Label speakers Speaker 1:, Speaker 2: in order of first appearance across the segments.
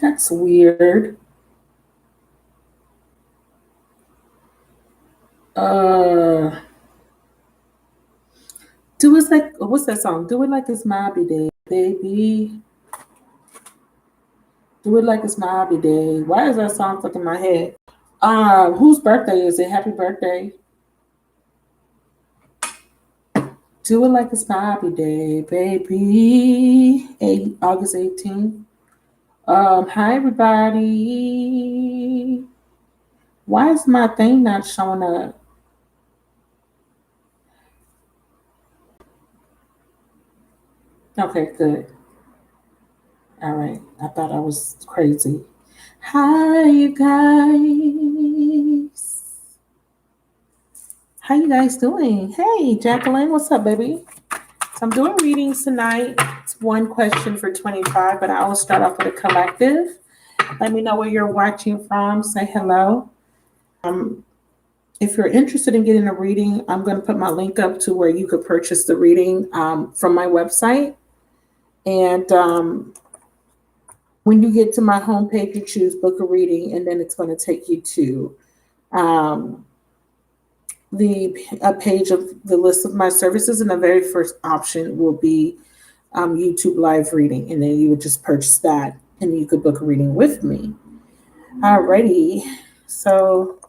Speaker 1: That's weird. Do it like, what's that song? Do it like it's my day, baby. Do it like it's my day. Why is that song stuck in my head? Whose birthday is it? Happy birthday. Do it like it's my day, baby. August 18th. Hi everybody. Why is my thing not showing up? Okay, good. All right. I thought I was crazy. Hi, you guys. How you guys doing? Hey, Jacqueline, what's up, baby? So I'm doing readings tonight. It's one question for 25, but I always start off with a collective. Let me know where you're watching from. Say hello. If you're interested in getting a reading, I'm going to put my link up to where you could purchase the reading from my website. And when you get to my homepage, you choose book a reading, and then it's going to take you to a page of the list of my services. And the very first option will be YouTube live reading. And then you would just purchase that and you could book a reading with me. Alrighty. So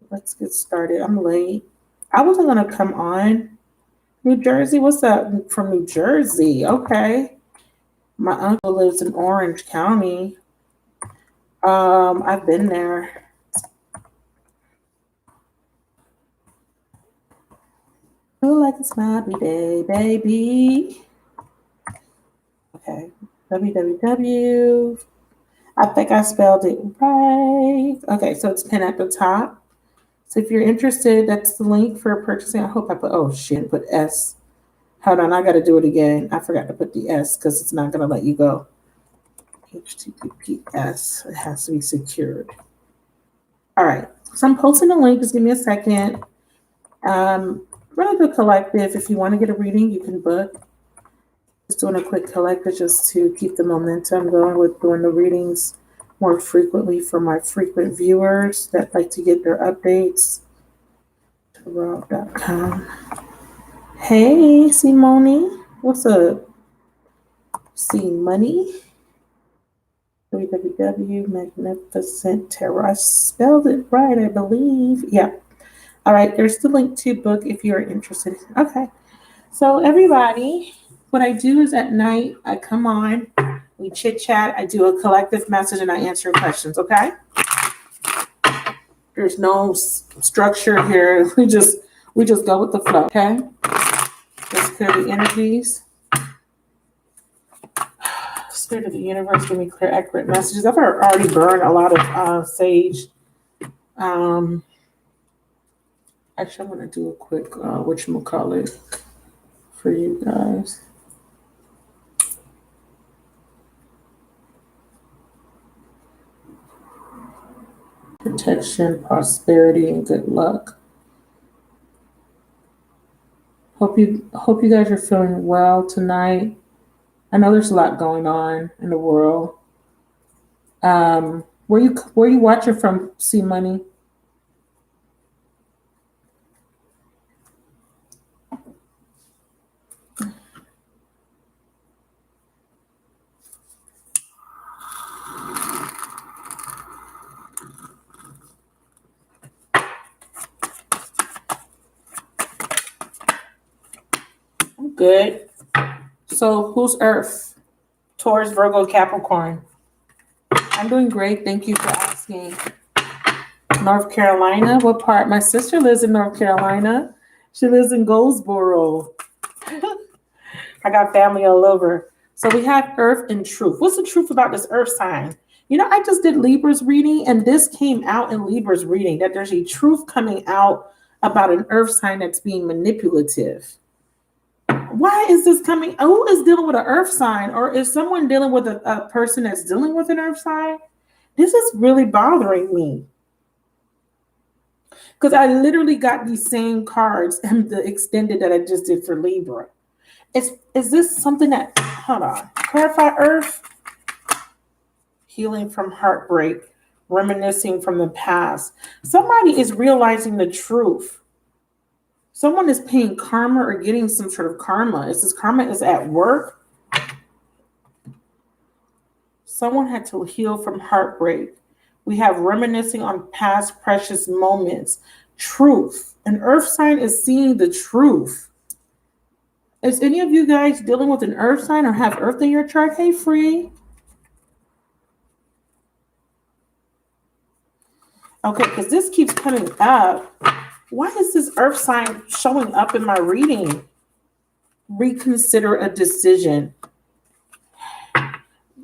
Speaker 1: let's get started. I'm late. I wasn't going to come on. New Jersey, what's up from New Jersey? Okay. My uncle lives in Orange County. I've been there. Feel like it's my day, baby. Okay. www. I think I spelled it right. Okay, so it's pinned at the top. So if you're interested, that's the link for purchasing. I hope I put S. Hold on, I got to do it again. I forgot to put the S because it's not going to let you go. HTTPS. It has to be secured. All right. So I'm posting the link. Just give me a second. Really good collective. If you want to get a reading, you can book. Just doing a quick collective just to keep the momentum going with doing the readings more frequently for my frequent viewers that like to get their updates. Rob.com. Hey, Simone. What's up? See money. www. Magnificent Tarot. I spelled it right, I believe. Yeah. All right. There's the link to book if you're interested. Okay. So everybody, what I do is at night, I come on, we chit chat, I do a collective message, and I answer questions. Okay. There's no structure here. We just go with the flow. Okay. Let's clear the energies. Spirit of the universe, give me clear, accurate messages. I've already burned a lot of sage. Actually, I'm going to do a quick whatchamacallit for you guys. Protection, prosperity, and good luck. Hope you guys are feeling well tonight. I know there's a lot going on in the world. Where you watching from, C Money? I'm good. So who's Earth? Taurus, Virgo, Capricorn. I'm doing great. Thank you for asking. North Carolina. What part? My sister lives in North Carolina. She lives in Goldsboro. I got family all over. So we have Earth and Truth. What's the truth about this Earth sign? You know, I just did Libra's reading, and this came out in Libra's reading, that there's a truth coming out about an Earth sign that's being manipulative. Why is this coming? Who is dealing with an Earth sign? Or is someone dealing with a person that's dealing with an Earth sign? This is really bothering me. Because I literally got these same cards and the extended that I just did for Libra. Is this something that, hold on, clarify Earth, healing from heartbreak, reminiscing from the past. Somebody is realizing the truth. Someone is paying karma or getting some sort of karma. Is this karma is at work? Someone had to heal from heartbreak. We have reminiscing on past precious moments. Truth. An earth sign is seeing the truth. Is any of you guys dealing with an earth sign or have earth in your chart? Hey, Free. Okay, because this keeps coming up. Why is this earth sign showing up in my reading? Reconsider a decision.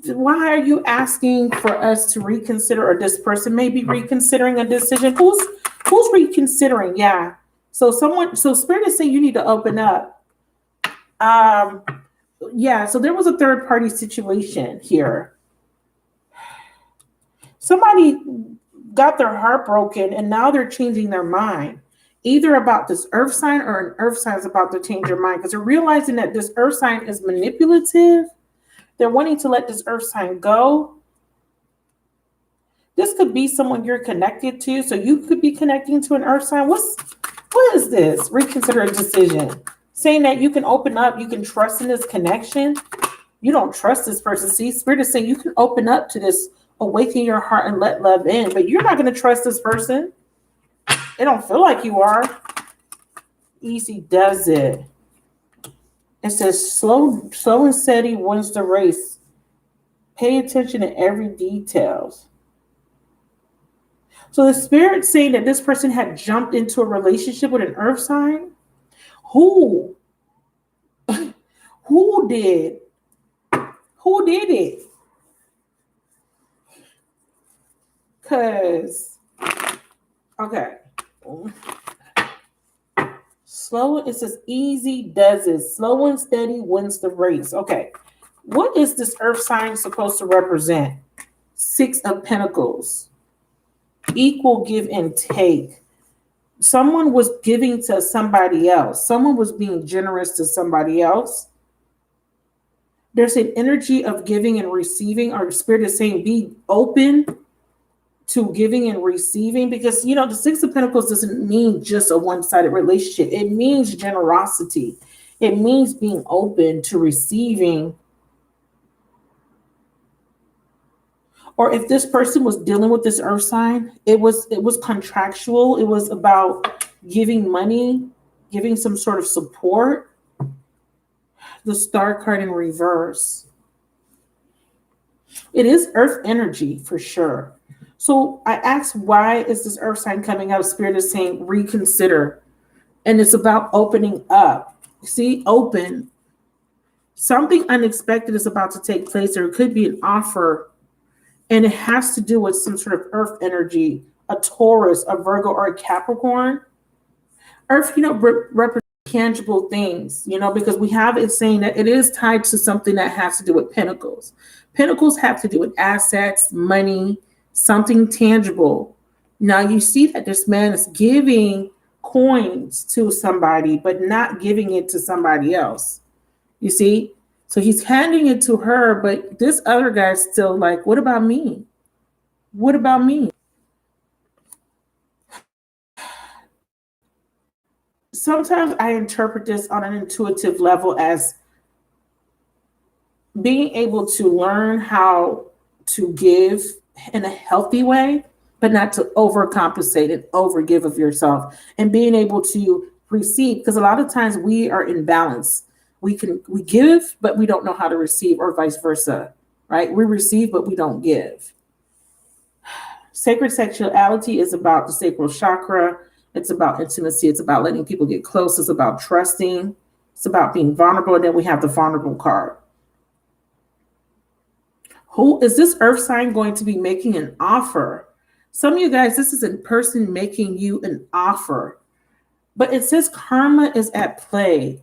Speaker 1: Why are you asking for us to reconsider, or this person may be reconsidering a decision? Who's reconsidering? Yeah. So Spirit is saying you need to open up. Yeah, so there was a third party situation here. Somebody got their heart broken and now they're changing their mind, either about this earth sign or an earth sign is about to change their mind because they're realizing that this earth sign is manipulative. They're wanting to let this earth sign go. This could be someone you're connected to. So you could be connecting to an earth sign. What is this? Reconsider a decision. Saying that you can open up, you can trust in this connection. You don't trust this person. See, Spirit is saying you can open up to this, awaken your heart and let love in, but you're not going to trust this person. It don't feel like you are. Easy does it. It says slow and steady wins the race. Pay attention to every details. So the Spirit's saying that this person had jumped into a relationship with an earth sign. Who? Who did? Who did it? Because, okay. It says easy does it. Slow and steady wins the race. Okay. What is this earth sign supposed to represent? 6 of Pentacles. Equal give and take. Someone was giving to somebody else. Someone was being generous to somebody else. There's an energy of giving and receiving. Our Spirit is saying be open to giving and receiving, because the 6 of Pentacles doesn't mean just a one-sided relationship. It means generosity. It means being open to receiving. Or if this person was dealing with this earth sign, it was contractual. It was about giving money, giving some sort of support. The Star card in reverse. It is earth energy for sure. So I asked, why is this earth sign coming out? Spirit is saying reconsider. And it's about opening up. See, open. Something unexpected is about to take place, or it could be an offer. And it has to do with some sort of earth energy, a Taurus, a Virgo, or a Capricorn. Earth, represents tangible things, because we have it saying that it is tied to something that has to do with Pentacles. Pentacles have to do with assets, money, something tangible. Now you see that this man is giving coins to somebody, but not giving it to somebody else. You see? So he's handing it to her, but this other guy's still like, what about me? What about me? Sometimes I interpret this on an intuitive level as being able to learn how to give in a healthy way, but not to overcompensate and overgive of yourself, and being able to receive, because a lot of times we are in balance. We give, but we don't know how to receive, or vice versa, right? We receive, but we don't give. Sacred sexuality is about the sacral chakra. It's about intimacy. It's about letting people get close. It's about trusting. It's about being vulnerable. And then we have the vulnerable card. Who is this earth sign going to be making an offer? Some of you guys, this is a person making you an offer. But it says karma is at play.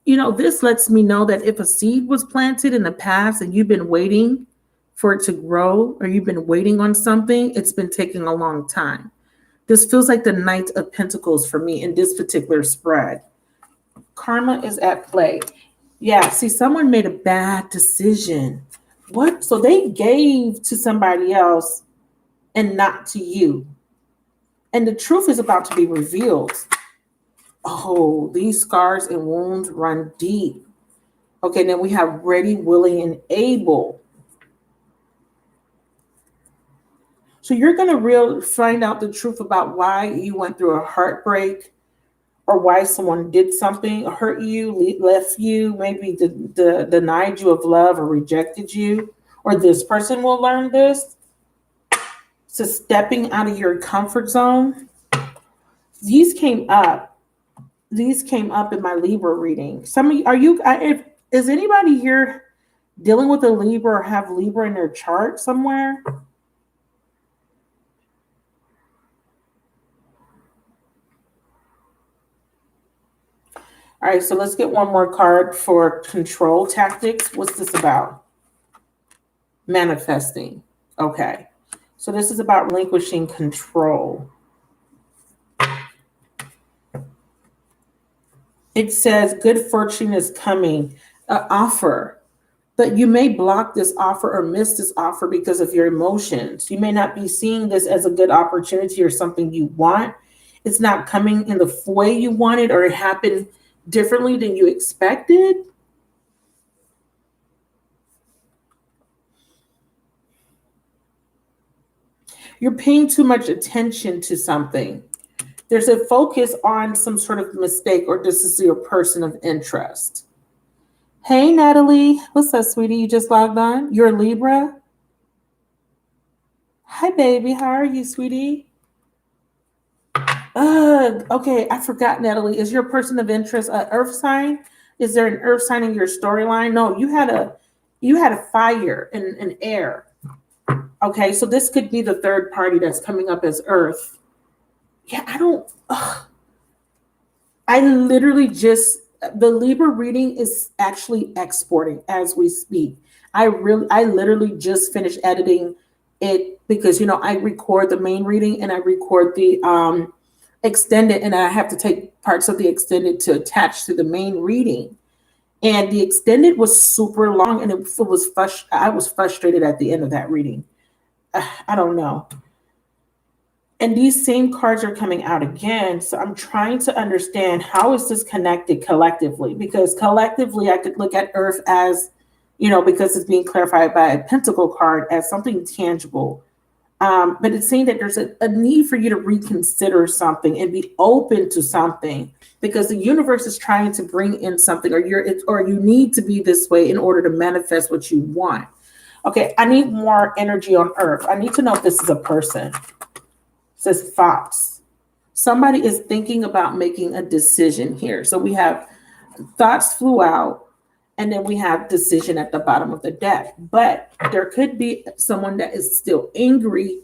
Speaker 1: This lets me know that if a seed was planted in the past and you've been waiting for it to grow, or you've been waiting on something, it's been taking a long time. This feels like the Knight of Pentacles for me in this particular spread. Karma is at play. Yeah, see, someone made a bad decision. What? So they gave to somebody else and not to you. And the truth is about to be revealed. Oh, these scars and wounds run deep. Okay, then we have ready, willing, and able. So you're going to find out the truth about why you went through a heartbreak, or why someone did something, or hurt you, left you, maybe denied you of love or rejected you, or this person will learn this. So stepping out of your comfort zone. These came up in my Libra reading. Some of you, is anybody here dealing with a Libra or have Libra in their chart somewhere? All right, so let's get one more card for control tactics. What's this about? Manifesting. Okay, so this is about relinquishing control. It says good fortune is coming, an offer, but you may block this offer or miss this offer because of your emotions. You may not be seeing this as a good opportunity or something you want. It's not coming in the way you wanted, or it happened differently than you expected. You're paying too much attention to something. There's a focus on some sort of mistake, or this is your person of interest. Hey, Natalie. What's up, sweetie? You just logged on? You're a Libra? Hi, baby. How are you, sweetie? Okay, I forgot, Natalie. Is your person of interest an earth sign? Is there an earth sign in your storyline? No, you had a fire and an air. Okay, so this could be the third party that's coming up as earth. Yeah, I literally the Libra reading is actually exporting as we speak. I literally just finished editing it because, I record the main reading and I record the extended, and I have to take parts of the extended to attach to the main reading. And the extended was super long, and I was frustrated at the end of that reading. I don't know. And these same cards are coming out again. So I'm trying to understand, how is this connected collectively? Because collectively, I could look at Earth as, because it's being clarified by a Pentacle card, as something tangible. But it's saying that there's a need for you to reconsider something and be open to something, because the universe is trying to bring in something, or you need to be this way in order to manifest what you want. Okay, I need more energy on Earth. I need to know if this is a person. Says thoughts. Somebody is thinking about making a decision here. So we have thoughts flew out, and then we have decision at the bottom of the deck. But there could be someone that is still angry,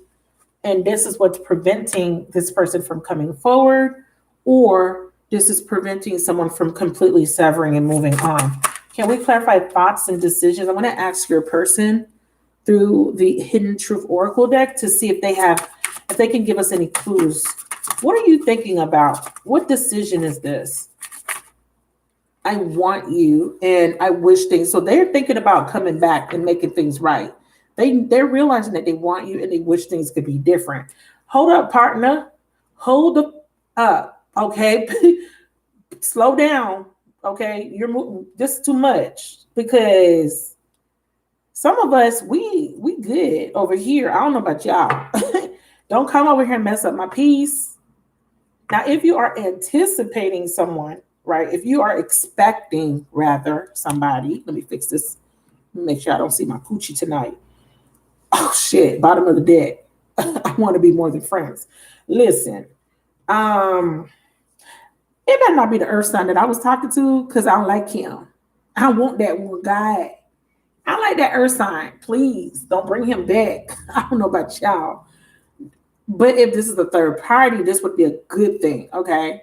Speaker 1: and this is what's preventing this person from coming forward, or this is preventing someone from completely severing and moving on. Can we clarify thoughts and decisions? I'm going to ask your person through the Hidden Truth Oracle deck to see if they can give us any clues. What are you thinking about? What decision is this? I want you, and I wish things. So they're thinking about coming back and making things right. They're realizing that they want you and they wish things could be different. Hold up, partner. Hold up. Okay. Slow down. Okay. You're moving. This is too much, because some of us, we good over here. I don't know about y'all. Don't come over here and mess up my peace. Now, if you are anticipating someone, right? If you are expecting, rather, somebody, let me fix this. Make sure I don't see my coochie tonight. Oh, shit. Bottom of the deck. I want to be more than friends. Listen, it better not be the earth sign that I was talking to, because I don't like him. I want that one guy. I like that earth sign. Please don't bring him back. I don't know about y'all. But if this is the third party, this would be a good thing, okay?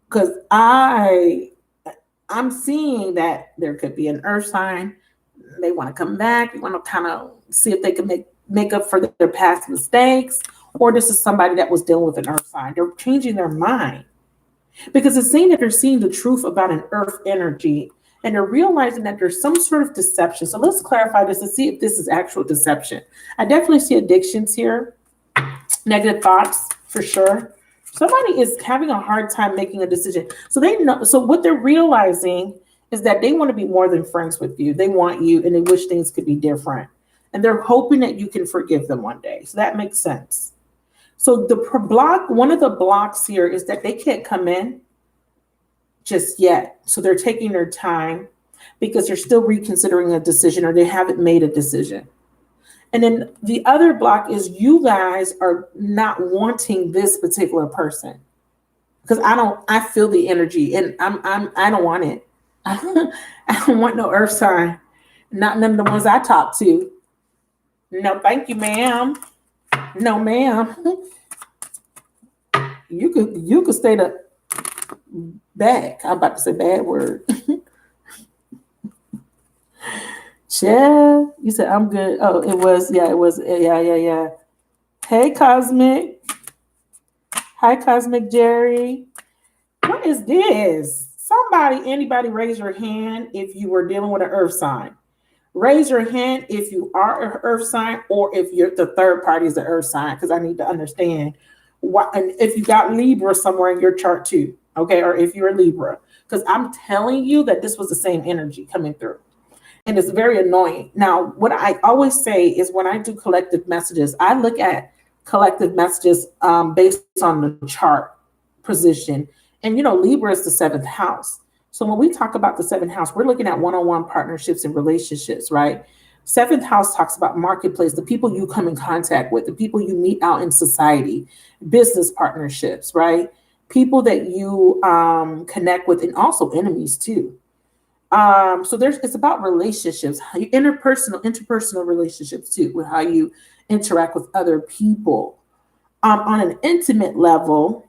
Speaker 1: Because I'm seeing that there could be an earth sign. They want to come back. They want to kind of see if they can make up for their past mistakes. Or this is somebody that was dealing with an earth sign. They're changing their mind. Because it's saying that they're seeing the truth about an earth energy. And they're realizing that there's some sort of deception. So let's clarify this and see if this is actual deception. I definitely see addictions here, negative thoughts for sure. Somebody is having a hard time making a decision. So they know, so what they're realizing is that they want to be more than friends with you. They want you and they wish things could be different. And they're hoping that you can forgive them one day. So that makes sense. So the block, one of the blocks here is that they can't come in just yet. So they're taking their time because they're still reconsidering a decision or they haven't made a decision. And then the other block is you guys are not wanting this particular person because I feel the energy and I don't want it. I don't want no earth sign, not none of the ones I talk to. No, thank you, ma'am. No, ma'am. You could stay the back. I'm about to say bad word. Chef, you said I'm good. Oh, it was. Yeah. Hey, Cosmic. Hi, Cosmic Jerry. What is this? Anybody raise your hand if you were dealing with an earth sign. Raise your hand if you are an earth sign or if you're the third party is the earth sign, because I need to understand what, and if you got Libra somewhere in your chart too, okay, or if you're a Libra, because I'm telling you that this was the same energy coming through. And it's very annoying. Now, what I always say is when I do collective messages, I look at collective messages based on the chart position. And, Libra is the seventh house. So when we talk about the seventh house, we're looking at one-on-one partnerships and relationships, right? Seventh house talks about marketplace, the people you come in contact with, the people you meet out in society, business partnerships, right? People that you connect with, and also enemies too. So it's about relationships, how you interpersonal relationships too, with how you interact with other people. On an intimate level,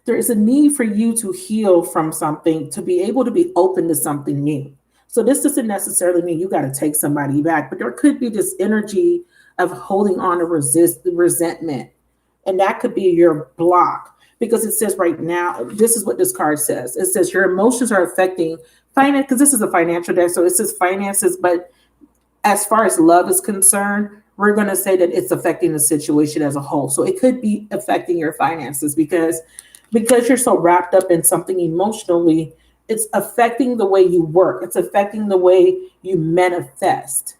Speaker 1: there is a need for you to heal from something, to be able to be open to something new. So this doesn't necessarily mean you got to take somebody back, but there could be this energy of holding on to resentment. And that could be your block. Because it says right now, this is what this card says. It says your emotions are affecting finance, because this is a financial deck. So it says finances, but as far as love is concerned, we're going to say that it's affecting the situation as a whole. So it could be affecting your finances because you're so wrapped up in something emotionally, it's affecting the way you work. It's affecting the way you manifest.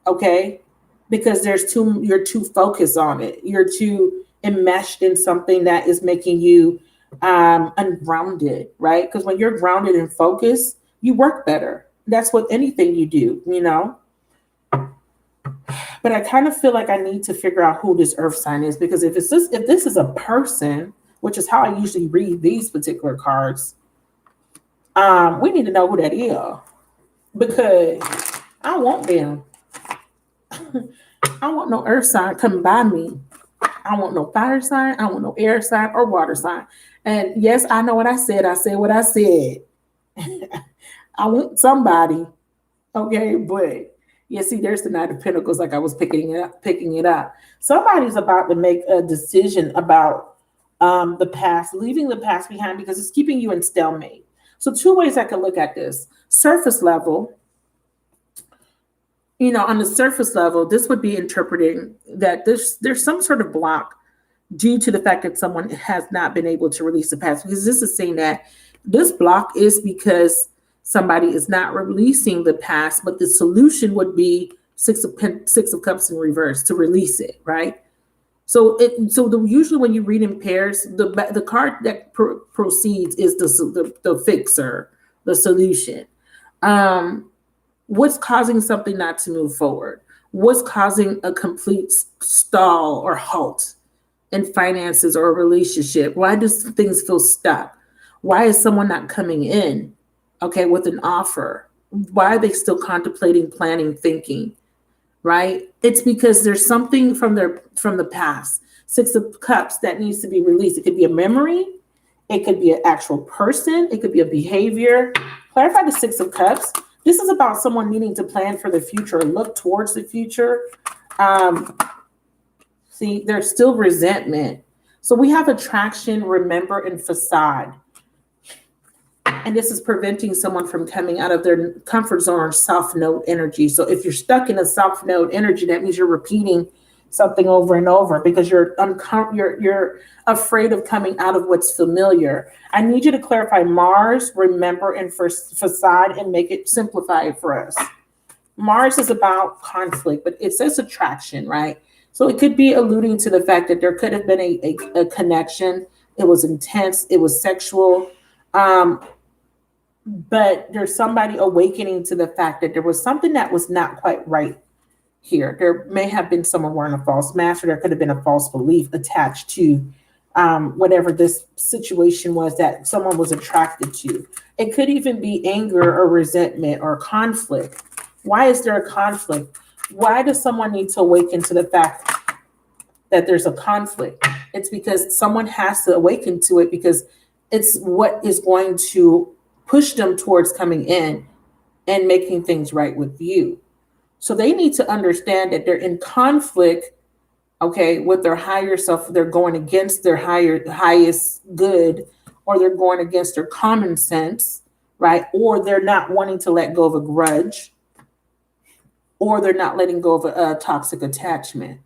Speaker 1: Okay? Because you're too focused on it. You're too enmeshed in something that is making you ungrounded, right? Because when you're grounded and focused, you work better. That's what anything you do, But I kind of feel like I need to figure out who this earth sign is, because if this is a person, which is how I usually read these particular cards, we need to know who that is, because I want them. I want no earth sign coming by me. I want no fire sign. I want no air sign or water sign. And yes, I know what I said. I said what I said. I want somebody. Okay, but yeah, see, there's the Knight of Pentacles, like I was picking it up. Somebody's about to make a decision about the past, leaving the past behind, because it's keeping you in stalemate. So two ways I could look at this. Surface level, on the surface level, this would be interpreting that there's some sort of block due to the fact that someone has not been able to release the past, because this is saying that this block is because somebody is not releasing the past, but the solution would be Six of Cups in reverse to release it, right? So usually when you read in pairs, the card that proceeds is the fixer, the solution. What's causing something not to move forward? What's causing a complete stall or halt in finances or a relationship? Why does things feel stuck? Why is someone not coming in, with an offer? Why are they still contemplating, planning, thinking, right? It's because there's something from the past. Six of Cups that needs to be released. It could be a memory. It could be an actual person. It could be a behavior. Clarify the Six of Cups. This is about someone needing to plan for the future, look towards the future. See, there's still resentment. So we have attraction, remember, and facade. And this is preventing someone from coming out of their comfort zone or soft node energy. So if you're stuck in a soft node energy, that means you're repeating something over and over because you're afraid of coming out of what's familiar. I need you to clarify Mars, remember, and facade, and make it simplify it for us. Mars is about conflict, but it says attraction, right? So it could be alluding to the fact that there could have been a connection. It was intense. It was sexual. But there's somebody awakening to the fact that there was something that was not quite right here. There may have been someone wearing a false mask, or there could have been a false belief attached to whatever this situation was that someone was attracted to. It could even be anger or resentment or conflict. Why is there a conflict? Why does someone need to awaken to the fact that there's a conflict? It's because someone has to awaken to it, because it's what is going to push them towards coming in and making things right with you. So they need to understand that they're in conflict, okay, with their higher self. They're going against their highest good, or they're going against their common sense, right? Or they're not wanting to let go of a grudge, or they're not letting go of a toxic attachment.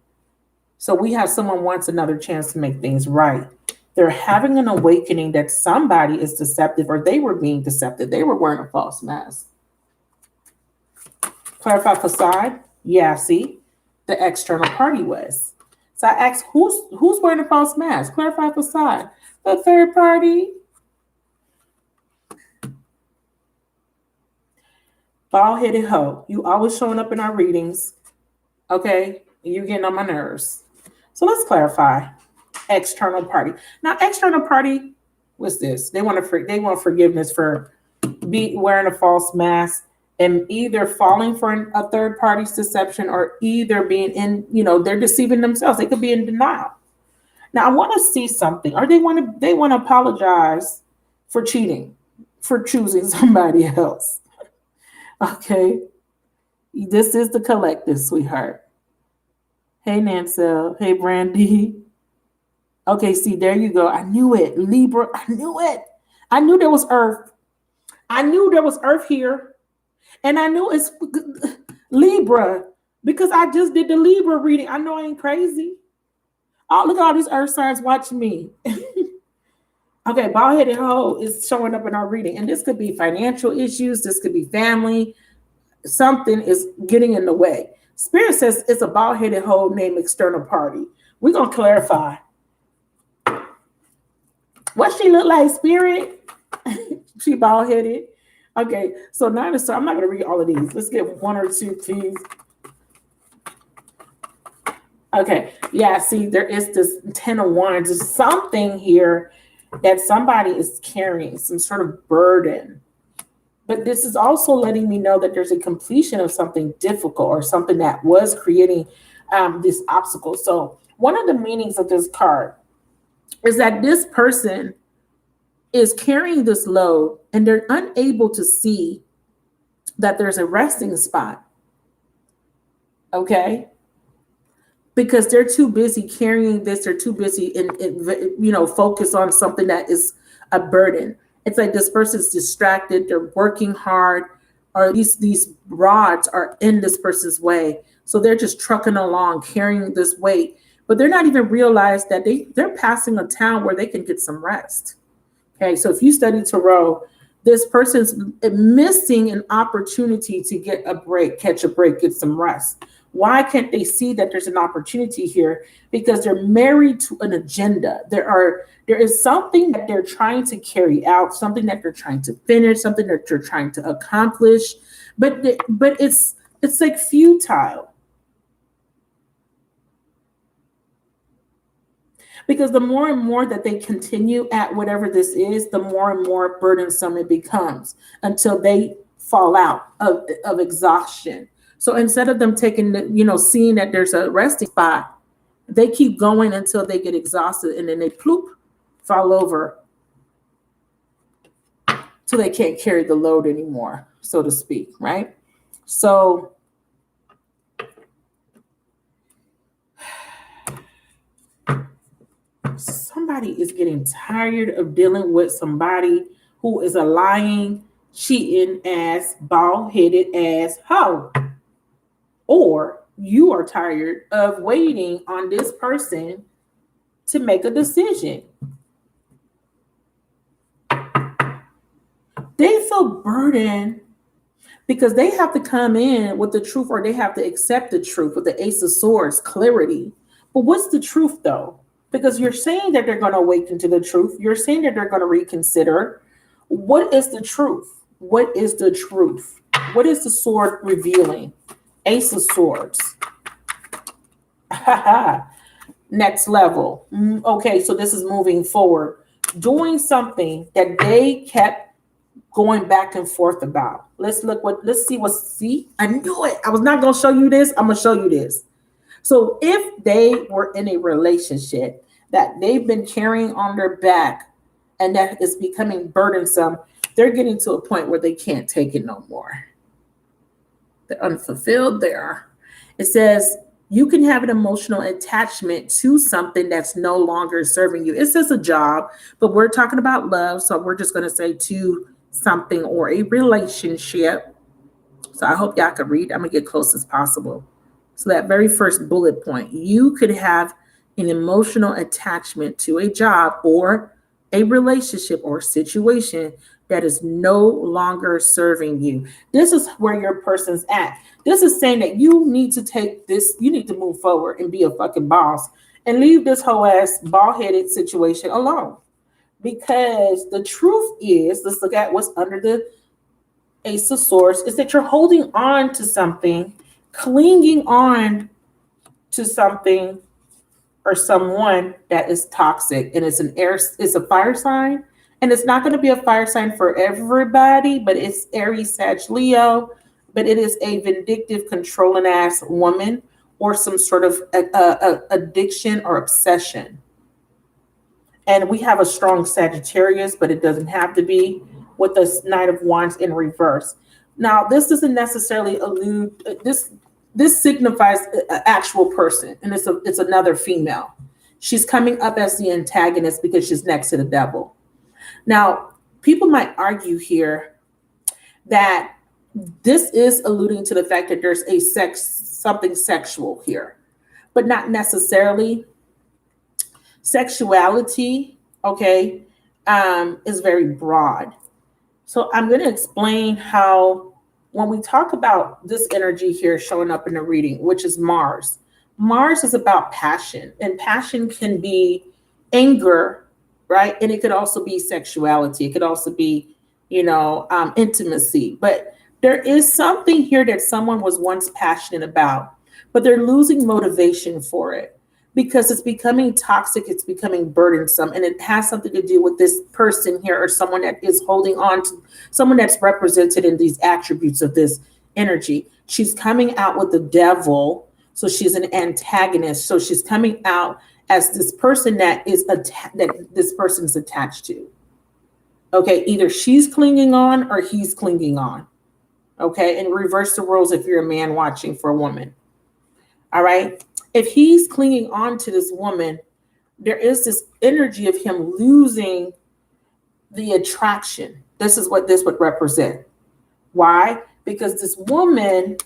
Speaker 1: So we have someone wants another chance to make things right. They're having an awakening that somebody is deceptive, or they were being deceptive. They were wearing a false mask. Clarify facade. Yeah, see, the external party was. So I asked, who's wearing a false mask? Clarify facade. The third party. Bald-headed hoe. You always showing up in our readings. Okay, you're getting on my nerves. So let's clarify. External party. Now, external party, what's this? They want forgiveness for wearing a false mask and either falling for a third party's deception, or either being in, they're deceiving themselves. They could be in denial. Now, I want to see something, or they want to apologize for cheating, for choosing somebody else. Okay, this is the collective, sweetheart. Hey, Nancel. Hey, Brandy. Okay, see, there you go. I knew it. Libra, I knew it. I knew there was Earth. I knew there was Earth here. And I knew it's Libra, because I just did the Libra reading. I know I ain't crazy. Oh, look at all these Earth signs watching me. Okay, bald-headed hoe is showing up in our reading. And this could be financial issues. This could be family. Something is getting in the way. Spirit says it's a bald-headed hoe named external party. We're going to clarify. What she look like, Spirit? She bald-headed. Okay, so now I'm not going to read all of these. Let's get one or two, please. Okay, yeah, see, there is this 10 of Wands. There's something here that somebody is carrying, some sort of burden. But this is also letting me know that there's a completion of something difficult, or something that was creating this obstacle. So one of the meanings of this card is that this person is carrying this load, and they're unable to see that there's a resting spot. Okay? Because they're too busy carrying this, they're too busy in focus on something that is a burden. It's like this person's distracted, they're working hard, or these rods are in this person's way. So they're just trucking along, carrying this weight, but they're not even realize that they're passing a town where they can get some rest. Okay, so if you study tarot, this person's missing an opportunity to get a break, catch a break, get some rest. Why can't they see that there's an opportunity here? Because they're married to an agenda. There is something that they're trying to carry out, something that they're trying to finish, something that they're trying to accomplish, but it's like futile. Because the more and more that they continue at whatever this is, the more and more burdensome it becomes, until they fall out of exhaustion. So instead of them taking, seeing that there's a resting spot, they keep going until they get exhausted, and then they ploop, fall over, till they can't carry the load anymore, so to speak, right? So somebody is getting tired of dealing with somebody who is a lying, cheating ass, bald-headed ass hoe. Or you are tired of waiting on this person to make a decision. They feel burdened because they have to come in with the truth, or they have to accept the truth with the Ace of Swords, clarity. But what's the truth though? Because you're saying that they're going to awaken to the truth. You're saying that they're going to reconsider. What is the truth? What is the truth? What is the sword revealing? Ace of Swords. Next level. Okay, so this is moving forward. Doing something that they kept going back and forth about. Let's see. I knew it. I was not going to show you this. I'm going to show you this. So if they were in a relationship that they've been carrying on their back and that is becoming burdensome, they're getting to a point where they can't take it no more. They're unfulfilled there. It says you can have an emotional attachment to something that's no longer serving you. It says a job, but we're talking about love. So we're just going to say to something or a relationship. So I hope y'all can read. I'm going to get close as possible. So that very first bullet point, you could have an emotional attachment to a job or a relationship or situation that is no longer serving you. This is where your person's at. This is saying that you need to take this, you need to move forward and be a fucking boss and leave this whole ass bald-headed situation alone. Because the truth is, let's look at what's under the Ace of Swords, is that you're holding on to something, clinging on to something or someone that is toxic, and it's a fire sign, and it's not going to be a fire sign for everybody, but it's Aries, Sag, Leo, but it is a vindictive, controlling ass woman or some sort of addiction or obsession. And we have a strong Sagittarius, but it doesn't have to be, with the Knight of Wands in reverse. Now, this doesn't necessarily allude, this signifies an actual person, and it's another female. She's coming up as the antagonist because she's next to the devil. Now, people might argue here that this is alluding to the fact that there's something sexual here, but not necessarily. Sexuality, okay, is very broad. So I'm going to explain how, when we talk about this energy here showing up in the reading, which is Mars. Mars is about passion, and passion can be anger, right? And it could also be sexuality. It could also be, intimacy. But there is something here that someone was once passionate about, but they're losing motivation for it because it's becoming toxic. It's becoming burdensome, and it has something to do with this person here, or someone that is holding on to someone that's represented in these attributes of this energy. She's coming out with the devil. So she's an antagonist. So she's coming out as this person that this person is attached to. Okay, either she's clinging on or he's clinging on. Okay, and reverse the roles if you're a man watching for a woman. All right, if he's clinging on to this woman, there is this energy of him losing the attraction. This is what this would represent. Why? Because this woman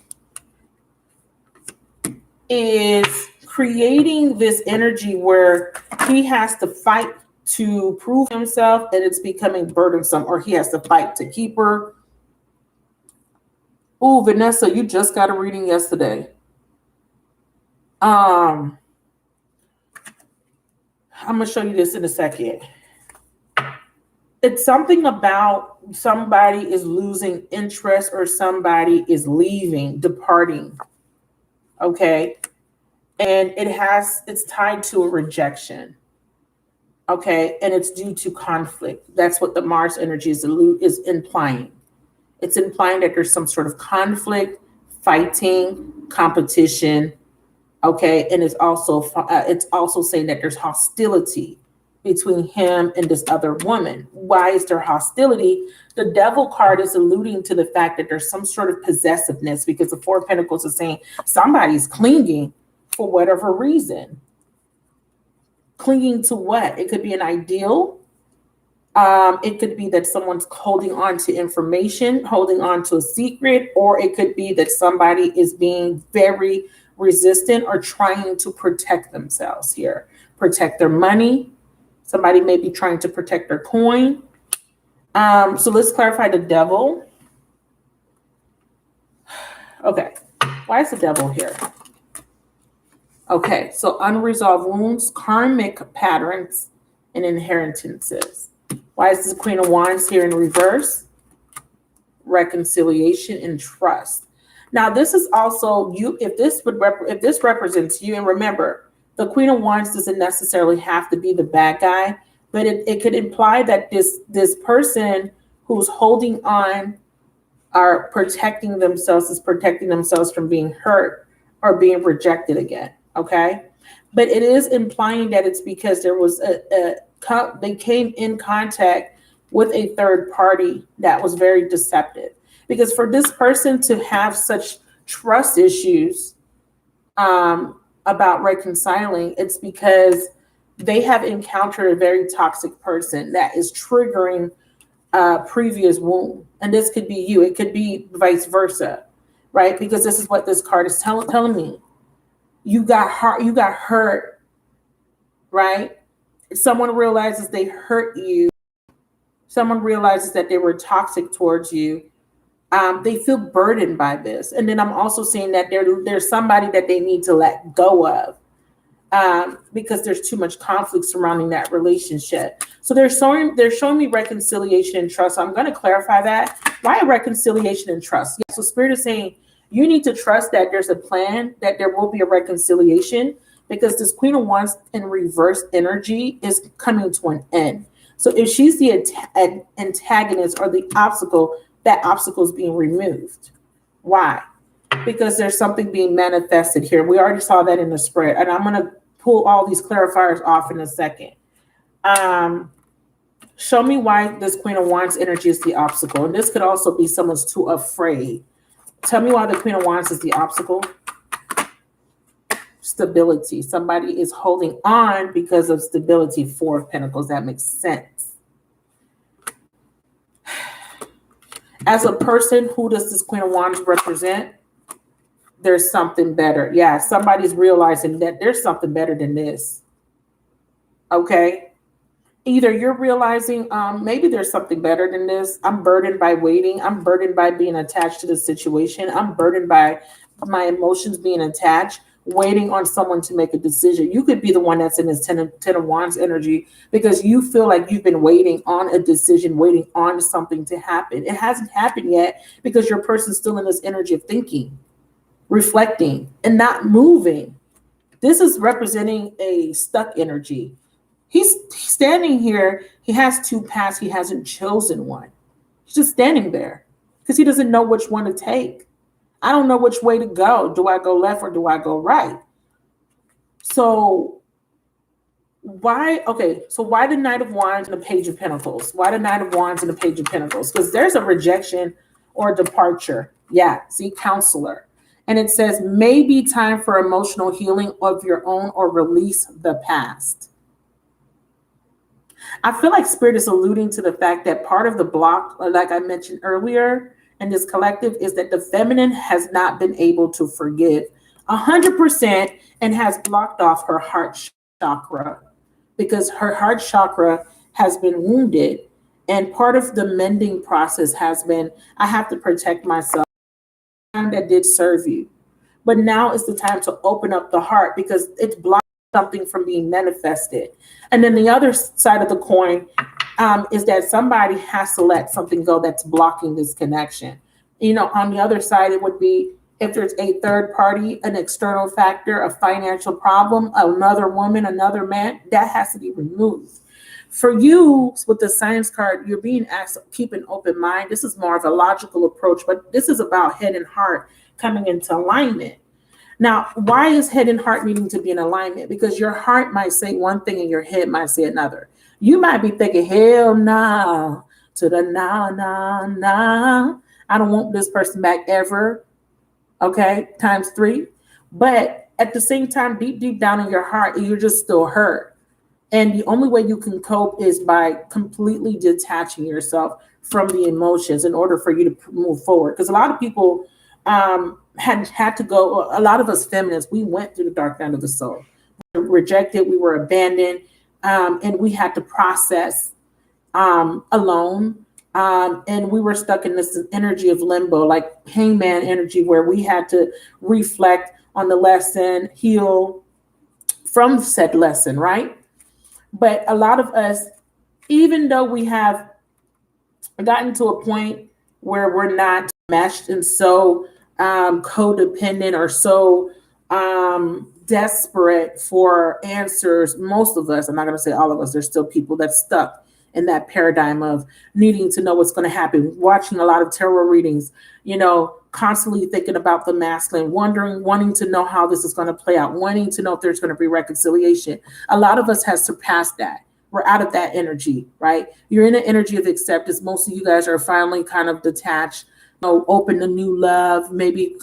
Speaker 1: is creating this energy where he has to fight to prove himself, and it's becoming burdensome, or he has to fight to keep her. Oh, Vanessa, you just got a reading yesterday. I'm going to show you this in a second. It's something about somebody is losing interest, or somebody is leaving, departing. Okay. And it's tied to a rejection. Okay. And it's due to conflict. That's what the Mars energy is implying. It's implying that there's some sort of conflict, fighting, competition. Okay. And it's also saying that there's hostility between him and this other woman. Why is there hostility? The devil card is alluding to the fact that there's some sort of possessiveness, because the Four of Pentacles is saying somebody's clinging for whatever reason. Clinging to what? It could be an ideal. It could be that someone's holding on to information, holding on to a secret, or it could be that somebody is being very resistant or trying to protect themselves here, protect their money. Somebody may be trying to protect their coin. So let's clarify the devil. Okay, why is the devil here? Okay, so unresolved wounds, karmic patterns, and inheritances. Why is the Queen of Wands here in reverse? Reconciliation and trust. Now, this is also you. If this represents you, and remember, the Queen of Wands doesn't necessarily have to be the bad guy, but it could imply that this person who's holding on are protecting themselves, is protecting themselves from being hurt or being rejected again. Okay, but it is implying that it's because there was they came in contact with a third party that was very deceptive. Because for this person to have such trust issues about reconciling, it's because they have encountered a very toxic person that is triggering a previous wound. And this could be you. It could be vice versa, right? Because this is what this card is telling me. You got hurt, right? Someone realizes they hurt you. Someone realizes that they were toxic towards you. They feel burdened by this. And then I'm also seeing that there's somebody that they need to let go of because there's too much conflict surrounding that relationship. So they're showing me reconciliation and trust. So I'm going to clarify that. Why reconciliation and trust? Yeah, so Spirit is saying you need to trust that there's a plan, that there will be a reconciliation, because this Queen of Wands in reverse energy is coming to an end. So if she's the antagonist or the obstacle, that obstacle is being removed. Why? Because there's something being manifested here. We already saw that in the spread. And I'm going to pull all these clarifiers off in a second. Show me why this Queen of Wands energy is the obstacle. And this could also be someone's too afraid. Tell me why the Queen of Wands is the obstacle. Stability. Somebody is holding on because of stability. Four of Pentacles. That makes sense. As a person, who does this Queen of Wands represent? There's something better. Yeah, somebody's realizing that there's something better than this. Okay. Either you're realizing maybe there's something better than this. I'm burdened by waiting. I'm burdened by being attached to the situation. I'm burdened by my emotions being attached, waiting on someone to make a decision. You could be the one that's in this 10 of Wands energy because you feel like you've been waiting on a decision, waiting on something to happen. It hasn't happened yet because your person's still in this energy of thinking, reflecting, and not moving. This is representing a stuck energy. He's standing here. He has two paths. He hasn't chosen one. He's just standing there because he doesn't know which one to take. I don't know which way to go. Do I go left or do I go right? So why the Knight of Wands and the Page of Pentacles? Why the Knight of Wands and the Page of Pentacles? Because there's a rejection or a departure. Yeah, see, counselor. And it says, maybe time for emotional healing of your own or release the past. I feel like Spirit is alluding to the fact that part of the block, like I mentioned earlier, in this collective is that the feminine has not been able to forgive 100% and has blocked off her heart chakra because her heart chakra has been wounded. And part of the mending process has been, I have to protect myself. That did serve you. But now is the time to open up the heart because it's blocked something from being manifested. And then the other side of the coin is that somebody has to let something go that's blocking this connection. You know, on the other side, it would be if there's a third party, an external factor, a financial problem, another woman, another man, that has to be removed. For you, with the Science card, you're being asked to keep an open mind. This is more of a logical approach, but this is about head and heart coming into alignment. Now, why is head and heart needing to be in alignment? Because your heart might say one thing and your head might say another. You might be thinking, hell nah, to the nah. I don't want this person back ever. Okay, ×3. But at the same time, deep down in your heart, you're just still hurt. And the only way you can cope is by completely detaching yourself from the emotions in order for you to move forward. Because a lot of people had to go, a lot of us feminists, we went through the dark night of the soul. We were rejected, we were abandoned, and we had to process alone. And we were stuck in this energy of limbo, like hangman energy, where we had to reflect on the lesson, heal from said lesson, right? But a lot of us, even though we have gotten to a point where we're not meshed and so codependent or so desperate for answers, most of us, I'm not going to say all of us, there's still people that's stuck in that paradigm of needing to know what's going to happen, watching a lot of tarot readings, constantly thinking about the masculine, wanting to know how this is going to play out, wanting to know if there's going to be reconciliation. A lot of us has surpassed that. We're out of that energy, right? You're in an energy of acceptance. Most of you guys are finally kind of detached, open to new love. Maybe,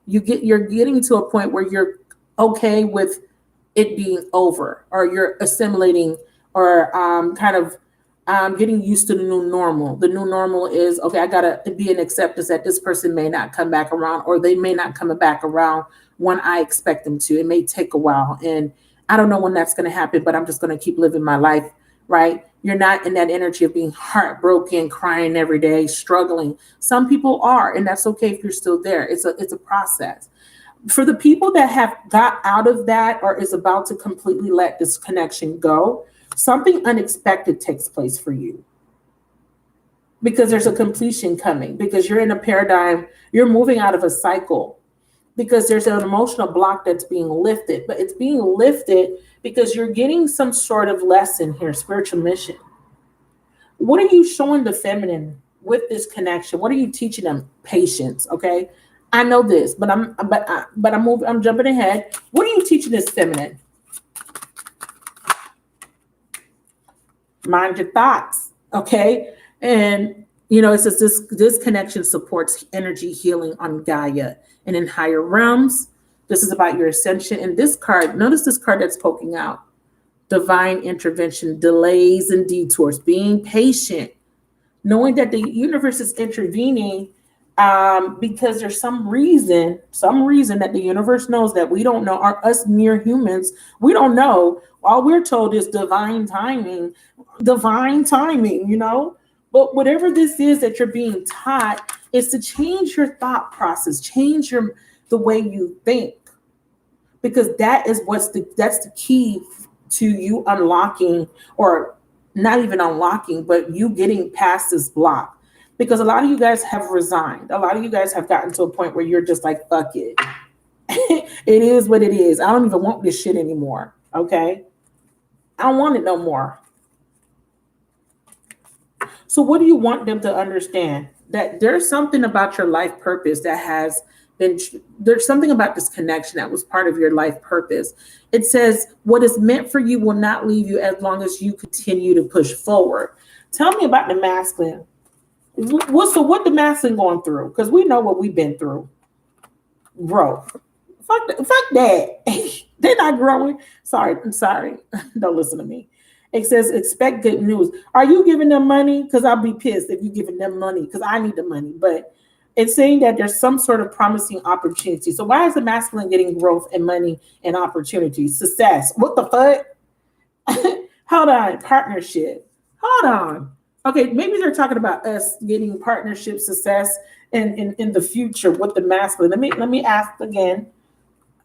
Speaker 1: you're getting to a point where you're okay with it being over, or you're assimilating, or getting used to the new normal. The new normal is, okay, I gotta be in acceptance that this person may not come back around, or they may not come back around when I expect them to. It may take a while, and I don't know when that's going to happen, but I'm just going to keep living my life, right? You're not in that energy of being heartbroken, crying every day, struggling. Some people are, and that's okay if you're still there. It's a process. For the people that have got out of that or is about to completely let this connection go, something unexpected takes place for you, because there's a completion coming, because you're in a paradigm, you're moving out of a cycle, because there's an emotional block that's being lifted, but it's being lifted because you're getting some sort of lesson here, spiritual mission. What are you showing the feminine with this connection? What are you teaching them? Patience, okay? I know this, but I'm jumping ahead. What are you teaching this feminine? Mind your thoughts, okay? And it says this connection supports energy healing on Gaia and in higher realms. This is about your ascension. And this card, notice this card that's poking out: divine intervention, delays and detours, being patient, knowing that the universe is intervening, because there's some reason that the universe knows that we don't know. Us mere humans, we don't know. All we're told is divine timing, But whatever this is that you're being taught is to change your thought process, change the way you think, because that's the key to you unlocking, or not even unlocking, but you getting past this block. Because a lot of you guys have resigned. A lot of you guys have gotten to a point where you're just like, fuck it. It is what it is. I don't even want this shit anymore. Okay? I don't want it no more. So what do you want them to understand? That there's something about your life purpose that there's something about this connection that was part of your life purpose. It says, what is meant for you will not leave you as long as you continue to push forward. Tell me about the masculine. What the masculine going through? Because we know what we've been through. Bro, fuck that. They're not growing. I'm sorry. Don't listen to me. It says, expect good news. Are you giving them money? Because I'll be pissed if you're giving them money, because I need the money. But it's saying that there's some sort of promising opportunity. So why is the masculine getting growth and money and opportunity? Success. What the fuck? Hold on. Partnership. Hold on. Okay, maybe they're talking about us getting partnership success in the future with the masculine. Let me ask again.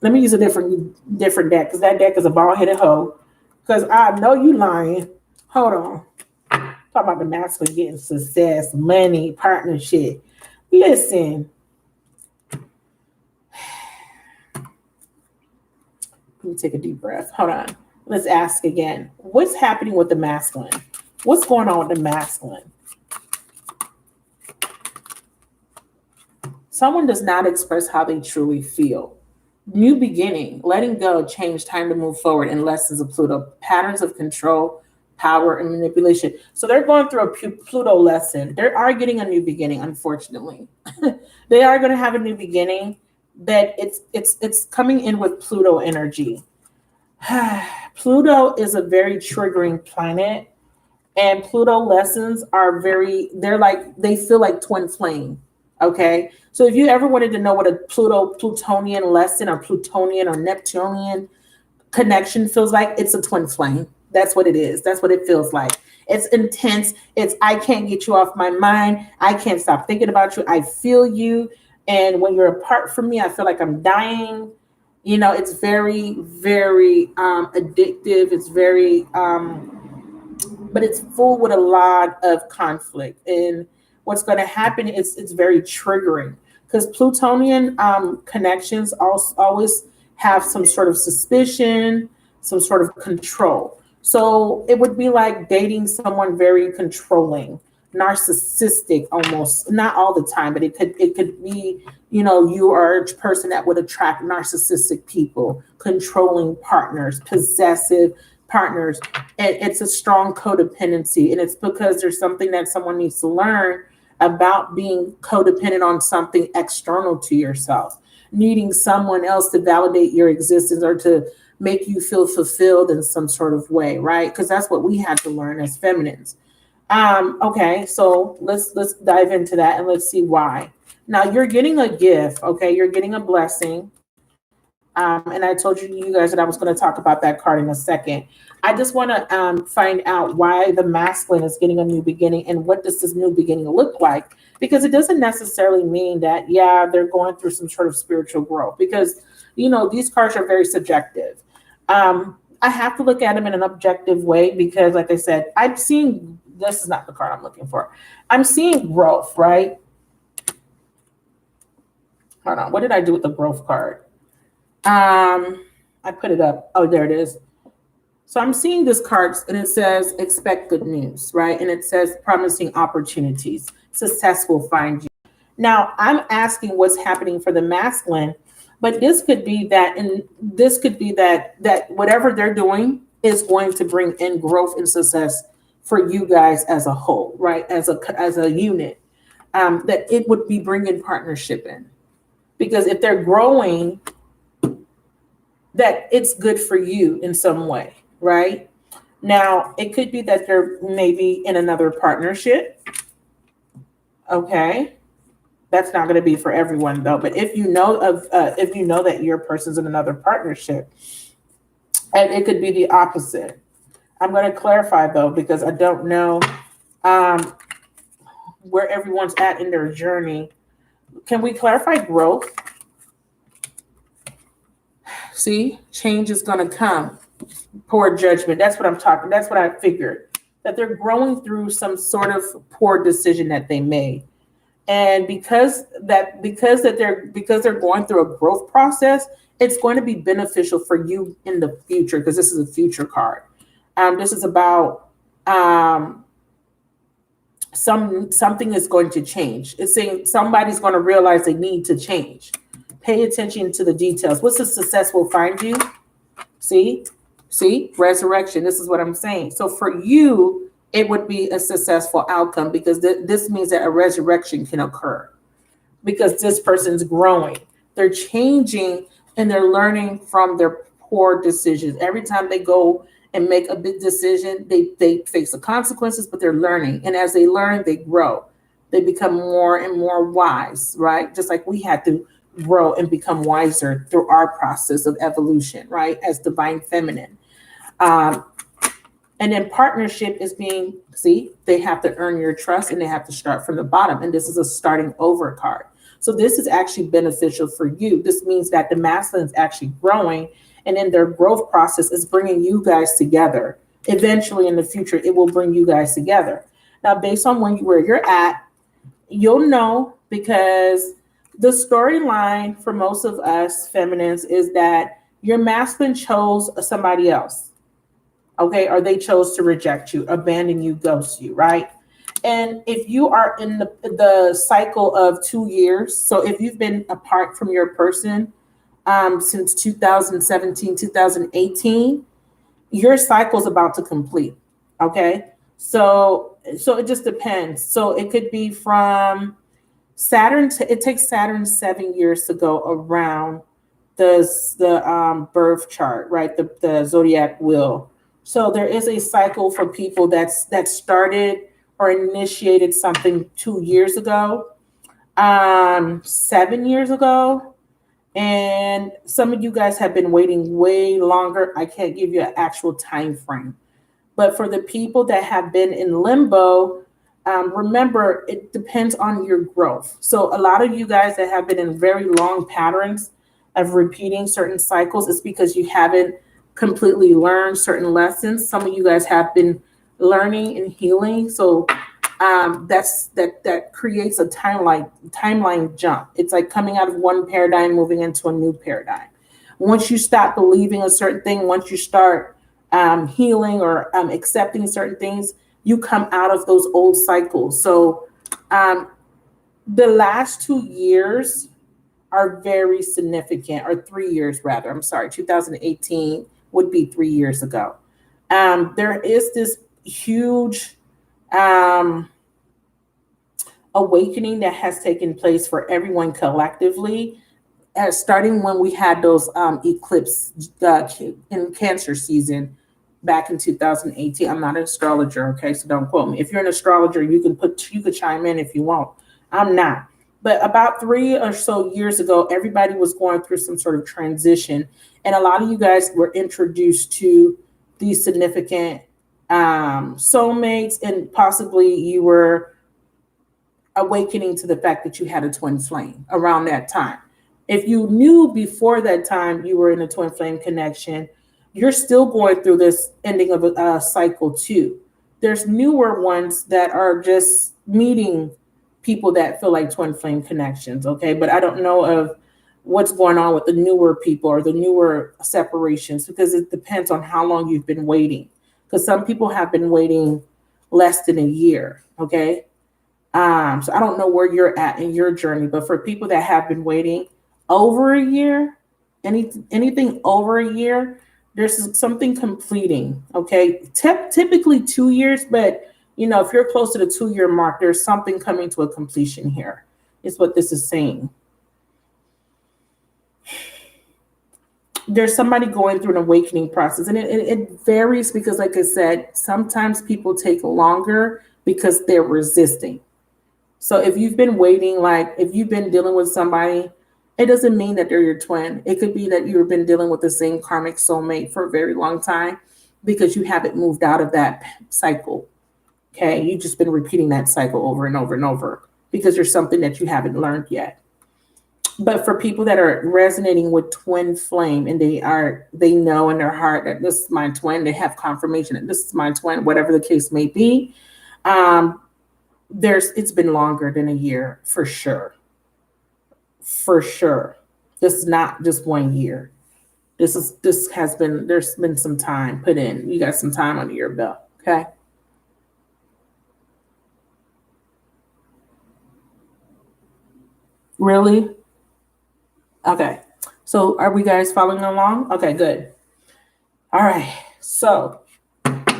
Speaker 1: Let me use a different deck, because that deck is a bald-headed hoe. Because I know you lying. Hold on. Talk about the masculine getting success, money, partnership. Listen. Let me take a deep breath. Hold on. Let's ask again. What's happening with the masculine? What's going on with the masculine? Someone does not express how they truly feel. New beginning, letting go, change, time to move forward, and lessons of Pluto, patterns of control, power, and manipulation. So they're going through a Pluto lesson. They are getting a new beginning, unfortunately. They are going to have a new beginning, but it's coming in with Pluto energy. Pluto is a very triggering planet, and Pluto lessons are they feel like twin flame. Okay. So if you ever wanted to know what a Plutonian lesson or Plutonian or Neptunian connection feels like, it's a twin flame. That's what it is. That's what it feels like. It's intense. It's, I can't get you off my mind. I can't stop thinking about you. I feel you. And when you're apart from me, I feel like I'm dying. You know, it's very, very addictive. It's very, but it's full with a lot of conflict. And what's going to happen is it's very triggering because Plutonian connections also always have some sort of suspicion, some sort of control. So it would be like dating someone very controlling, narcissistic almost, not all the time, but it could be, you know, you are a person that would attract narcissistic people, controlling partners, possessive partners. And it's a strong codependency. And it's because there's something that someone needs to learn about being codependent on something external to yourself, needing someone else to validate your existence or to make you feel fulfilled in some sort of way, right? Because that's what we had to learn as feminines. Okay, so let's dive into that and let's see why. Now you're getting a gift, okay? You're getting a blessing. And I told you guys that I was going to talk about that card in a second. I just want to find out why the masculine is getting a new beginning and what does this new beginning look like? Because it doesn't necessarily mean that, yeah, they're going through some sort of spiritual growth because, you know, these cards are very subjective. I have to look at them in an objective way because, like I said, I'm seeing, this is not the card I'm looking for. I'm seeing growth, right? Hold on. What did I do with the growth card? I put it up. Oh, there it is. So I'm seeing this card and it says expect good news, right? And it says promising opportunities, success will find you. Now I'm asking what's happening for the masculine, but this could be that, and this could be that whatever they're doing is going to bring in growth and success for you guys as a whole, right? As a unit, that it would be bringing partnership in, because if they're growing, that it's good for you in some way, right? Now, it could be that they're maybe in another partnership. Okay. That's not going to be for everyone though. But if you know that your person's in another partnership, and it could be the opposite. I'm going to clarify though, because I don't know where everyone's at in their journey. Can we clarify growth? See, change is going to come. Poor judgment. That's what I'm talking. That's what I figured. That they're growing through some sort of poor decision that they made. And because they're going through a growth process, it's going to be beneficial for you in the future, because this is a future card. This is about something is going to change. It's saying somebody's going to realize they need to change. Pay attention to the details. What's the success will find you? See, resurrection. This is what I'm saying. So for you, it would be a successful outcome, because this means that a resurrection can occur, because this person's growing. They're changing and they're learning from their poor decisions. Every time they go and make a big decision, they face the consequences, but they're learning. And as they learn, they grow. They become more and more wise, right? Just like we had to grow and become wiser through our process of evolution, right? As divine feminine. And then partnership is they have to earn your trust and they have to start from the bottom. And this is a starting over card. So this is actually beneficial for you. This means that the masculine is actually growing, and in their growth process is bringing you guys together. Eventually in the future, it will bring you guys together. Now, based on where you're at, you'll know, because the storyline for most of us feminines is that your masculine chose somebody else, okay? Or they chose to reject you, abandon you, ghost you, right? And if you are in the cycle of 2 years, so if you've been apart from your person since 2017, 2018, your cycle's about to complete, okay? So it just depends. So it could be from Saturn, it takes Saturn 7 years to go around the birth chart, right? The zodiac wheel. So there is a cycle for people that started or initiated something 2 years ago, 7 years ago, and some of you guys have been waiting way longer. I can't give you an actual time frame, but for the people that have been in limbo, remember it depends on your growth. So a lot of you guys that have been in very long patterns of repeating certain cycles, it's because you haven't completely learned certain lessons. Some of you guys have been learning and healing. So that creates a timeline jump. It's like coming out of one paradigm, moving into a new paradigm. Once you stop believing a certain thing, once you start healing or accepting certain things, you come out of those old cycles. So the last 2 years are very significant, or 3 years rather. I'm sorry, 2018 would be 3 years ago. There is this huge awakening that has taken place for everyone collectively, starting when we had those eclipse in Cancer season back in 2018. I'm not an astrologer, okay, so don't quote me. If you're an astrologer, you could chime in if you want. I'm not. But about 3 or so years ago, everybody was going through some sort of transition, and a lot of you guys were introduced to these significant soulmates, and possibly you were awakening to the fact that you had a twin flame around that time. If you knew before that time you were in a twin flame connection, you're still going through this ending of a cycle too. There's newer ones that are just meeting people that feel like twin flame connections, okay? But I don't know of what's going on with the newer people or the newer separations, because it depends on how long you've been waiting. Because some people have been waiting less than a year, okay? So I don't know where you're at in your journey, but for people that have been waiting over a year, anything over a year, there's something completing, okay? Typically 2 years, but if you're close to the 2 year mark, there's something coming to a completion here, is what this is saying. There's somebody going through an awakening process, and it varies because, like I said, sometimes people take longer because they're resisting. So if you've been waiting, like if you've been dealing with somebody, it doesn't mean that they're your twin. It could be that you've been dealing with the same karmic soulmate for a very long time because you haven't moved out of that cycle. Okay, you've just been repeating that cycle over and over and over because there's something that you haven't learned yet. But for people that are resonating with twin flame, and they know in their heart that this is my twin, they have confirmation that this is my twin, whatever the case may be. It's been longer than a year for sure. For sure. This is not just 1 year. There's been some time put in. You got some time under your belt. Okay. Really? Okay. So are we guys following along? Okay, good. All right. So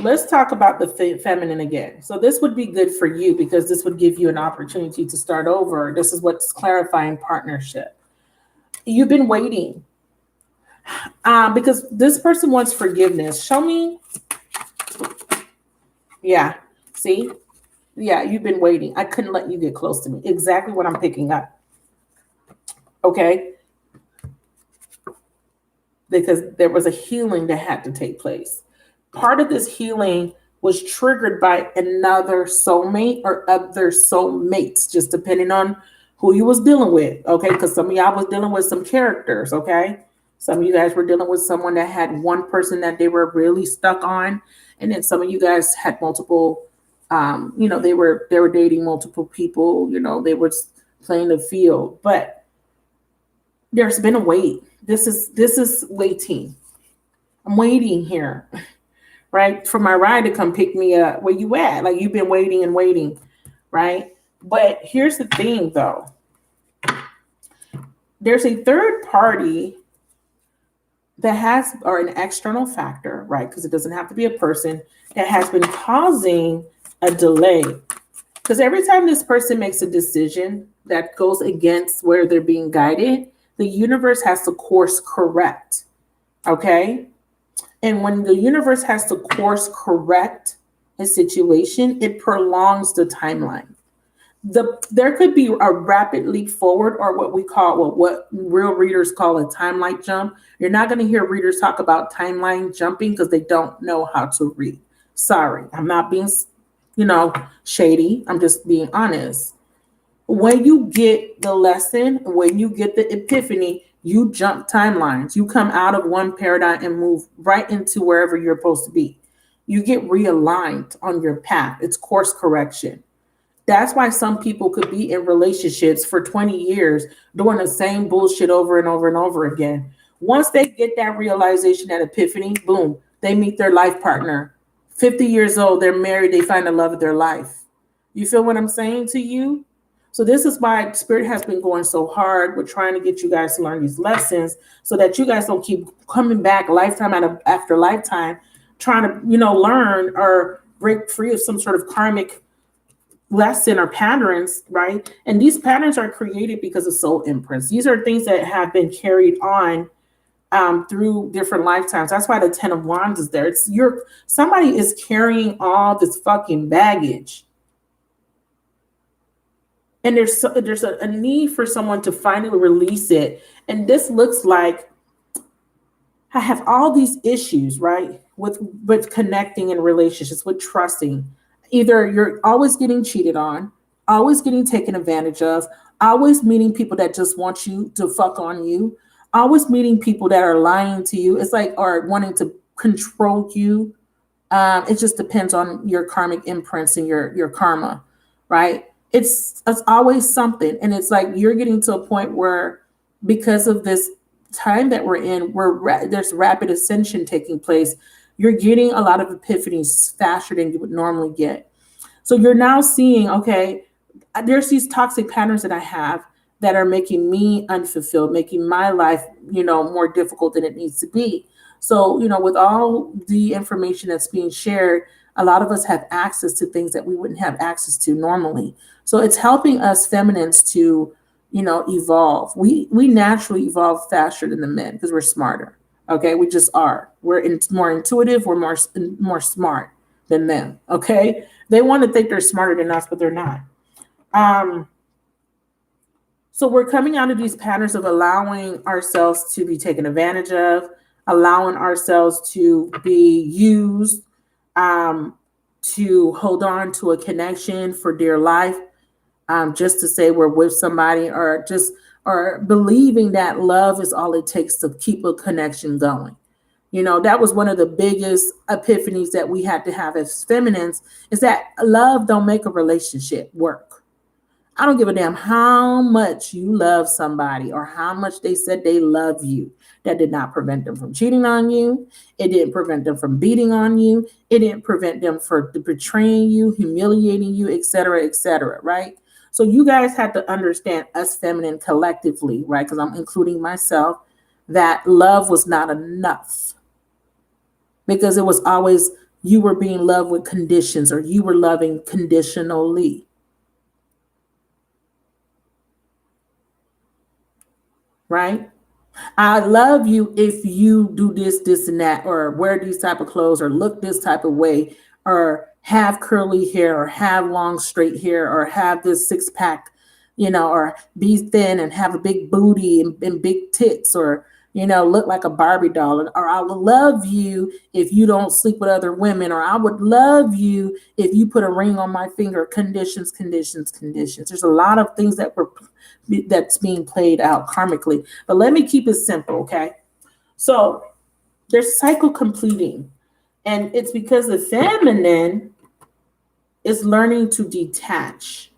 Speaker 1: let's talk about the feminine again. So this would be good for you because this would give you an opportunity to start over. This is what's clarifying partnership. You've been waiting because this person wants forgiveness. Show me. Yeah. See? Yeah, you've been waiting. I couldn't let you get close to me. Exactly what I'm picking up. Okay. Because there was a healing that had to take place. Part of this healing was triggered by another soulmate or other soulmates, just depending on who you was dealing with, okay? Because some of y'all was dealing with some characters, okay? Some of you guys were dealing with someone that had one person that they were really stuck on, and then some of you guys had multiple, they were dating multiple people, they were playing the field, but there's been a wait. This is waiting. I'm waiting here. Right? For my ride to come pick me up. Where you at? Like you've been waiting and waiting, right? But here's the thing though. There's a third party that or an external factor, right? Because it doesn't have to be a person that has been causing a delay. Because every time this person makes a decision that goes against where they're being guided, the universe has to course correct. Okay? And when the universe has to course correct a situation, it prolongs the timeline. There could be a rapid leap forward, or what real readers call a timeline jump. You're not going to hear readers talk about timeline jumping because they don't know how to read. Sorry, I'm not being, shady. I'm just being honest. When you get the lesson, when you get the epiphany, you jump timelines. You come out of one paradigm and move right into wherever you're supposed to be. You get realigned on your path. It's course correction. That's why some people could be in relationships for 20 years doing the same bullshit over and over and over again. Once they get that realization, that epiphany, boom, they meet their life partner. 50 years old, they're married, they find the love of their life. You feel what I'm saying to you? So this is why Spirit has been going so hard with trying to get you guys to learn these lessons so that you guys don't keep coming back lifetime after lifetime trying to, learn or break free of some sort of karmic lesson or patterns, right? And these patterns are created because of soul imprints. These are things that have been carried on through different lifetimes. That's why the 10 of Wands is there. Somebody is carrying all this fucking baggage. And there's a need for someone to finally release it. And this looks like I have all these issues, right? With connecting in relationships, with trusting. Either you're always getting cheated on, always getting taken advantage of, always meeting people that just want you to fuck on you, always meeting people that are lying to you. It's like, or wanting to control you. It just depends on your karmic imprints and your karma, right? It's always something. And it's like you're getting to a point where because of this time that we're in, there's rapid ascension taking place. You're getting a lot of epiphanies faster than you would normally get. So you're now seeing, okay, there's these toxic patterns that I have that are making me unfulfilled, making my life, more difficult than it needs to be. So, with all the information that's being shared, a lot of us have access to things that we wouldn't have access to normally. So it's helping us feminines to, evolve. We naturally evolve faster than the men because we're smarter. Okay, we just are. We're more intuitive. We're more smart than them. Okay, they want to think they're smarter than us, but they're not. So we're coming out of these patterns of allowing ourselves to be taken advantage of, allowing ourselves to be used, to hold on to a connection for dear life, just to say we're with somebody, or believing that love is all it takes to keep a connection going. That was one of the biggest epiphanies that we had to have as feminines, is that love don't make a relationship work. I don't give a damn how much you love somebody or how much they said they love you. That did not prevent them from cheating on you. It didn't prevent them from beating on you. It didn't prevent them from betraying you, humiliating you, et cetera, right? So you guys had to understand, us feminine collectively, right? Because I'm including myself, that love was not enough. Because it was always, you were being loved with conditions, or you were loving conditionally. Right? I love you if you do this, this, and that, or wear these type of clothes, or look this type of way, or have curly hair, or have long straight hair, or have this six pack, or be thin and have a big booty and big tits, or, look like a Barbie doll, or I would love you if you don't sleep with other women, or I would love you if you put a ring on my finger. Conditions. There's a lot of things that's being played out karmically, but let me keep it simple. Okay. So there's cycle completing, and it's because the feminine is learning to detach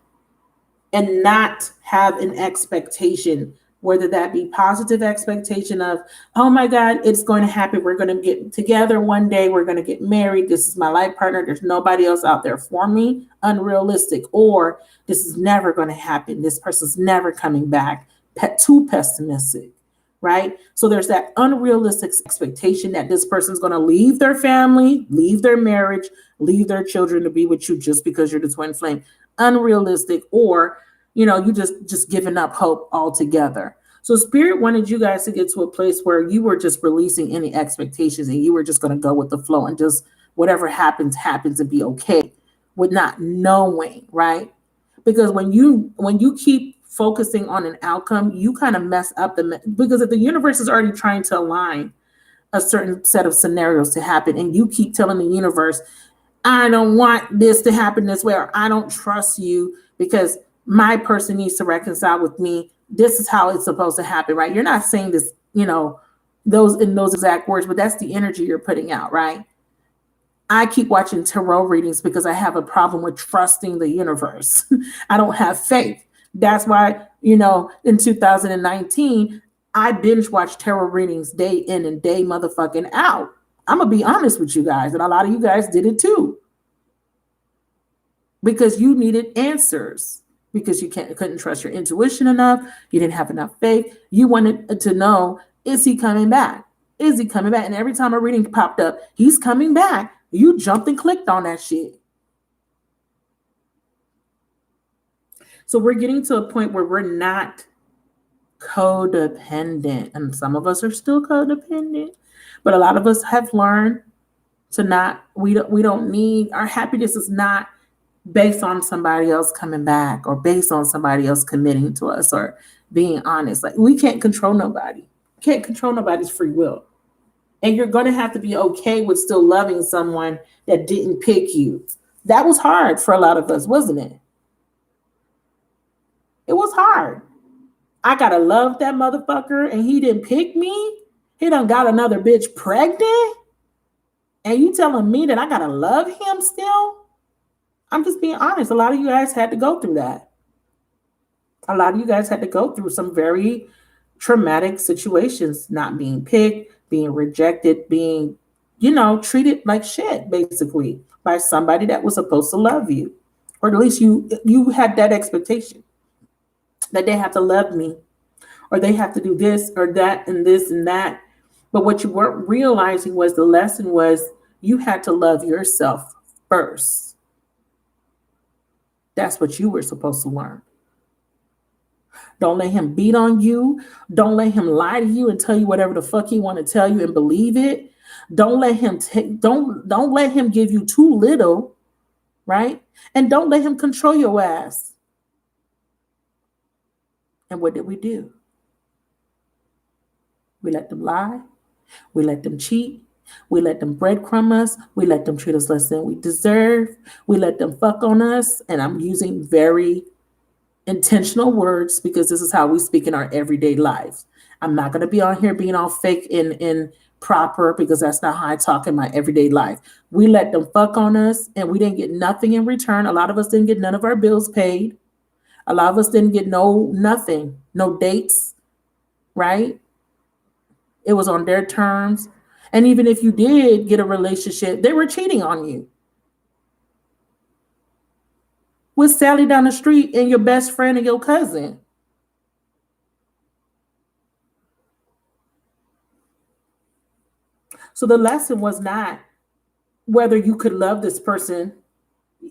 Speaker 1: and not have an expectation, whether that be positive expectation of, oh my God, it's going to happen. We're going to get together one day. We're going to get married. This is my life partner. There's nobody else out there for me. Unrealistic. Or this is never going to happen. This person's never coming back. Too pessimistic, right? So there's that unrealistic expectation that this person's going to leave their family, leave their marriage, leave their children to be with you just because you're the twin flame. Unrealistic. Or you just giving up hope altogether. So Spirit wanted you guys to get to a place where you were just releasing any expectations and you were just going to go with the flow and just whatever happens, happens and be okay with not knowing, right? Because when you keep focusing on an outcome, you kind of mess up because if the universe is already trying to align a certain set of scenarios to happen and you keep telling the universe, I don't want this to happen this way, or I don't trust you because my person needs to reconcile with me. This is how it's supposed to happen, right? You're not saying this, those exact words, but that's the energy you're putting out, right? I keep watching tarot readings because I have a problem with trusting the universe. I don't have faith. That's why, in 2019, I binge watched tarot readings day in and day motherfucking out. I'm going to be honest with you guys, and a lot of you guys did it too. Because you needed answers, because you couldn't trust your intuition enough. You didn't have enough faith. You wanted to know, is he coming back? Is he coming back? And every time a reading popped up, he's coming back. You jumped and clicked on that shit. So we're getting to a point where we're not codependent. And some of us are still codependent, but a lot of us have learned to not, we don't need, our happiness is not based on somebody else coming back or based on somebody else committing to us or being honest. Like, we can't control nobody. Can't control nobody's free will. And you're going to have to be okay with still loving someone that didn't pick you. That was hard for a lot of us, wasn't it? It was hard. I got to love that motherfucker and he didn't pick me. He done got another bitch pregnant. And you telling me that I got to love him still? I'm just being honest. A lot of you guys had to go through that. A lot of you guys had to go through some very traumatic situations, not being picked, being rejected, being, treated like shit, basically, by somebody that was supposed to love you. Or at least you had that expectation that they have to love me, or they have to do this or that and this and that. But what you weren't realizing was the lesson was you had to love yourself first. That's what you were supposed to learn. Don't let him beat on you. Don't let him lie to you and tell you whatever the fuck he want to tell you and believe it. Don't let him don't let him give you too little, right? And don't let him control your ass. And what did we do? We let them lie. We let them cheat. We let them breadcrumb us. We let them treat us less than we deserve. We let them fuck on us. And I'm using very intentional words because this is how we speak in our everyday lives. I'm not going to be on here being all fake and proper because that's not how I talk in my everyday life. We let them fuck on us and we didn't get nothing in return. A lot of us didn't get none of our bills paid. A lot of us didn't get nothing, no dates, right? It was on their terms. And even if you did get a relationship, they were cheating on you. With Sally down the street and your best friend and your cousin. So the lesson was not whether you could love this person.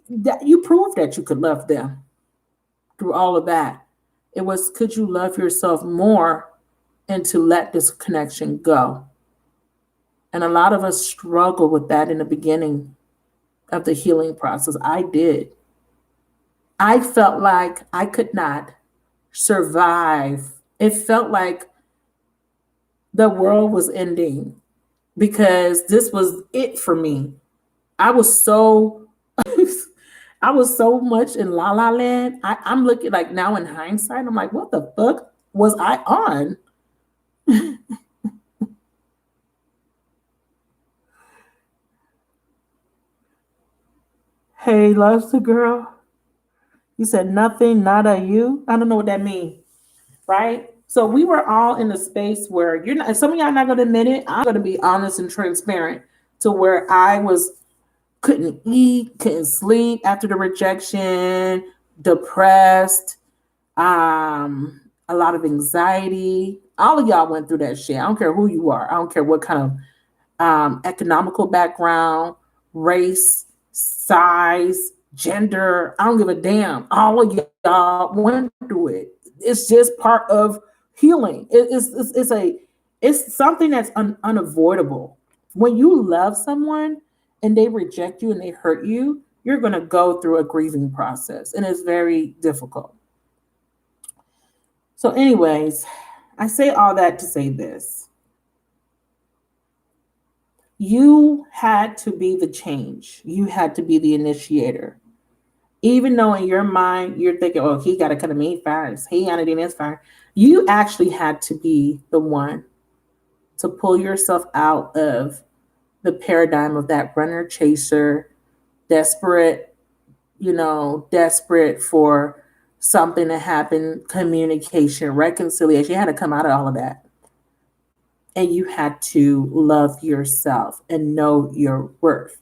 Speaker 1: That you proved that you could love them through all of that. It was, could you love yourself more and to let this connection go? And a lot of us struggle with that in the beginning of the healing process. I did. I felt like I could not survive. It felt like the world was ending because this was it for me. I was so much in la la land. I'm looking like now in hindsight, I'm like, what the fuck was I on? Hey, loves the girl. You said nothing, nada, you. I don't know what that means, right? So we were all in a space where you're not. Some of y'all not going to admit it. I'm going to be honest and transparent to where I couldn't eat, couldn't sleep after the rejection, depressed, a lot of anxiety. All of y'all went through that shit. I don't care who you are. I don't care what kind of economical background, race, size, gender. I don't give a damn. All of y'all went through it. It's just part of healing. It's something that's unavoidable. When you love someone and they reject you and they hurt you, you're going to go through a grieving process, and it's very difficult. So, anyways, I say all that to say this. You had to be the change. You had to be the initiator. Even though in your mind you're thinking, oh, he got to cut me first. He got to do this first. You actually had to be the one to pull yourself out of the paradigm of that runner chaser, desperate, desperate for something to happen, communication, reconciliation. You had to come out of all of that. And you had to love yourself and know your worth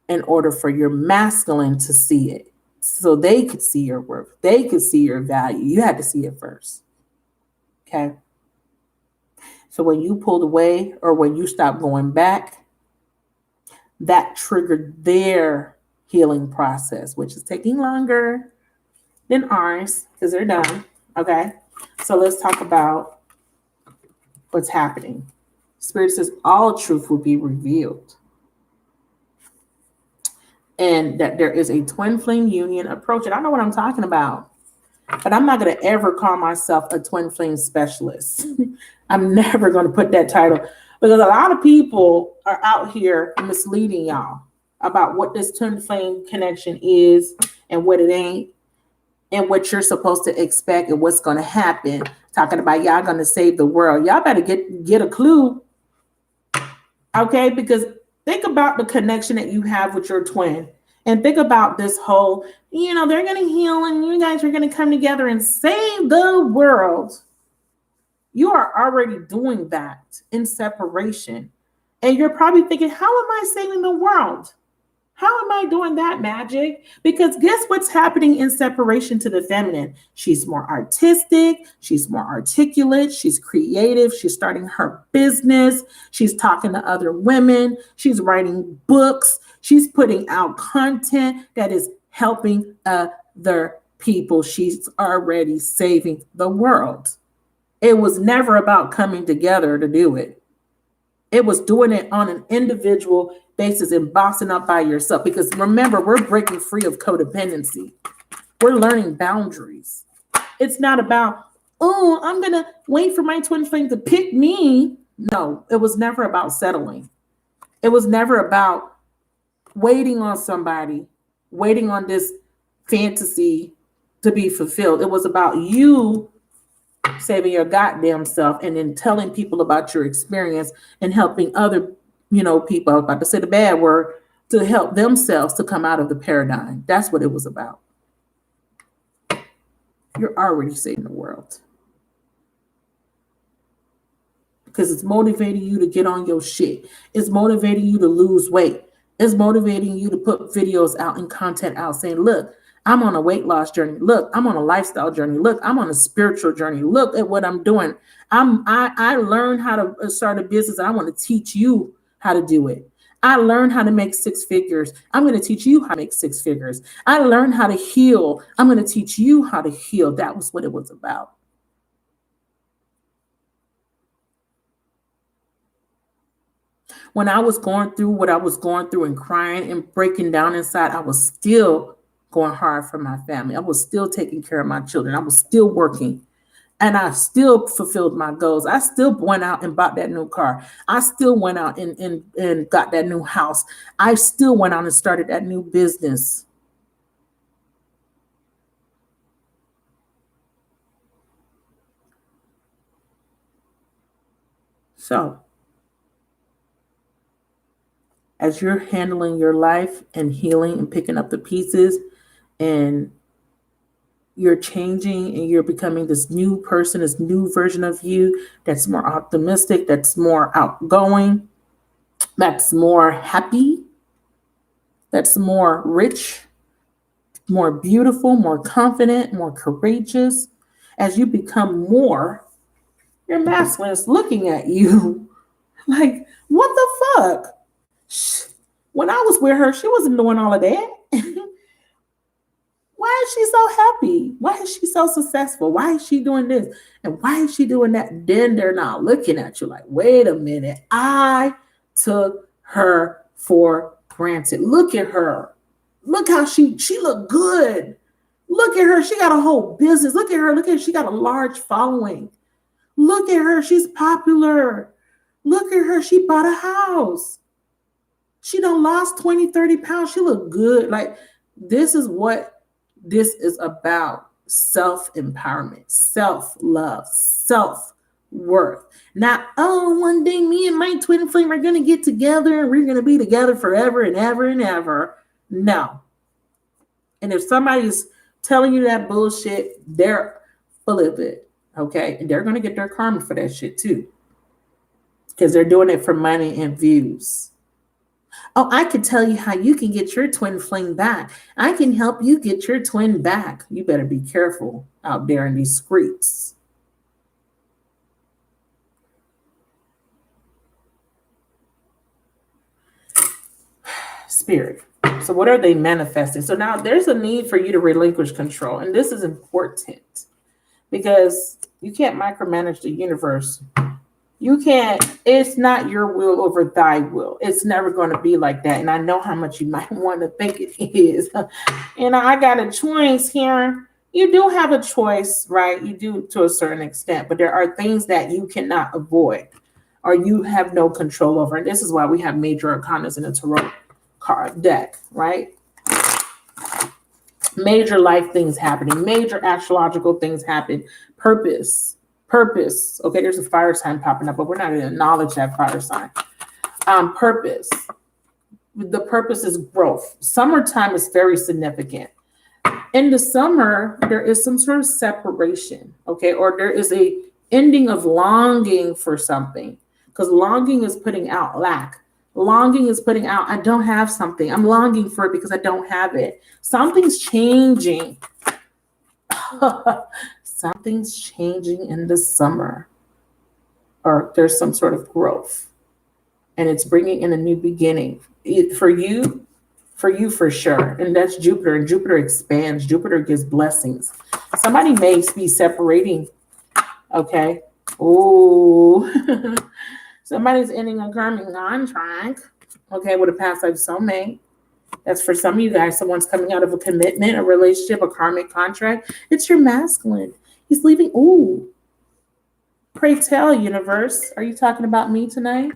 Speaker 1: in order for your masculine to see it. So they could see your worth. They could see your value. You had to see it first. Okay. So when you pulled away or when you stopped going back, that triggered their healing process, which is taking longer than ours because they're done. Okay. So let's talk about what's happening. Spirit says all truth will be revealed. And that there is a twin flame union approach. And I know what I'm talking about. But I'm not going to ever call myself a twin flame specialist. I'm never going to put that title because a lot of people are out here misleading y'all about what this twin flame connection is and what it ain't and what you're supposed to expect and what's going to happen. Talking about y'all going to save the world. Y'all better get a clue. Okay, because think about the connection that you have with your twin. And think about this whole, they're going to heal and you guys are going to come together and save the world. You are already doing that in separation. And you're probably thinking, how am I saving the world? How am I doing that, Magic? Because guess what's happening in separation to the feminine? She's more artistic. She's more articulate. She's creative. She's starting her business. She's talking to other women. She's writing books. She's putting out content that is helping other people. She's already saving the world. It was never about coming together to do it. It was doing it on an individual basis and boxing up by yourself. Because remember, we're breaking free of codependency. We're learning boundaries. It's not about, oh, I'm going to wait for my twin flame to pick me. No, it was never about settling. It was never about waiting on somebody, waiting on this fantasy to be fulfilled. It was about you saving your goddamn self and then telling people about your experience and helping other people, I was about to say the bad word, to help themselves to come out of the paradigm. That's what it was about. You're already saving the world. Because it's motivating you to get on your shit. It's motivating you to lose weight. It's motivating you to put videos out and content out saying, look, I'm on a weight loss journey. Look, I'm on a lifestyle journey. Look, I'm on a spiritual journey. Look at what I'm doing. I learned how to start a business. I want to teach you how to do it. I learned how to make six figures. I'm going to teach you how to make six figures. I learned how to heal. I'm going to teach you how to heal. That was what it was about. When I was going through what I was going through and crying and breaking down inside, I was still going hard for my family. I was still taking care of my children. I was still working. And I still fulfilled my goals. I still went out and bought that new car. I still went out and got that new house. I still went out and started that new business. So, as you're handling your life and healing and picking up the pieces and you're changing and you're becoming this new person, this new version of you that's more optimistic, that's more outgoing, that's more happy, that's more rich, more beautiful, more confident, more courageous. As you become more, your masculine is looking at you like, what the fuck? When I was with her, she wasn't doing all of that. Why is she so happy? Why is she so successful? Why is she doing this? And why is she doing that? Then they're not looking at you like, wait a minute. I took her for granted. Look at her. Look how she looked good. Look at her. She got a whole business. Look at her. Look at her. She got a large following. Look at her. She's popular. Look at her. She bought a house. She done lost 20, 30 pounds. She look good. Like, this is what this is about. Self-empowerment, self-love, self-worth. Not, oh, one day me and my twin flame are going to get together and we're going to be together forever and ever and ever. No. And if somebody's telling you that bullshit, they're full of it. Okay? And they're going to get their karma for that shit too. Because they're doing it for money and views. Oh, I could tell you how you can get your twin flame back. I can help you get your twin back. You better be careful out there in these streets. Spirit. So what are they manifesting? So now there's a need for you to relinquish control. And this is important because you can't micromanage the universe. You can't, it's not your will over thy will. It's never going to be like that. And I know how much you might want to think it is. And I got a choice here. You do have a choice, right? You do to a certain extent, but there are things that you cannot avoid or you have no control over. And this is why we have major arcanas in the tarot card deck, right? Major life things happening, major astrological things happen, purpose. Okay, there's a fire sign popping up, but we're not going to acknowledge that fire sign. Purpose. The purpose is growth. Summertime is very significant. In the summer, there is some sort of separation, okay, or there is a ending of longing for something, because longing is putting out lack. Longing is putting out, I don't have something. I'm longing for it because I don't have it. Something's changing. Something's changing in the summer, or there's some sort of growth, and it's bringing in a new beginning for you for sure. And that's Jupiter, and Jupiter expands. Jupiter gives blessings. Somebody may be separating. Okay. Oh, somebody's ending a karmic contract. Okay, with a past life soulmate. That's for some of you guys. Someone's coming out of a commitment, a relationship, a karmic contract. It's your masculine. He's leaving. Ooh. Pray tell, universe. Are you talking about me tonight?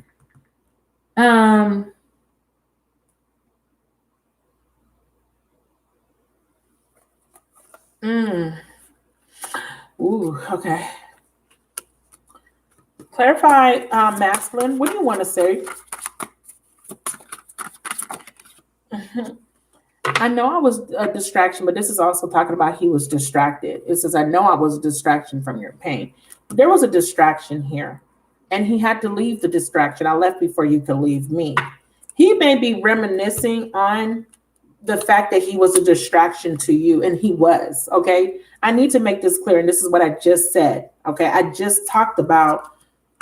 Speaker 1: Ooh, okay. Clarify masculine. What do you want to say? I know I was a distraction, but this is also talking about he was distracted. It says, I know I was a distraction from your pain. There was a distraction here, and he had to leave the distraction. I left before you could leave me. He may be reminiscing on the fact that he was a distraction to you, and he was, okay? I need to make this clear, and this is what I just said, okay? I just talked about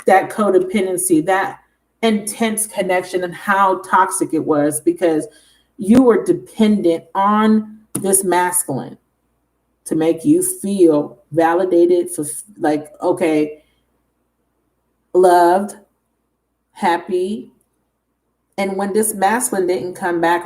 Speaker 1: that codependency, that intense connection, and how toxic it was because you were dependent on this masculine to make you feel validated, for like, okay, loved, happy. And when this masculine didn't come back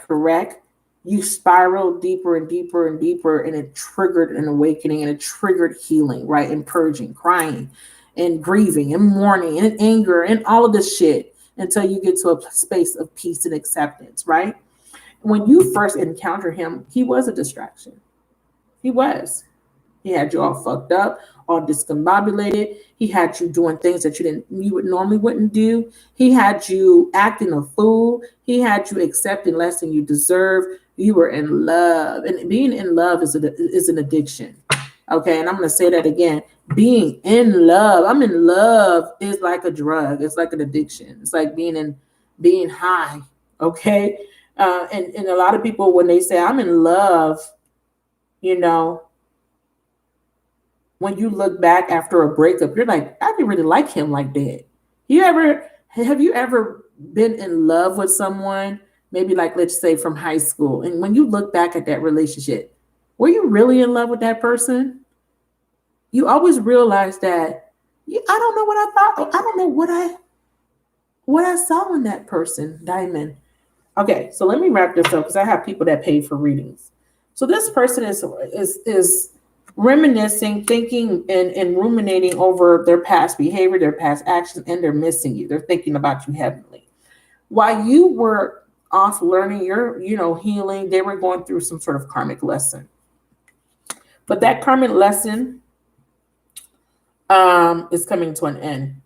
Speaker 1: correct, you spiraled deeper and deeper and deeper, and it triggered an awakening, and it triggered healing, right? And purging, crying, and grieving, and mourning, and anger, and all of this shit, until you get to a space of peace and acceptance, right? When you first encounter him, he was a distraction. He was. He had you all fucked up, all discombobulated. He had you doing things that you would normally wouldn't do. He had you acting a fool. He had you accepting less than you deserve. You were in love, and being in love is an addiction. Okay, and I'm going to say that again. Being in love, I'm in love, is like a drug. It's like an addiction. It's like being high. Okay, and a lot of people, when they say I'm in love, you know, when you look back after a breakup, you're like, I didn't really like him like that. Have you ever been in love with someone maybe like, let's say from high school. And when you look back at that relationship, were you really in love with that person? You always realize that I don't know what I thought. I don't know what I saw in that person, Diamond. Okay, so let me wrap this up because I have people that pay for readings. So this person is reminiscing, thinking, and ruminating over their past behavior, their past actions, and they're missing you. They're thinking about you heavily. While you were off learning your, healing, they were going through some sort of karmic lesson. But that karmic lesson is coming to an end.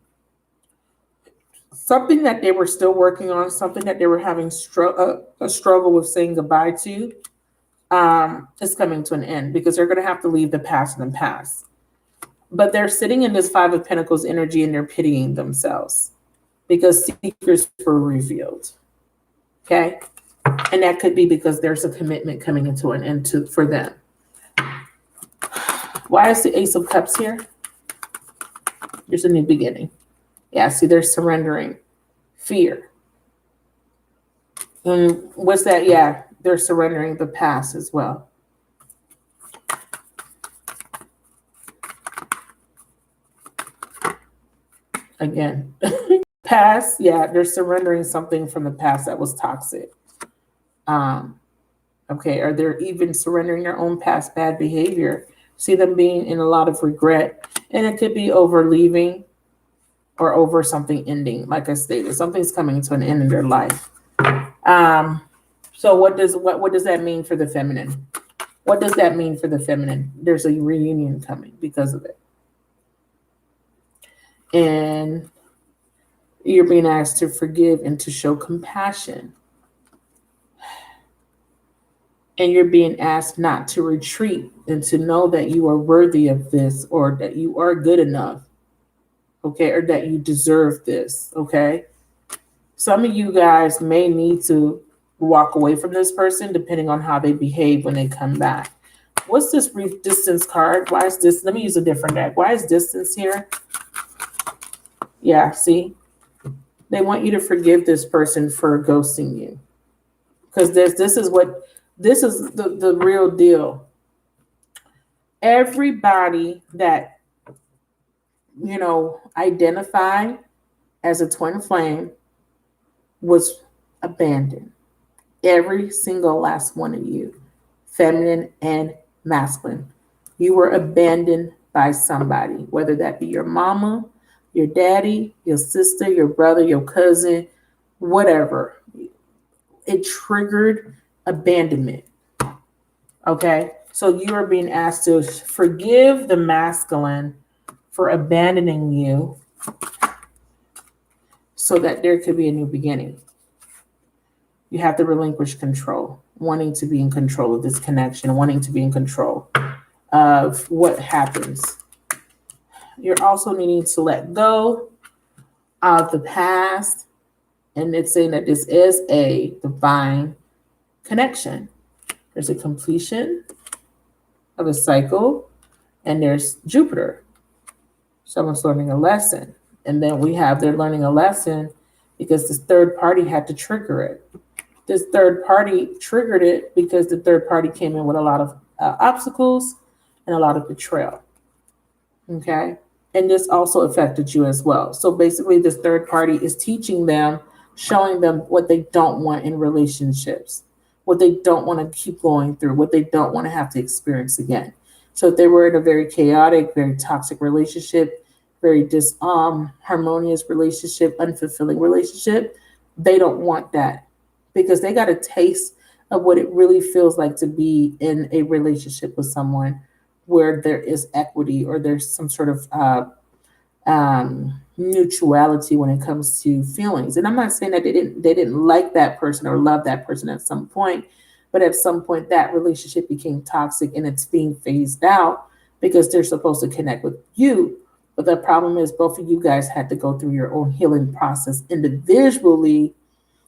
Speaker 1: Something that they were still working on, something that they were having a struggle with saying goodbye to, is coming to an end because they're going to have to leave the past in the past. But they're sitting in this Five of Pentacles energy and they're pitying themselves because secrets were revealed. Okay? And that could be because there's a commitment coming into an end for them. Why is the Ace of Cups here? There's a new beginning. Yeah, see, they're surrendering fear. And what's that? Yeah, they're surrendering the past as well. Again, past, yeah, they're surrendering something from the past that was toxic. Okay, or they're even surrendering their own past bad behavior. See them being in a lot of regret. And it could be over leaving or over something ending. Like I stated, something's coming to an end in their life. So what does that mean for the feminine? What does that mean for the feminine? There's a reunion coming because of it. And you're being asked to forgive and to show compassion. And you're being asked not to retreat and to know that you are worthy of this or that you are good enough. Okay, or that you deserve this. Okay. Some of you guys may need to walk away from this person depending on how they behave when they come back. What's this distance card? Why is this? Let me use a different deck. Why is distance here? Yeah, see? They want you to forgive this person for ghosting you. Because this is the real deal. Everybody that, identified as a twin flame was abandoned. Every single last one of you, feminine and masculine, you were abandoned by somebody, whether that be your mama, your daddy, your sister, your brother, your cousin, whatever. It triggered abandonment. Okay, so you are being asked to forgive the masculine for abandoning you so that there could be a new beginning. You have to relinquish control, wanting to be in control of this connection, wanting to be in control of what happens. You're also needing to let go of the past. And it's saying that this is a divine connection. There's a completion of a cycle, and there's Jupiter. Someone's learning a lesson. And then they're learning a lesson because this third party had to trigger it. This third party triggered it because the third party came in with a lot of obstacles and a lot of betrayal. Okay? And this also affected you as well. So basically, this third party is teaching them, showing them what they don't want in relationships, what they don't want to keep going through, what they don't want to have to experience again. So if they were in a very chaotic, very toxic relationship, very disharmonious relationship, unfulfilling relationship, they don't want that because they got a taste of what it really feels like to be in a relationship with someone where there is equity or there's some sort of mutuality when it comes to feelings. And I'm not saying that they didn't like that person or love that person at some point, but at some point that relationship became toxic and it's being phased out because they're supposed to connect with you. But the problem is both of you guys had to go through your own healing process individually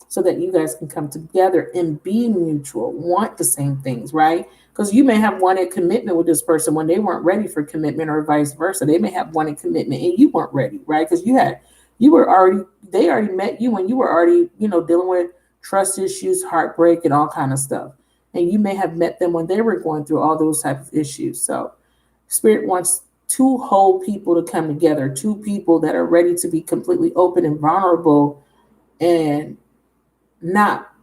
Speaker 1: so that you guys can come together and be mutual, want the same things, right? Because you may have wanted commitment with this person when they weren't ready for commitment or vice versa. They may have wanted commitment and you weren't ready, right? Because they already met you when you were already, dealing with trust issues, heartbreak, and all kind of stuff. And you may have met them when they were going through all those type of issues. So Spirit wants two whole people to come together, two people that are ready to be completely open and vulnerable and not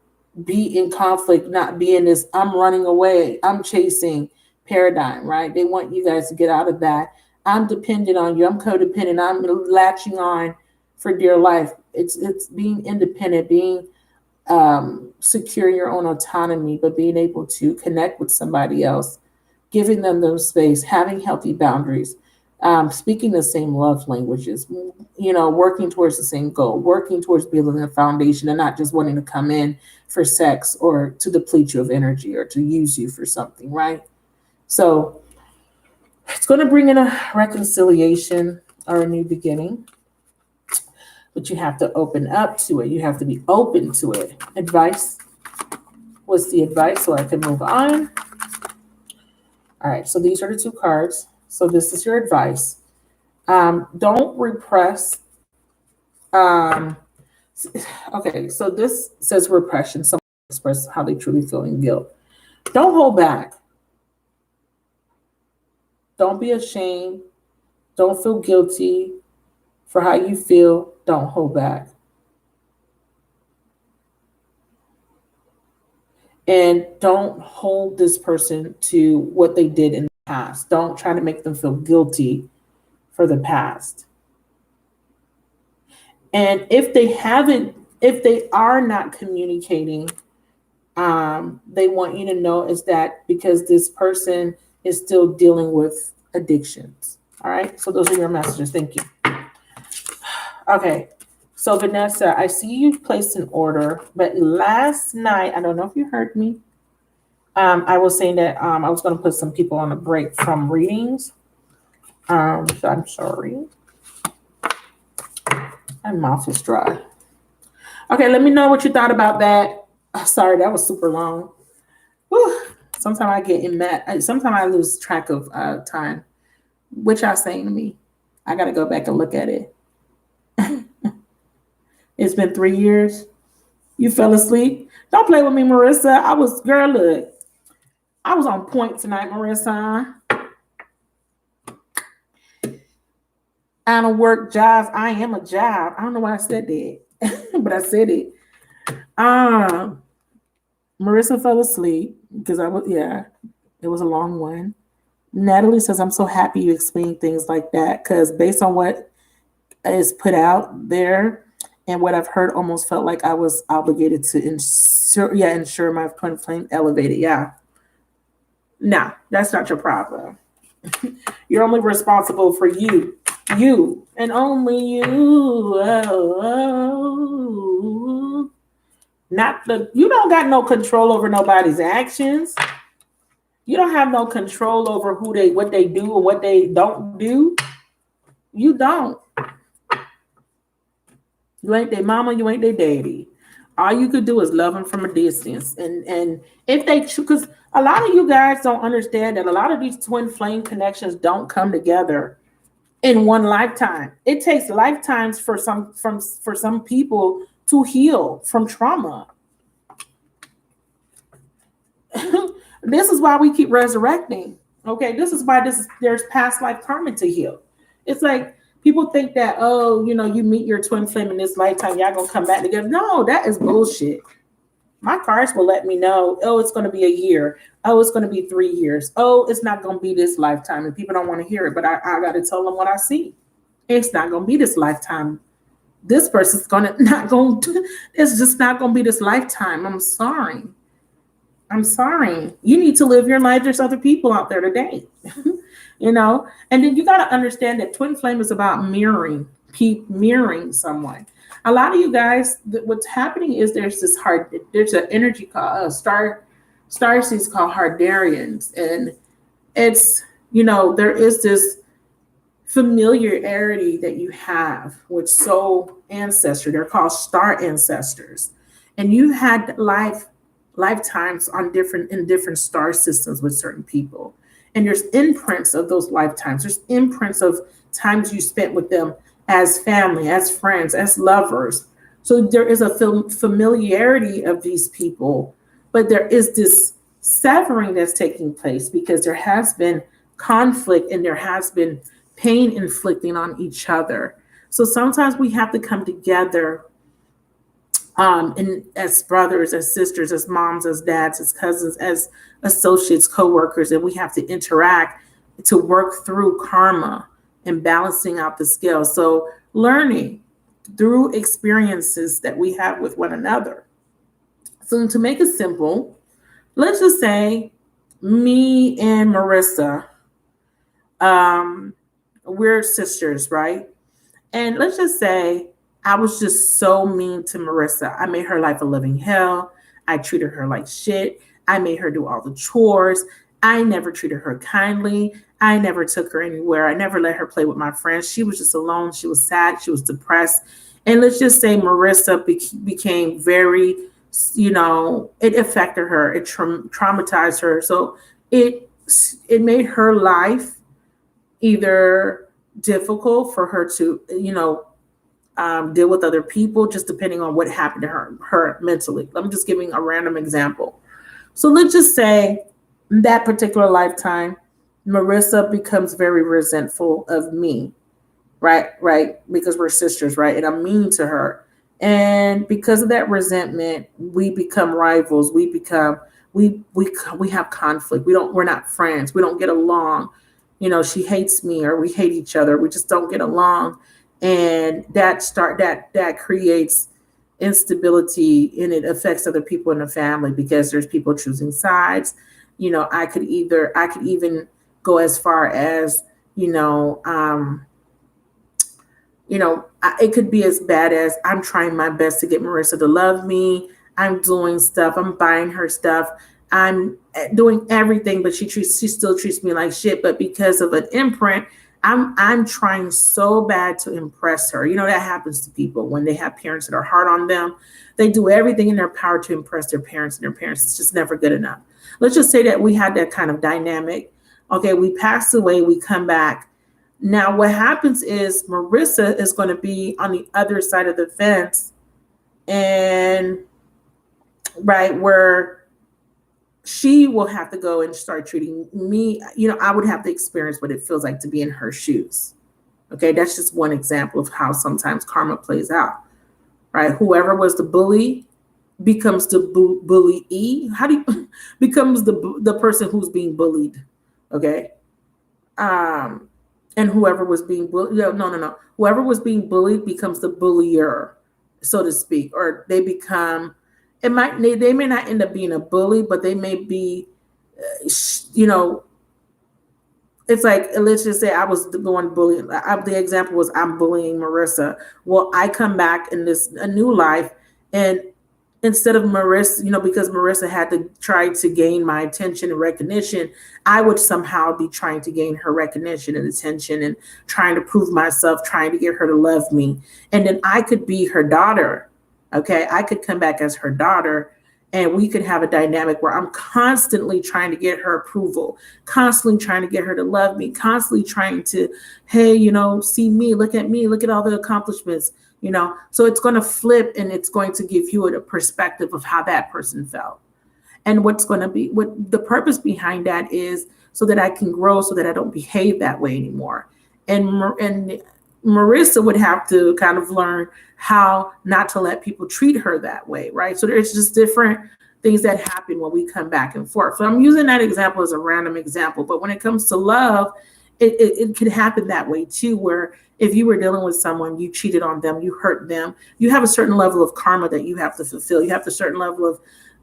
Speaker 1: be in conflict, not be in this I'm running away, I'm chasing paradigm, right? They want you guys to get out of that. I'm dependent on you, I'm codependent, I'm latching on for dear life. It's being independent, being secure in your own autonomy, but being able to connect with somebody else, giving them those space, having healthy boundaries, speaking the same love languages, working towards the same goal, working towards building a foundation and not just wanting to come in for sex or to deplete you of energy or to use you for something, right? So it's going to bring in a reconciliation or a new beginning, but you have to open up to it. You have to be open to it. Advice. What's the advice so I can move on? All right, so these are the two cards. So this is your advice. Don't repress. Okay, so this says repression. Someone express how they truly feel in guilt. Don't hold back. Don't be ashamed. Don't feel guilty for how you feel. Don't hold back. And don't hold this person to what they did in the past. Don't try to make them feel guilty for the past. And if they are not communicating, they want you to know is that because this person is still dealing with addictions. All right. So those are your messages. Thank you. Okay. So Vanessa, I see you placed an order, but last night, I don't know if you heard me. I was saying that I was going to put some people on a break from readings. So I'm sorry. My mouth is dry. Okay, let me know what you thought about that. Sorry, that was super long. Whew. Sometimes I get in mad. Sometimes I lose track of time. What y'all saying to me? I got to go back and look at it. It's been 3 years. You fell asleep. Don't play with me, Marissa. Look. I was on point tonight, Marissa. I don't work jobs. I am a job. I don't know why I said that, but I said it. Marissa fell asleep because it was a long one. Natalie says, I'm so happy you explain things like that because based on what is put out there and what I've heard, almost felt like I was obligated to ensure my twin flame elevated. Yeah. No, that's not your problem. You're only responsible for you and only you. You don't got no control over nobody's actions. You don't have no control over what they do or what they don't do. You don't. You ain't their mama, you ain't their daddy. All you could do is love them from a distance. And if they, because a lot of you guys don't understand that a lot of these twin flame connections don't come together in one lifetime. It takes lifetimes for some people to heal from trauma. This is why we keep resurrecting. Okay, this is why there's past life karma to heal. It's like people think that, you meet your twin flame in this lifetime, y'all gonna come back together. No, that is bullshit. My cards will let me know, it's going to be a year. It's going to be 3 years. It's not going to be this lifetime. And people don't want to hear it, but I got to tell them what I see. It's not going to be this lifetime. This person's it's just not going to be this lifetime. I'm sorry. You need to live your life. There's other people out there today, and then you got to understand that twin flame is about mirroring someone. A lot of you guys, what's happening is there's an energy called star seeds called Hardarians, and it's there is this familiarity that you have with soul ancestry. They're called star ancestors, and you had lifetimes in different star systems with certain people, and there's imprints of those lifetimes. There's imprints of times you spent with them as family, as friends, as lovers, So there is a familiarity of these people, but there is this severing that's taking place because there has been conflict and there has been pain inflicting on each other. So sometimes we have to come together, and as brothers, as sisters, as moms, as dads, as cousins, as associates, co-workers, and we have to interact to work through karma and balancing out the scales. So learning through experiences that we have with one another. So to make it simple, let's just say me and Marissa, we're sisters, right? And let's just say I was just so mean to Marissa. I made her life a living hell. I treated her like shit. I made her do all the chores. I never treated her kindly. I never took her anywhere. I never let her play with my friends. She was just alone. She was sad. She was depressed. And let's just say Marissa became very, it affected her. It traumatized her. So it made her life either difficult for her to, deal with other people, just depending on what happened to her mentally. I'm just giving a random example. So let's just say that particular lifetime, Marissa becomes very resentful of me, right? Because we're sisters, right? And I'm mean to her. And because of that resentment, we become rivals. We have conflict. We're not friends. We don't get along. She hates me or we hate each other. We just don't get along. And that creates instability, and it affects other people in the family because there's people choosing sides. I could even go as far as, it could be as bad as I'm trying my best to get Marissa to love me. I'm doing stuff. I'm buying her stuff. I'm doing everything, but she still treats me like shit. But because of an imprint, I'm trying so bad to impress her. That happens to people when they have parents that are hard on them. They do everything in their power to impress their parents, and their parents is just never good enough. Let's just say that we had that kind of dynamic. Okay, we pass away, we come back. Now what happens is Marissa is going to be on the other side of the fence, and right where she will have to go and start treating me. I would have to experience what it feels like to be in her shoes. Okay, that's just one example of how sometimes karma plays out, right? Whoever was the bully becomes the bullyee. Becomes the person who's being bullied, okay? And whoever was being bullied, no. Whoever was being bullied becomes the bullier, so to speak, or they become. They may not end up being a bully, but they may be, it's like, let's just say I was the one bullying. The example was I'm bullying Marissa. Well, I come back in a new life, and instead of Marissa, because Marissa had to try to gain my attention and recognition, I would somehow be trying to gain her recognition and attention and trying to prove myself, trying to get her to love me. And then I could be her daughter. Okay, I could come back as her daughter, and we could have a dynamic where I'm constantly trying to get her approval, constantly trying to get her to love me, constantly trying to, hey, see me, look at all the accomplishments, So it's going to flip, and it's going to give you a perspective of how that person felt. And what the purpose behind that is so that I can grow, so that I don't behave that way anymore. And Marissa would have to kind of learn how not to let people treat her that way, right? So there's just different things that happen when we come back and forth. So I'm using that example as a random example, but when it comes to love, it could happen that way too, where if you were dealing with someone, you cheated on them, you hurt them, you have a certain level of karma that you have to fulfill. You have a certain level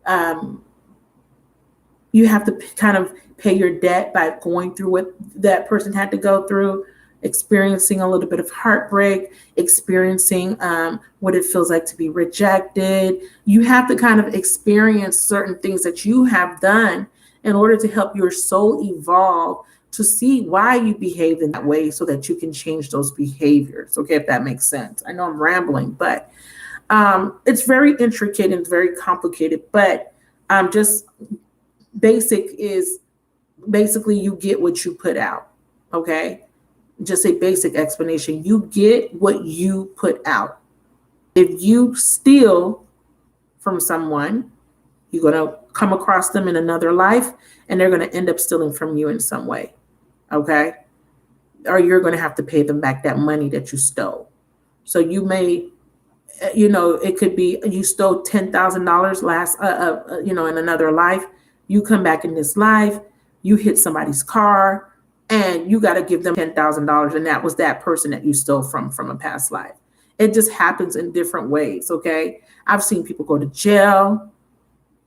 Speaker 1: of, you have to kind of pay your debt by going through what that person had to go through, experiencing a little bit of heartbreak, experiencing what it feels like to be rejected. You have to kind of experience certain things that you have done in order to help your soul evolve, to see why you behave in that way so that you can change those behaviors. Okay, if that makes sense. I know I'm rambling, but it's very intricate and very complicated, but just basically you get what you put out. Okay, just a basic explanation. You get what you put out. If you steal from someone, you're going to come across them in another life, and they're going to end up stealing from you in some way. Okay? Or you're going to have to pay them back that money that you stole. So you may, it could be you stole $10,000 last, in another life. You come back in this life, you hit somebody's car, and you got to give them $10,000, and that was that person that you stole from a past life. It just happens in different ways. Okay, I've seen people go to jail.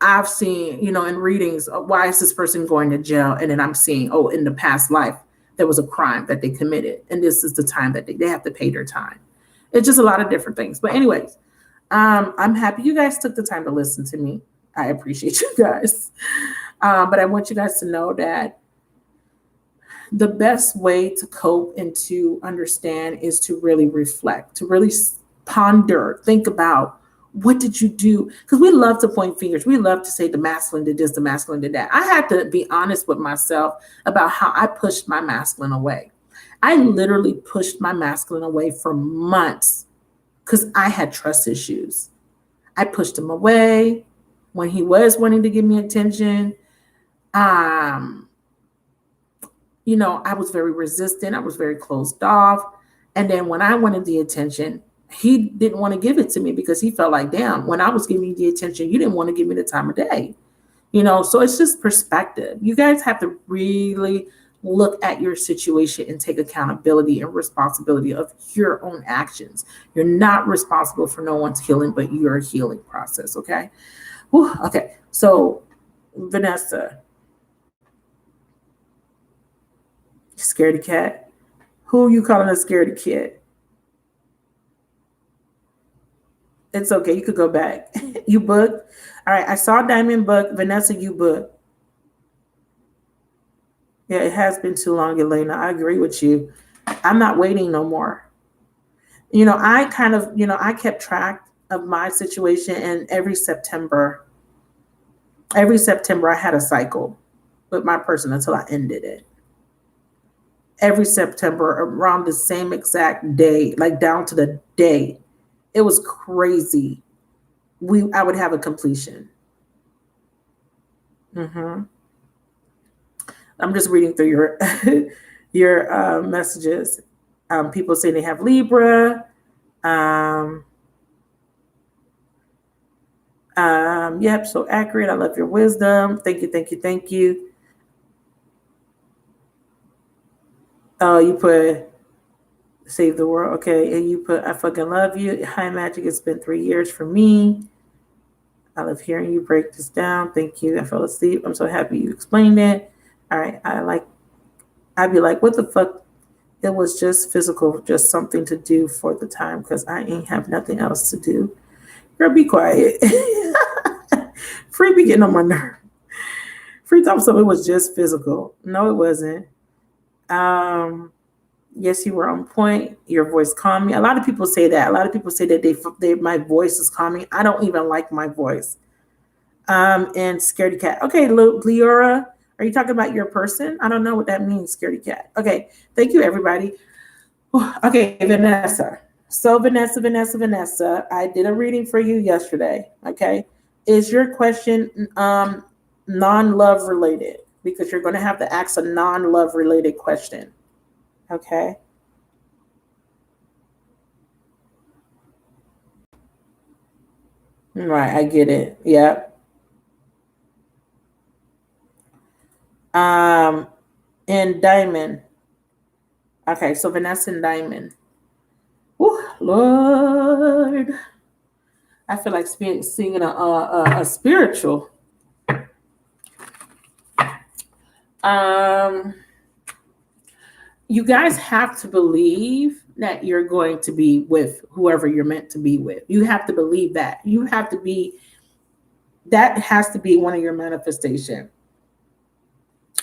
Speaker 1: I've seen, in readings, why is this person going to jail? And then I'm seeing, in the past life, there was a crime that they committed, and this is the time that they have to pay their time. It's just a lot of different things. But anyways, I'm happy you guys took the time to listen to me. I appreciate you guys. But I want you guys to know that the best way to cope and to understand is to really reflect, to really ponder, think about, what did you do? Because we love to point fingers. We love to say the masculine did this, the masculine did that. I had to be honest with myself about how I pushed my masculine away. I literally pushed my masculine away for months because I had trust issues. I pushed him away when he was wanting to give me attention. I was very resistant. I was very closed off. And then when I wanted the attention, he didn't want to give it to me because he felt like, damn, when I was giving you the attention, you didn't want to give me the time of day. So it's just perspective. You guys have to really look at your situation and take accountability and responsibility of your own actions. You're not responsible for no one's healing, but your healing process. Okay. Whew, okay. So Vanessa, scaredy cat. Who are you calling a scaredy cat? It's okay. You could go back. You booked. All right. I saw Diamond book. Vanessa, you booked. Yeah, it has been too long, Elena. I agree with you. I'm not waiting no more. I kind of, I kept track of my situation, and every September I had a cycle with my person until I ended it. Every September around the same exact day, like down to the day. It was crazy. I would have a completion. I'm just reading through your messages. People say they have Libra. Yep, so accurate. I love your wisdom. Thank you. Oh, you put save the world. Okay. And you put, I fucking love you. High magic. It's been 3 years for me. I love hearing you break this down. Thank you. I fell asleep. I'm so happy you explained it. All right. I'd be like, what the fuck? It was just physical, just something to do for the time because I ain't have nothing else to do. Girl, be quiet. Free be getting on my nerve. Free time, so it was just physical. No, it wasn't. Yes, you were on point. Your voice calmed me. A lot of people say that. A lot of people say that my voice is calming. I don't even like my voice. And scaredy cat. Okay, Leora, are you talking about your person? I don't know what that means, scaredy cat. Okay, thank you, everybody. Okay, Vanessa. So Vanessa, I did a reading for you yesterday. Okay, is your question non-love related? Because you're going to have to ask a non-love related question. Okay. Right, I get it. Yep. And Diamond. Okay, so Vanessa and Diamond. Oh, Lord. I feel like singing a spiritual. You guys have to believe that you're going to be with whoever you're meant to be with. You have to believe that. That has to be one of your manifestation.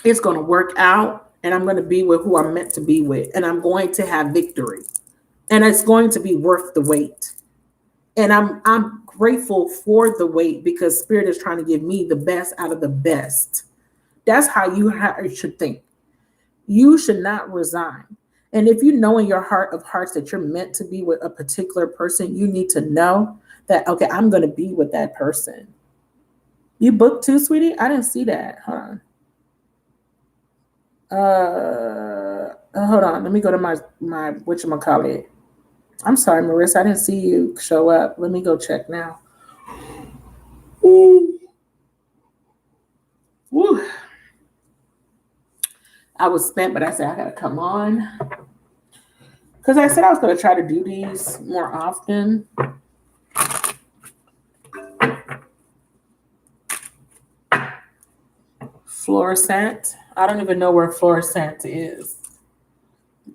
Speaker 1: It's going to work out, and I'm going to be with who I'm meant to be with, and I'm going to have victory, and it's going to be worth the wait. And I'm grateful for the wait because Spirit is trying to give me the best out of the best. That's how you should think. You should not resign. And if you know in your heart of hearts that you're meant to be with a particular person, you need to know that, okay, I'm going to be with that person. You booked too, sweetie? I didn't see that. Hold on. Let me go to my whatchamacallit. I'm sorry, Marissa. I didn't see you show up. Let me go check now. Ooh. Woo. I was spent, but I said I gotta come on. Because I said I was gonna try to do these more often. Fluorescent. I don't even know where fluorescent is.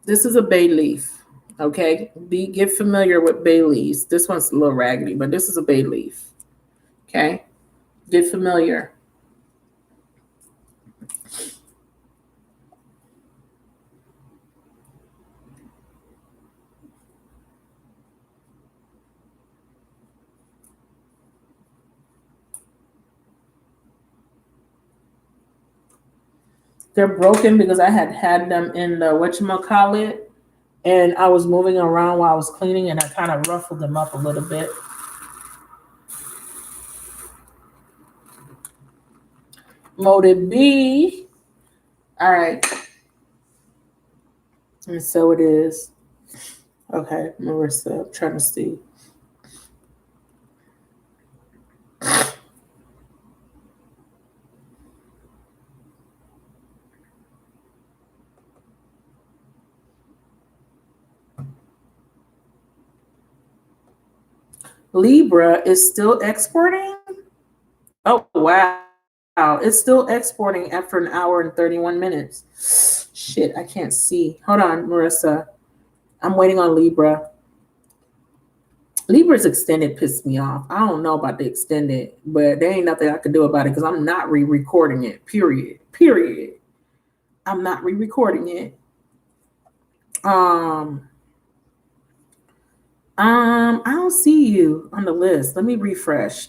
Speaker 1: This is a bay leaf. Okay. Get familiar with bay leaves. This one's a little raggedy, but this is a bay leaf. Okay. Get familiar. They're broken because I had them in the whatchamacallit, and I was moving around while I was cleaning, and I kind of ruffled them up a little bit. Motive B. All right. And so it is. Okay, Marissa, I'm trying to see. Libra is still exporting? Oh, wow. It's still exporting after an hour and 31 minutes. Shit, I can't see. Hold on, Marissa. I'm waiting on Libra. Libra's extended pissed me off. I don't know about the extended, but there ain't nothing I can do about it because I'm not re-recording it. Period. I'm not re-recording it. I don't see you on the list. Let me refresh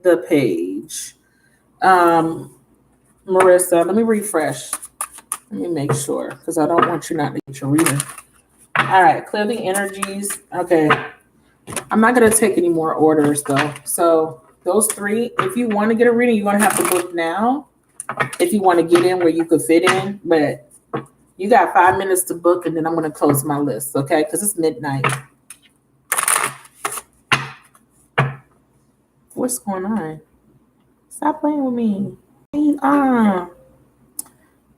Speaker 1: the page. Marissa, let me refresh. Let me make sure because I don't want you not to get your reading. All right, clear the energies. Okay. I'm not going to take any more orders though. So those three, if you want to get a reading, you're going to have to book now. If you want to get in where you could fit in, but you got 5 minutes to book and then I'm going to close my list. Okay. Because it's midnight. What's going on? Stop playing with me.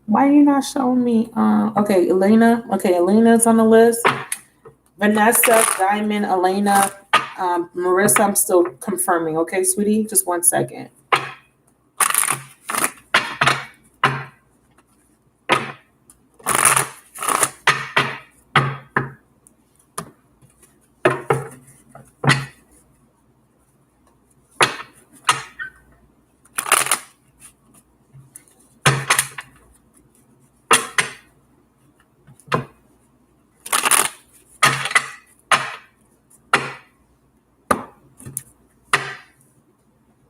Speaker 1: Why are you not showing me? Okay, Elena. Okay, Elena's on the list. Vanessa, Diamond, Elena, Marissa, I'm still confirming. Okay, sweetie? Just 1 second.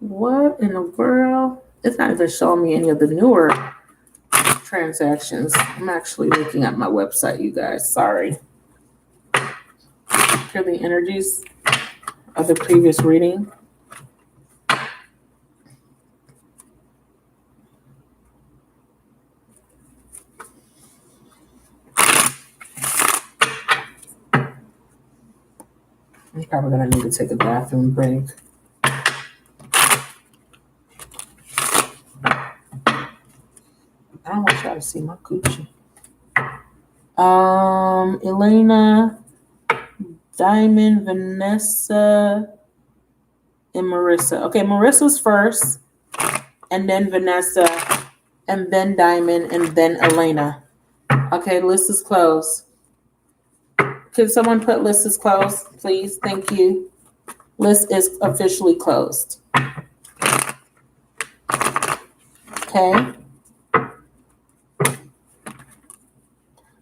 Speaker 1: What in the world? It's not even showing me any of the newer transactions. I'm actually looking at my website, you guys. Sorry. Hear the energies of the previous reading. I'm probably going to need to take a bathroom break. I don't want y'all to see my coochie. Elena, Diamond, Vanessa, and Marissa. Okay, Marissa's first, and then Vanessa, and then Diamond, and then Elena. Okay, list is closed. Can someone put list is closed, please? Thank you. List is officially closed. Okay.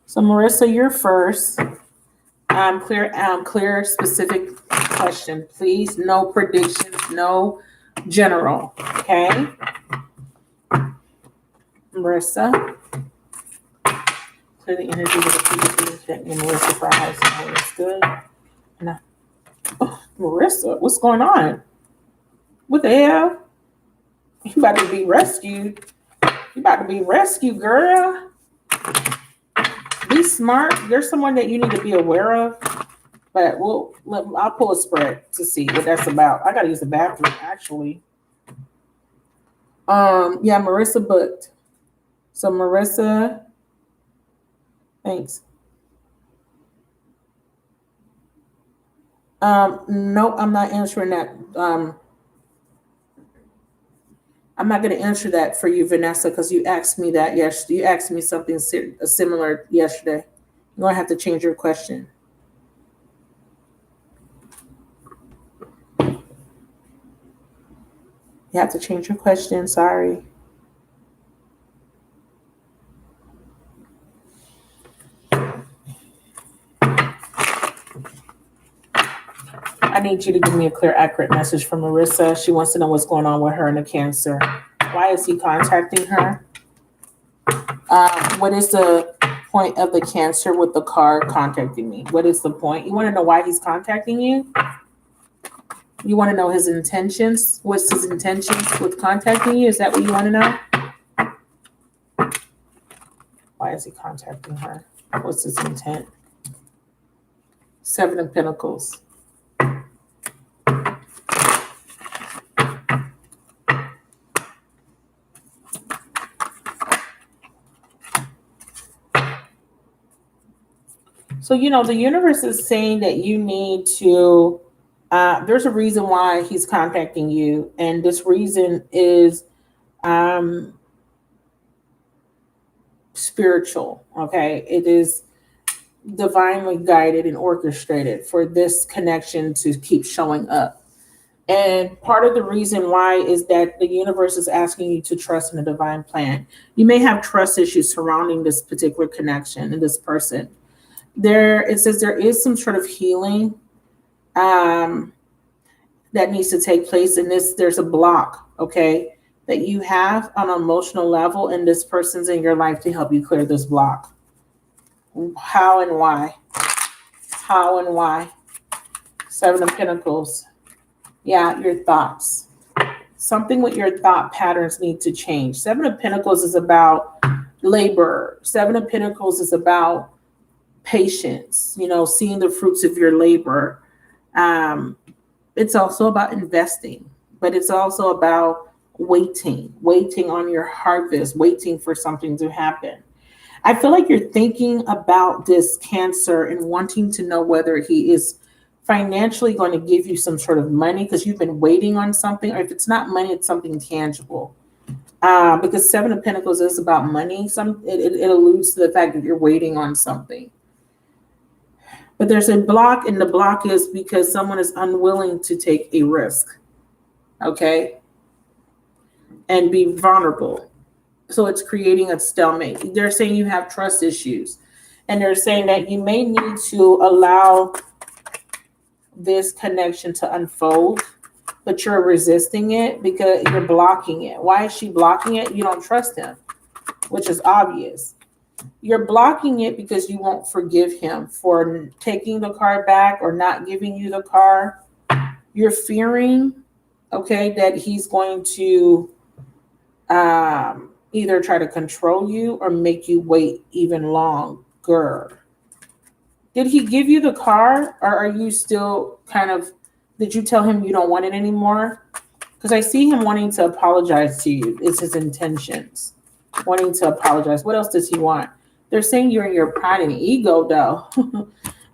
Speaker 1: So Marissa, you're first. Clear specific question, please. No predictions, no general. Okay. Marissa, clear the energy with the people that in Marissa for our house. It's good. No. Oh, Marissa, what's going on? What the hell? You about to be rescued. You about to be rescued, girl. Be smart. There's someone that you need to be aware of. But I'll pull a spread to see what that's about. I gotta use the bathroom actually. Yeah, Marissa booked. So Marissa, thanks. No, I'm not answering that. I'm not going to answer that for you, Vanessa, because you asked me that. Yes, you asked me something similar yesterday. You're going to have to change your question. You have to change your question. Sorry. I need you to give me a clear, accurate message from Marissa. She wants to know what's going on with her and the Cancer. Why is he contacting her? What is the point of the Cancer with the card contacting me? What is the point? You want to know why he's contacting you? You want to know his intentions? What's his intentions with contacting you? Is that what you want to know? Why is he contacting her? What's his intent? 7 of Pentacles. So, the universe is saying that you need to, there's a reason why he's contacting you. And this reason is spiritual, okay? It is divinely guided and orchestrated for this connection to keep showing up. And part of the reason why is that the universe is asking you to trust in a divine plan. You may have trust issues surrounding this particular connection and this person. It says there is some sort of healing that needs to take place in this. There's a block, okay, that you have on an emotional level, and this person's in your life to help you clear this block. How and why? How and why? 7 of Pentacles. Yeah, your thoughts. Something with your thought patterns need to change. 7 of Pentacles is about labor. 7 of Pentacles is about patience, seeing the fruits of your labor. It's also about investing, but it's also about waiting on your harvest, waiting for something to happen. I feel like you're thinking about this Cancer and wanting to know whether he is financially going to give you some sort of money because you've been waiting on something, or if it's not money, it's something tangible. Because 7 of Pentacles is about money. It alludes to the fact that you're waiting on something. But there's a block, and the block is because someone is unwilling to take a risk, okay, and be vulnerable. So it's creating a stalemate. They're saying you have trust issues, and they're saying that you may need to allow this connection to unfold, but you're resisting it because you're blocking it. Why is she blocking it? You don't trust him, which is obvious. You're blocking it because you won't forgive him for taking the car back or not giving you the car. You're fearing, okay, that he's going to either try to control you or make you wait even longer. Did he give you the car, or are you still did you tell him you don't want it anymore? Because I see him wanting to apologize to you. It's his intentions. Wanting to apologize. What else does he want? They're saying you're in your pride and ego, though.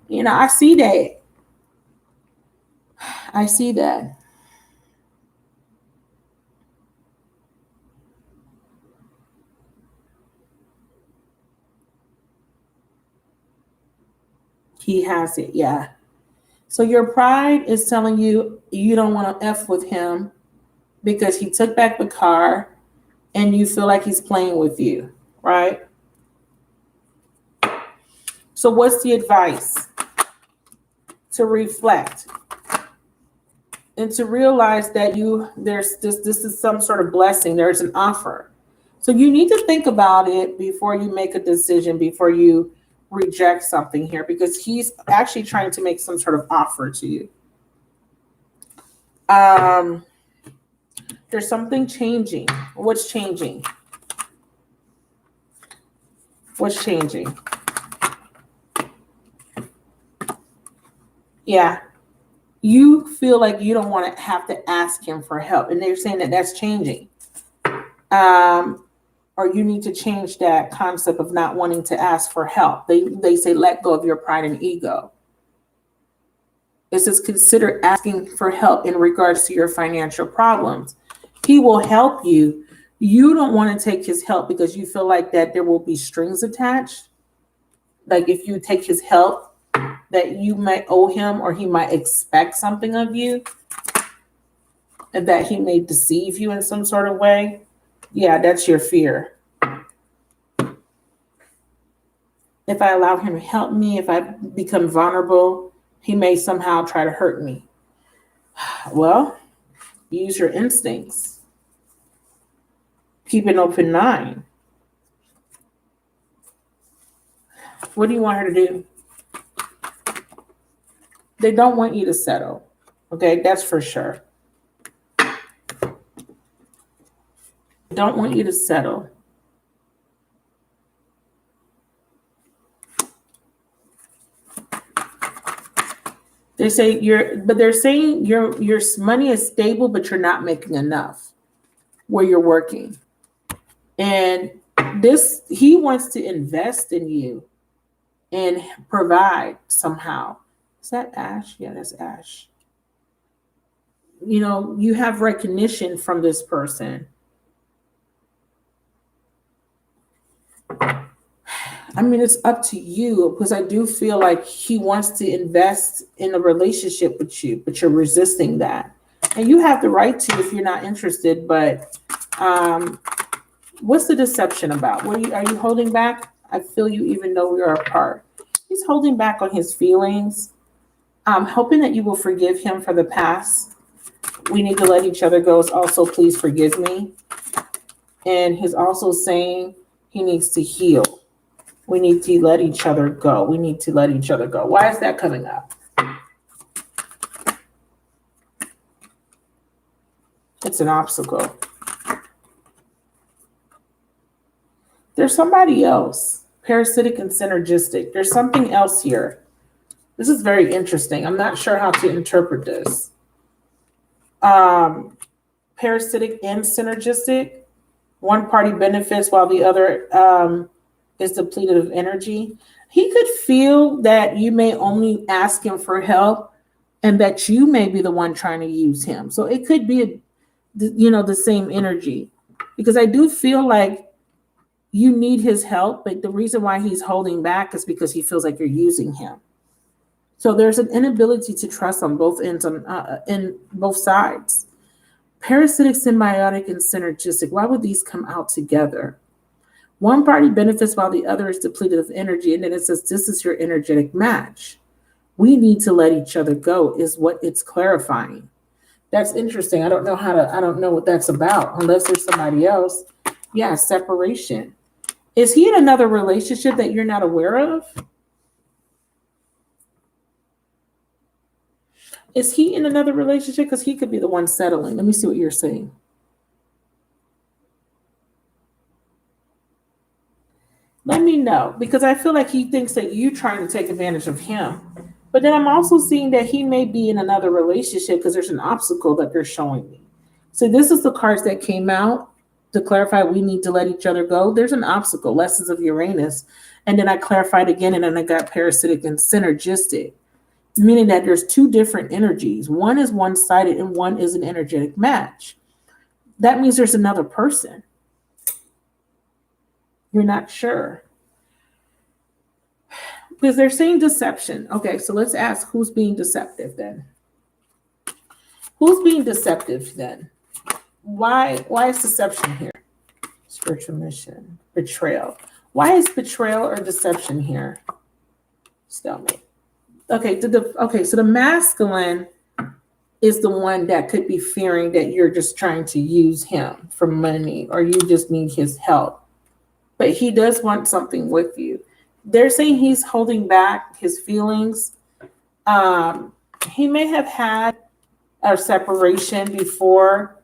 Speaker 1: I see that. I see that. He has it, yeah. So your pride is telling you you don't want to F with him because he took back the car and you feel like he's playing with you, right? So what's the advice? To reflect and to realize that this is some sort of blessing. There's an offer. So you need to think about it before you make a decision, before you reject something here, because he's actually trying to make some sort of offer to you. There's something changing. What's changing? What's changing? Yeah. You feel like you don't want to have to ask him for help. And they're saying that that's changing. Or you need to change that concept of not wanting to ask for help. They say, let go of your pride and ego. It says, consider asking for help in regards to your financial problems. He will help you. You don't want to take his help because you feel like that there will be strings attached. Like if you take his help, that you might owe him, or he might expect something of you, and that he may deceive you in some sort of way. Yeah, that's your fear. If I allow him to help me, if I become vulnerable, he may somehow try to hurt me. Well, use your instincts. Keep an open mind. What do you want her to do? They don't want you to settle. Okay, that's for sure. Don't want you to settle. They say they're saying your money is stable, but you're not making enough where you're working. And he wants to invest in you and provide somehow. Is that ash? Yeah, that's ash. You know, you have recognition from this person. I mean, it's up to you, because I do feel like he wants to invest in a relationship with you, but you're resisting that. And you have the right to if you're not interested, but what's the deception about? Are you holding back? I feel you even though we are apart. He's holding back on his feelings. I'm hoping that you will forgive him for the past. We need to let each other go. It's also, please forgive me. And he's also saying he needs to heal. We need to let each other go. We need to let each other go. Why is that coming up? It's an obstacle. There's somebody else, parasitic and synergistic. There's something else here. This is very interesting. I'm not sure how to interpret this. Parasitic and synergistic. One party benefits while the other is depleted of energy. He could feel that you may only ask him for help and that you may be the one trying to use him. So it could be, the same energy, because I do feel like you need his help, but the reason why he's holding back is because he feels like you're using him. So there's an inability to trust on both ends, in both sides. Parasitic, symbiotic, and synergistic. Why would these come out together? One party benefits while the other is depleted of energy. And then it says, this is your energetic match. We need to let each other go is what it's clarifying. That's interesting. I don't know what that's about, unless there's somebody else. Yeah, separation. Is he in another relationship that you're not aware of? Is he in another relationship? Because he could be the one settling. Let me see what you're saying. Let me know, because I feel like he thinks that you're trying to take advantage of him. But then I'm also seeing that he may be in another relationship because there's an obstacle that they're showing me. So this is the cards that came out to clarify we need to let each other go. There's an obstacle, lessons of Uranus. And then I clarified again, and then I got parasitic and synergistic, meaning that there's two different energies. One is one-sided and one is an energetic match. That means there's another person. You're not sure. Because they're saying deception. Okay, so let's ask who's being deceptive then. Who's being deceptive then? Why is deception here? Spiritual mission. Betrayal. Why is betrayal or deception here? Stalemate. Okay, so the masculine is the one that could be fearing that you're just trying to use him for money or you just need his help. But he does want something with you. They're saying he's holding back his feelings. He may have had a separation before,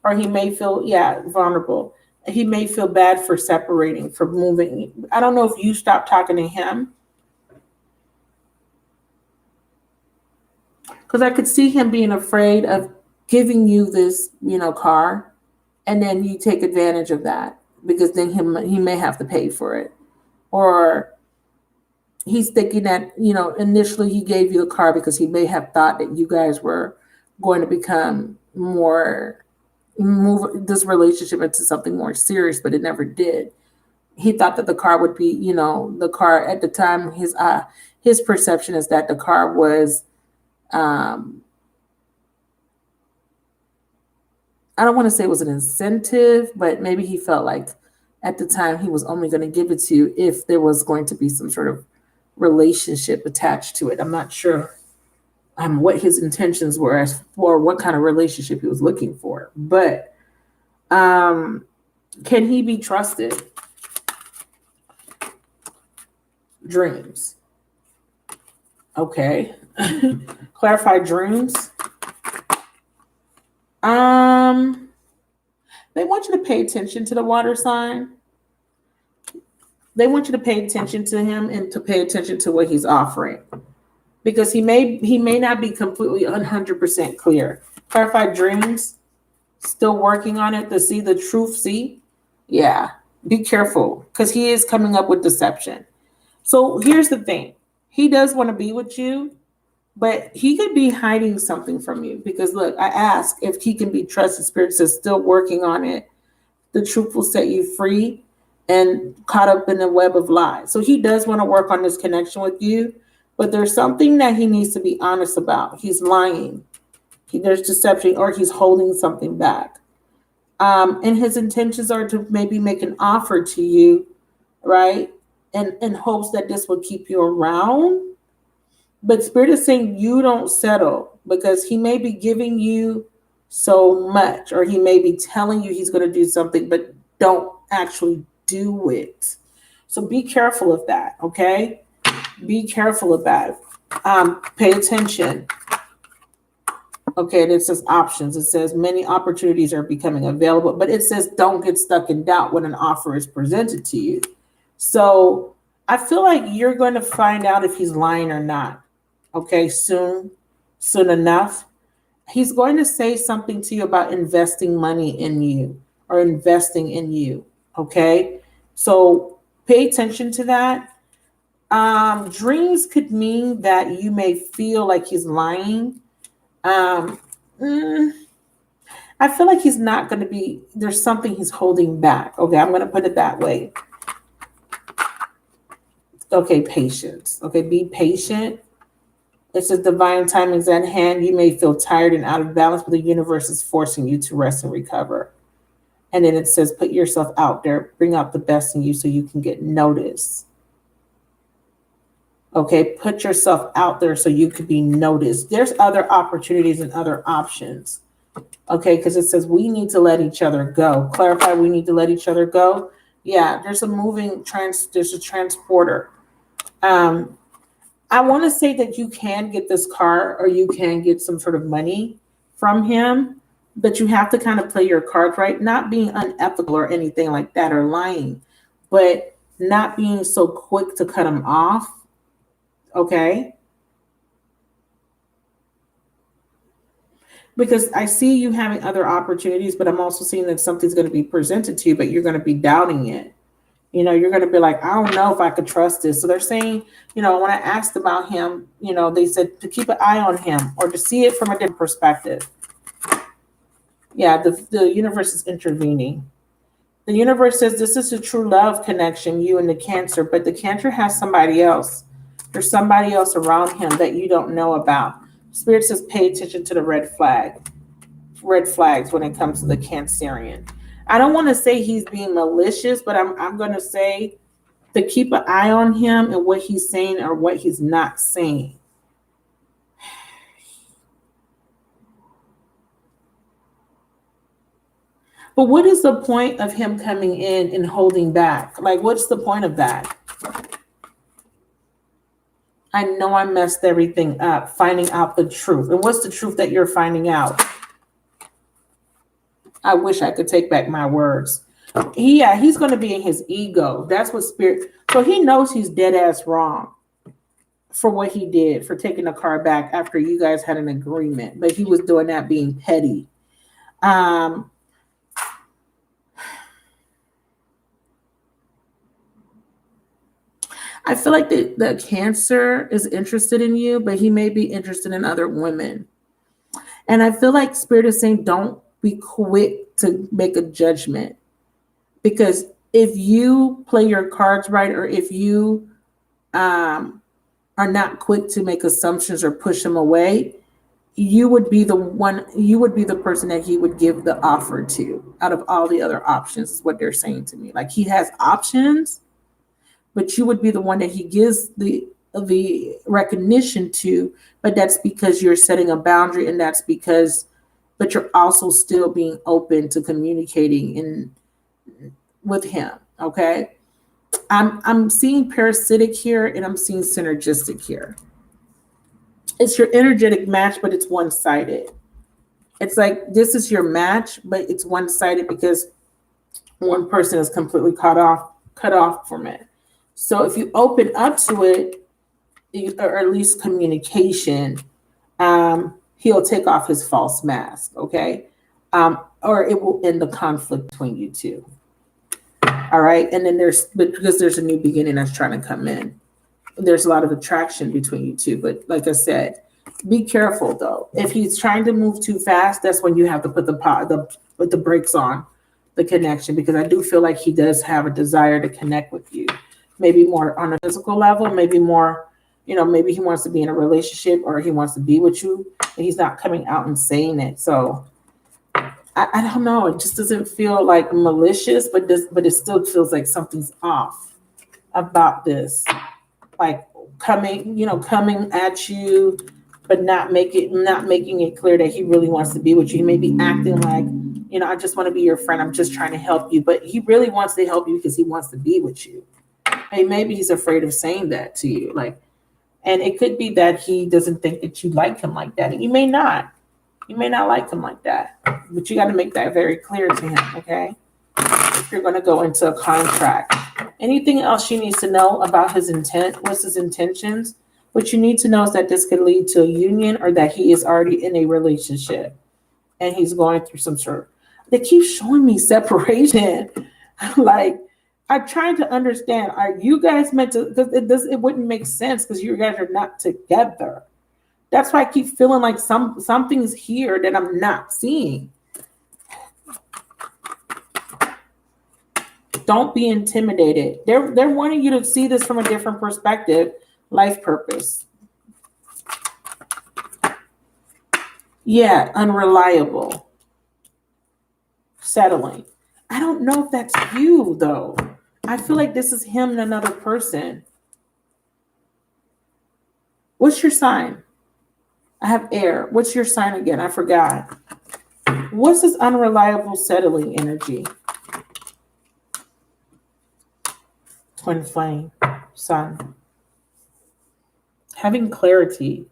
Speaker 1: or he may feel, vulnerable. He may feel bad for separating, for moving. I don't know if you stopped talking to him, because I could see him being afraid of giving you this, car, and then you take advantage of that because then he may have to pay for it. Or he's thinking that, initially he gave you the car because he may have thought that you guys were going to become move this relationship into something more serious, but it never did. He thought that the car would be, the car at the time, his perception is that the car was, I don't want to say it was an incentive, but maybe he felt like at the time he was only going to give it to you if there was going to be some sort of relationship attached to it. I'm not sure what his intentions were as for what kind of relationship he was looking for. But can he be trusted? Dreams. Okay. Clarify dreams. They want you to pay attention to the water sign. They want you to pay attention to him and to pay attention to what he's offering, because he may not be completely 100% clear. Clarify dreams. Still working on it to see the truth. See, yeah. Be careful, because he is coming up with deception. So here's the thing: he does want to be with you, but he could be hiding something from you. Because look, I asked if he can be trusted. Spirit says still working on it. The truth will set you free, and caught up in the web of lies. So he does want to work on this connection with you, but there's something that he needs to be honest about. He's lying. There's deception, or he's holding something back. And his intentions are to maybe make an offer to you, right? And in hopes that this will keep you around. But Spirit is saying you don't settle, because he may be giving you so much, or he may be telling you he's going to do something, but don't actually do it. So be careful of that, okay? Be careful of that. Pay attention. Okay, and it says options. It says many opportunities are becoming available, but it says don't get stuck in doubt when an offer is presented to you. So I feel like you're going to find out if he's lying or not. Okay, soon enough. He's going to say something to you about investing money in you or investing in you. Okay, so pay attention to that. Dreams could mean that you may feel like he's lying. I feel like he's not going to be, there's something he's holding back. Okay, I'm going to put it that way. Okay, patience. Okay, be patient. It says divine timing is at hand. You may feel tired and out of balance, but the universe is forcing you to rest and recover. And then it says put yourself out there, bring out the best in you so you can get noticed. Okay, put yourself out there so you could be noticed. There's other opportunities and other options. Okay, because it says we need to let each other go. Clarify, we need to let each other go. Yeah, there's a moving there's a transporter. I want to say that you can get this car, or you can get some sort of money from him, but you have to kind of play your cards right, not being unethical or anything like that or lying, but not being so quick to cut him off. Okay. Because I see you having other opportunities, but I'm also seeing that something's going to be presented to you, but you're going to be doubting it. You're going to be like, I don't know if I could trust this. So they're saying, when I asked about him, they said to keep an eye on him or to see it from a different perspective. Yeah, the universe is intervening. The universe says this is a true love connection, you and the Cancer, but the Cancer has somebody else. There's somebody else around him that you don't know about. Spirit says pay attention to the red flags when it comes to the Cancerian. I don't want to say he's being malicious, but I'm going to say to keep an eye on him and what he's saying or what he's not saying. But what is the point of him coming in and holding back? Like, what's the point of that? I know I messed everything up, finding out the truth. And what's the truth that you're finding out? I wish I could take back my words. He's going to be in his ego. That's what spirit. So he knows he's dead ass wrong for what he did, for taking the car back after you guys had an agreement. But he was doing that being petty. I feel like the Cancer is interested in you, but he may be interested in other women. And I feel like Spirit is saying, don't be quick to make a judgment. Because if you play your cards right, or if you are not quick to make assumptions or push him away, you would be the person that he would give the offer to out of all the other options, is what they're saying to me. Like, he has options, but you would be the one that he gives the recognition to, but that's because you're setting a boundary, and but you're also still being open to communicating with him. Okay. I'm seeing parasitic here, and I'm seeing synergistic here. It's your energetic match, but it's one-sided. It's like, this is your match, but it's one-sided because one person is completely cut off from it. So if you open up to it, or at least communication, he'll take off his false mask, okay? Or it will end the conflict between you two. All right. And then because there's a new beginning that's trying to come in. There's a lot of attraction between you two. But like I said, be careful though. If he's trying to move too fast, that's when you have to put the brakes on the connection, because I do feel like he does have a desire to connect with you. Maybe more on a physical level, maybe more, maybe he wants to be in a relationship, or he wants to be with you, and he's not coming out and saying it. So I don't know. It just doesn't feel like malicious, but it still feels like something's off about this. Like coming at you, but not making it clear that he really wants to be with you. He may be acting like, I just want to be your friend. I'm just trying to help you, but he really wants to help you because he wants to be with you. And maybe he's afraid of saying that to you. And it could be that he doesn't think that you like him like that. And you may not. You may not like him like that, but you got to make that very clear to him, okay? If you're going to go into a contract. Anything else she needs to know about his intent? What's his intentions? What you need to know is that this could lead to a union, or that he is already in a relationship and he's going through some they keep showing me separation. Like, I'm trying to understand, are you guys meant to, because it wouldn't make sense because you guys are not together. That's why I keep feeling like something's here that I'm not seeing. Don't be intimidated. They're wanting you to see this from a different perspective. Life purpose. Yeah, unreliable. Settling. I don't know if that's you, though. I feel like this is him and another person. What's your sign? I have air. What's your sign again? I forgot. What's this unreliable settling energy? Twin flame, sun. Having clarity.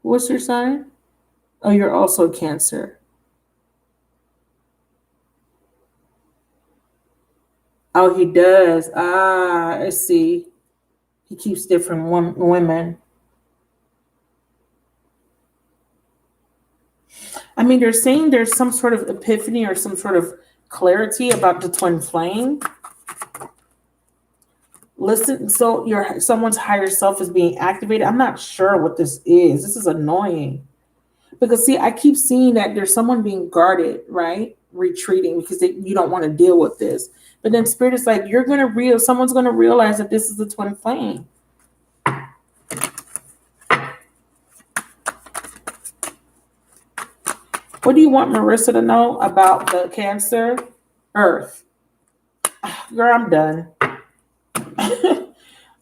Speaker 1: What's your sign? Oh, you're also Cancer. Oh, he does. I see. He keeps different women. I mean, they're saying there's some sort of epiphany or some sort of clarity about the twin flame. Listen, so someone's higher self is being activated. I'm not sure what this is. This is annoying. Because, see, I keep seeing that there's someone being guarded, right? Retreating because you don't want to deal with this. But then Spirit is like, someone's going to realize that this is the twin flame. What do you want Marissa to know about the Cancer? Earth. Girl, I'm done.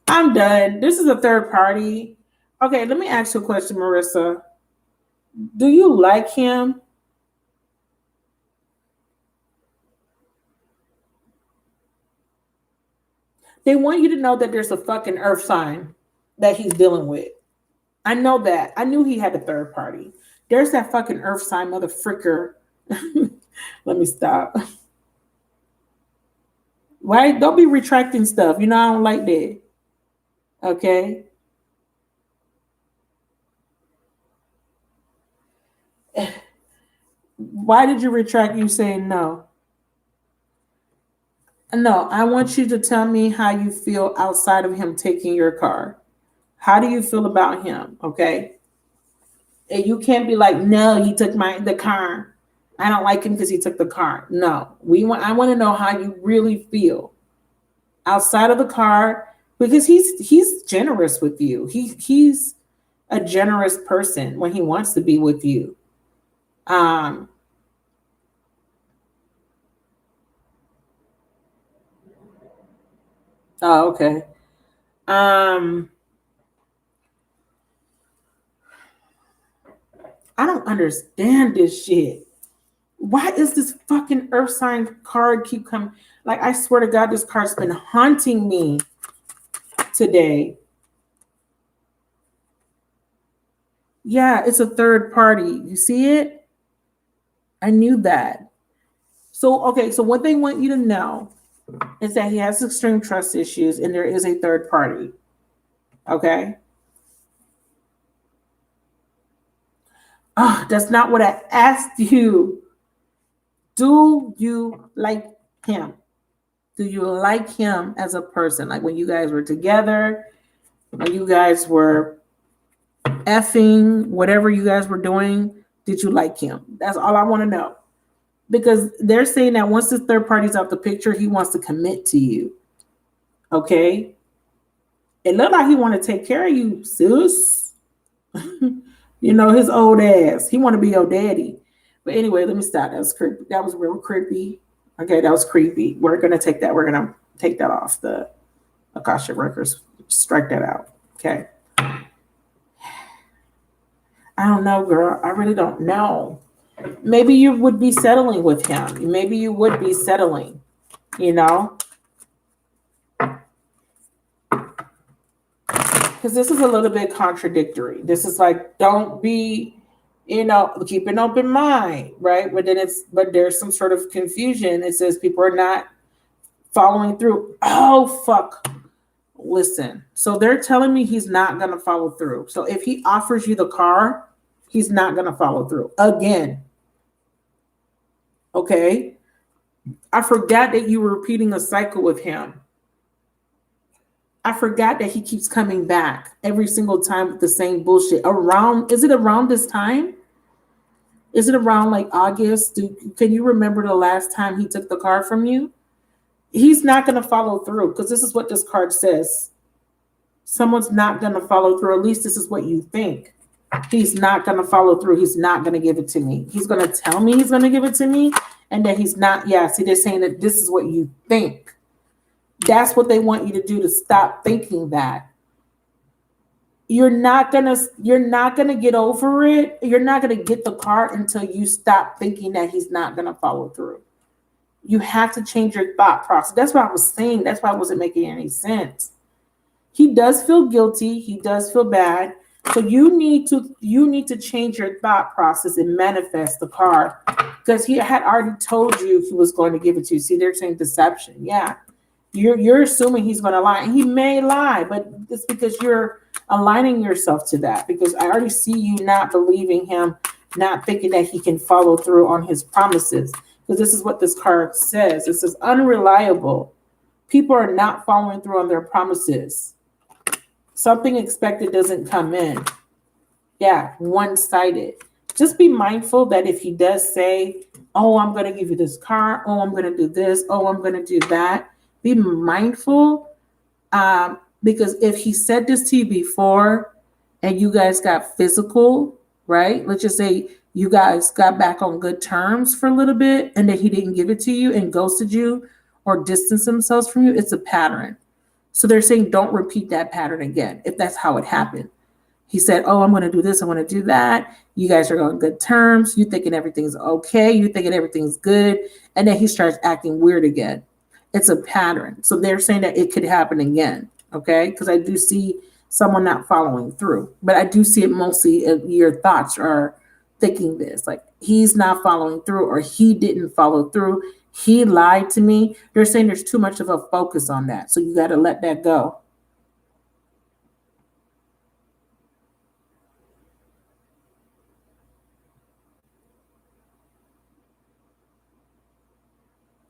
Speaker 1: I'm done. This is a third party. Okay, let me ask you a question, Marissa. Do you like him? They want you to know that there's a fucking earth sign that he's dealing with. I know that. I knew he had a third party. There's that fucking earth sign motherfricker. Let me stop. Right? Don't be retracting stuff. You know, I don't like that. Okay? Why did you retract you saying no? No, I want you to tell me how you feel outside of him taking your car. How do you feel about him? Okay? And you can't be like, no, he took the car. I don't like him because he took the car. No, I want to know how you really feel outside of the car, because he's generous with you. He's a generous person when he wants to be with you. Oh, okay. I don't understand this shit. Why is this fucking earth sign card keep coming? Like, I swear to God, this card's been haunting me today. Yeah, it's a third party. You see it? I knew that. So, okay, so what they want you to know is that he has extreme trust issues and there is a third party. Okay? Oh, that's not what I asked you. Do you like him? Do you like him as a person? Like when you guys were together, when you guys were effing, whatever you guys were doing, did you like him? That's all I want to know. Because they're saying that once the third party's out the picture, he wants to commit to you. Okay? It looked like he want to take care of you, sis. You know, his old ass. He want to be your daddy. But anyway, let me stop. That was creepy. That was real creepy. Okay, that was creepy. We're going to take that off the Akasha records. Strike that out. Okay. I don't know, girl. I really don't know. Maybe you would be settling with him. Maybe you would be settling, you know? Because this is a little bit contradictory. This is like, don't be, keep an open mind, right? But there's some sort of confusion. It says people are not following through. Oh, fuck. Listen. So they're telling me he's not going to follow through. So if he offers you the car, he's not going to follow through again. Okay. I forgot that you were repeating a cycle with him. I forgot that he keeps coming back every single time with the same bullshit. Is it around this time? Is it around like August? Can you remember the last time he took the car from you? He's not going to follow through because this is what this card says. Someone's not going to follow through. At least this is what you think. He's not going to follow through. He's not going to give it to me. He's going to tell me he's going to give it to me. And that he's not. Yeah, see, they're saying that this is what you think. That's what they want you to do, to stop thinking that. You're not gonna get over it. You're not gonna get the car until you stop thinking that he's not gonna follow through. You have to change your thought process. That's what I was saying. That's why it wasn't making any sense. He does feel guilty. He does feel bad. So you need to change your thought process and manifest the car, because he had already told you he was going to give it to you. See, they're saying deception. Yeah. You're assuming he's going to lie, and he may lie, but it's because you're aligning yourself to that, because I already see you not believing him, not thinking that he can follow through on his promises, because this is what this card says. It says unreliable. People are not following through on their promises. Something expected doesn't come in. Yeah, one-sided. Just be mindful that if he does say, oh, I'm going to give you this car, oh, I'm going to do this, oh, I'm going to do that, be mindful, because if he said this to you before and you guys got physical, right? Let's just say you guys got back on good terms for a little bit and then he didn't give it to you and ghosted you or distanced themselves from you, it's a pattern. So they're saying don't repeat that pattern again if that's how it happened. He said, oh, I'm going to do this, I'm going to do that. You guys are on good terms. You thinking everything's okay. You thinking everything's good. And then he starts acting weird again. It's a pattern. So they're saying that it could happen again. Okay. Because I do see someone not following through, but I do see it mostly your thoughts are thinking this, like he's not following through or he didn't follow through. He lied to me. They're saying there's too much of a focus on that. So you got to let that go.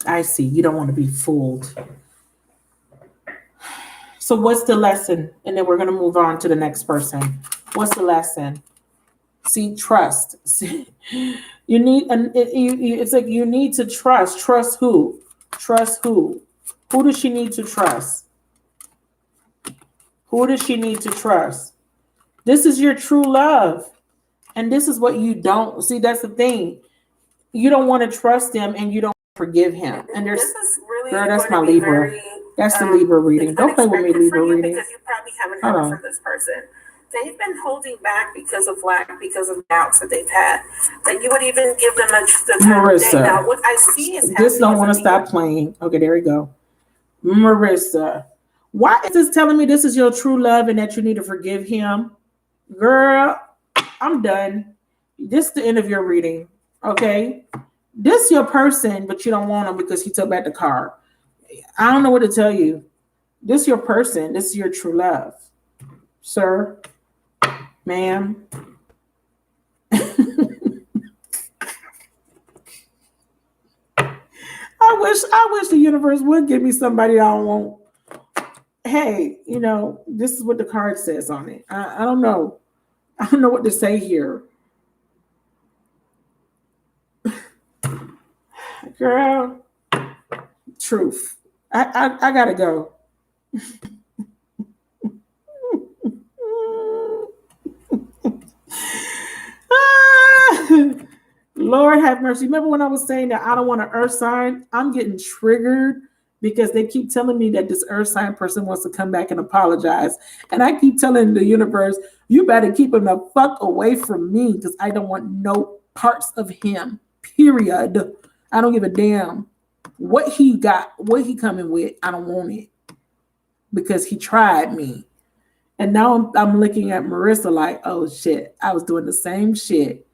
Speaker 1: I see. You don't want to be fooled. So what's the lesson? And then we're going to move on to the next person. What's the lesson? See, trust. See, you need, it's like you need to trust. Trust who? Trust who? Who does she need to trust? Who does she need to trust? This is your true love. And this is what you don't see. That's the thing. You don't want to trust him and you don't forgive him. And there's, really girl, that's my Libra. That's the Libra reading. Don't play with me, Libra reading. Because you probably haven't heard from this person. They've been holding back because of lack, because of doubts that they've had. That you would even give them the time of day. Now, what I see is this don't want to stop playing. Okay, there we go. Marissa, why is this telling me this is your true love and that you need to forgive him? Girl, I'm done. This is the end of your reading. Okay, this your person, but you don't want him because he took back the car. I don't know what to tell you. This your person. This is your true love, sir, ma'am. I wish the universe would give me somebody I don't want. Hey, you know, this is what the card says on it. I don't know. I don't know what to say here. Girl, truth. I gotta go. Lord have mercy. Remember when I was saying that I don't want an earth sign? I'm getting triggered because they keep telling me that this earth sign person wants to come back and apologize. And I keep telling the universe, you better keep him the fuck away from me because I don't want no parts of him. Period. I don't give a damn what he got, what he coming with. I don't want it because he tried me. And now I'm looking at Marissa like, oh shit, I was doing the same shit.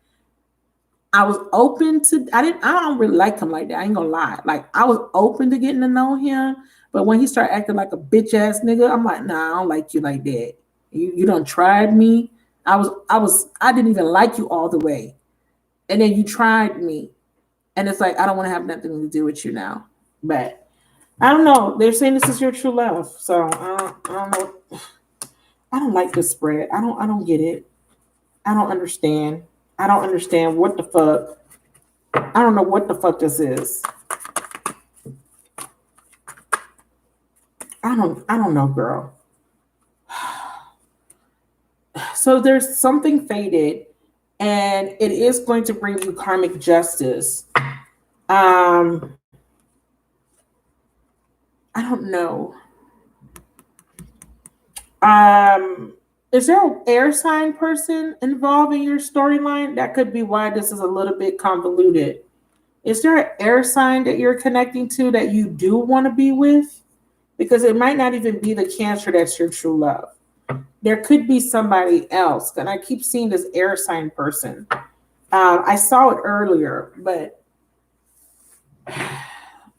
Speaker 1: I was open to, I don't really like him like that. I ain't gonna lie. Like I was open to getting to know him, but when he started acting like a bitch ass nigga, I'm like, nah, I don't like you like that. You done tried me. I didn't even like you all the way. And then you tried me. And it's like, I don't want to have nothing to do with you now. But I don't know. They're saying this is your true love. So I don't know. I don't like this spread. I don't get it. I don't understand. I don't understand what the fuck. I don't know what the fuck this is. I don't know, girl. So there's something fated, and it is going to bring you karmic justice. I don't know. Is there an air sign person involved in your storyline? That could be why this is a little bit convoluted. Is there an air sign that you're connecting to that you do want to be with? Because it might not even be the Cancer that's your true love. There could be somebody else. And I keep seeing this air sign person. I saw it earlier, but...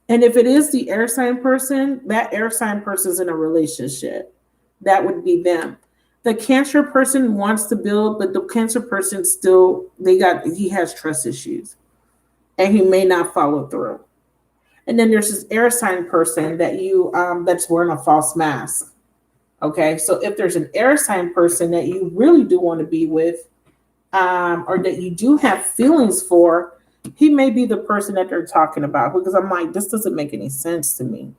Speaker 1: And if it is the air sign person, that air sign person is in a relationship. That would be them. The Cancer person wants to build, but the Cancer person still, he has trust issues. And he may not follow through. And then there's this air sign person that that's wearing a false mask. Okay, so if there's an air sign person that you really do want to be with, or that you do have feelings for, he may be the person that they're talking about. Because I'm like, this doesn't make any sense to me.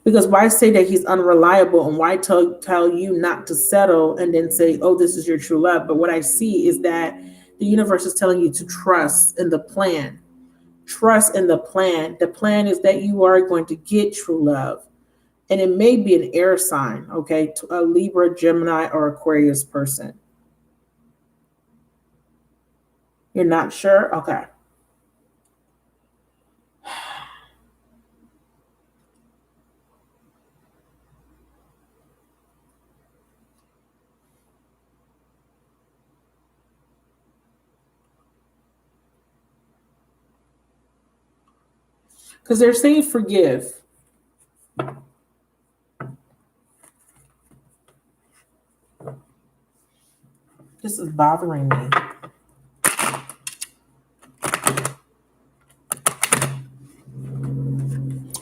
Speaker 1: Because why say that he's unreliable and why tell you not to settle and then say, oh, this is your true love? But what I see is that the universe is telling you to trust in the plan. Trust in the plan. The plan is that you are going to get true love. And it may be an air sign, okay? A Libra, Gemini, or Aquarius person. You're not sure? Okay. Because they're saying forgive. This is bothering me.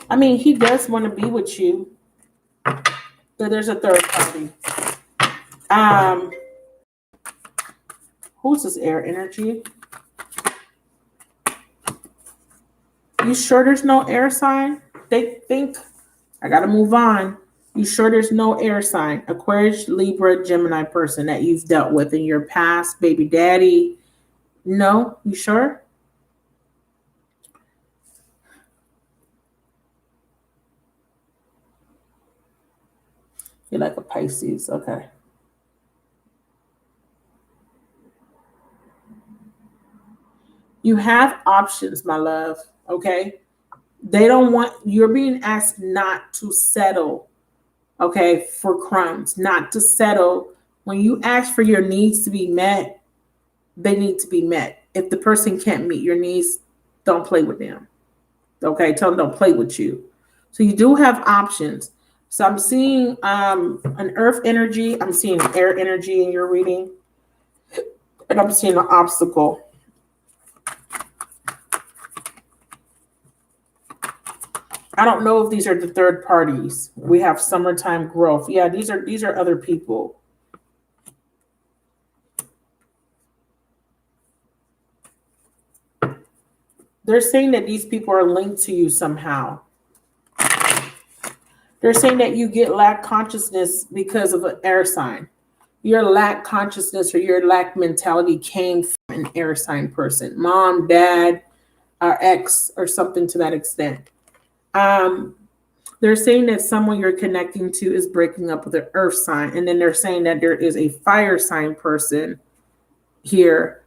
Speaker 1: I mean, he does want to be with you, but there's a third party. Who's this air energy? You sure there's no air sign? They think I gotta move on. You sure there's no air sign? Aquarius, Libra, Gemini person that you've dealt with in your past, baby daddy. No? You sure? You're like a Pisces. Okay. You have options, my love. Okay. They don't want, you're being asked not to settle, okay, for crumbs, not to settle. When you ask for your needs to be met, they need to be met. If the person can't meet your needs, don't play with them. Okay, tell them don't play with you. So you do have options. So I'm seeing an earth energy, I'm seeing air energy in your reading, and I'm seeing an obstacle. I don't know if these are the third parties. We have summertime growth. Yeah, these are other people. They're saying that these people are linked to you somehow. They're saying that you get lack consciousness because of an air sign. Your lack consciousness or your lack mentality came from an air sign person, mom, dad, or ex, or something to that extent. They're saying that someone you're connecting to is breaking up with an earth sign. And then they're saying that there is a fire sign person here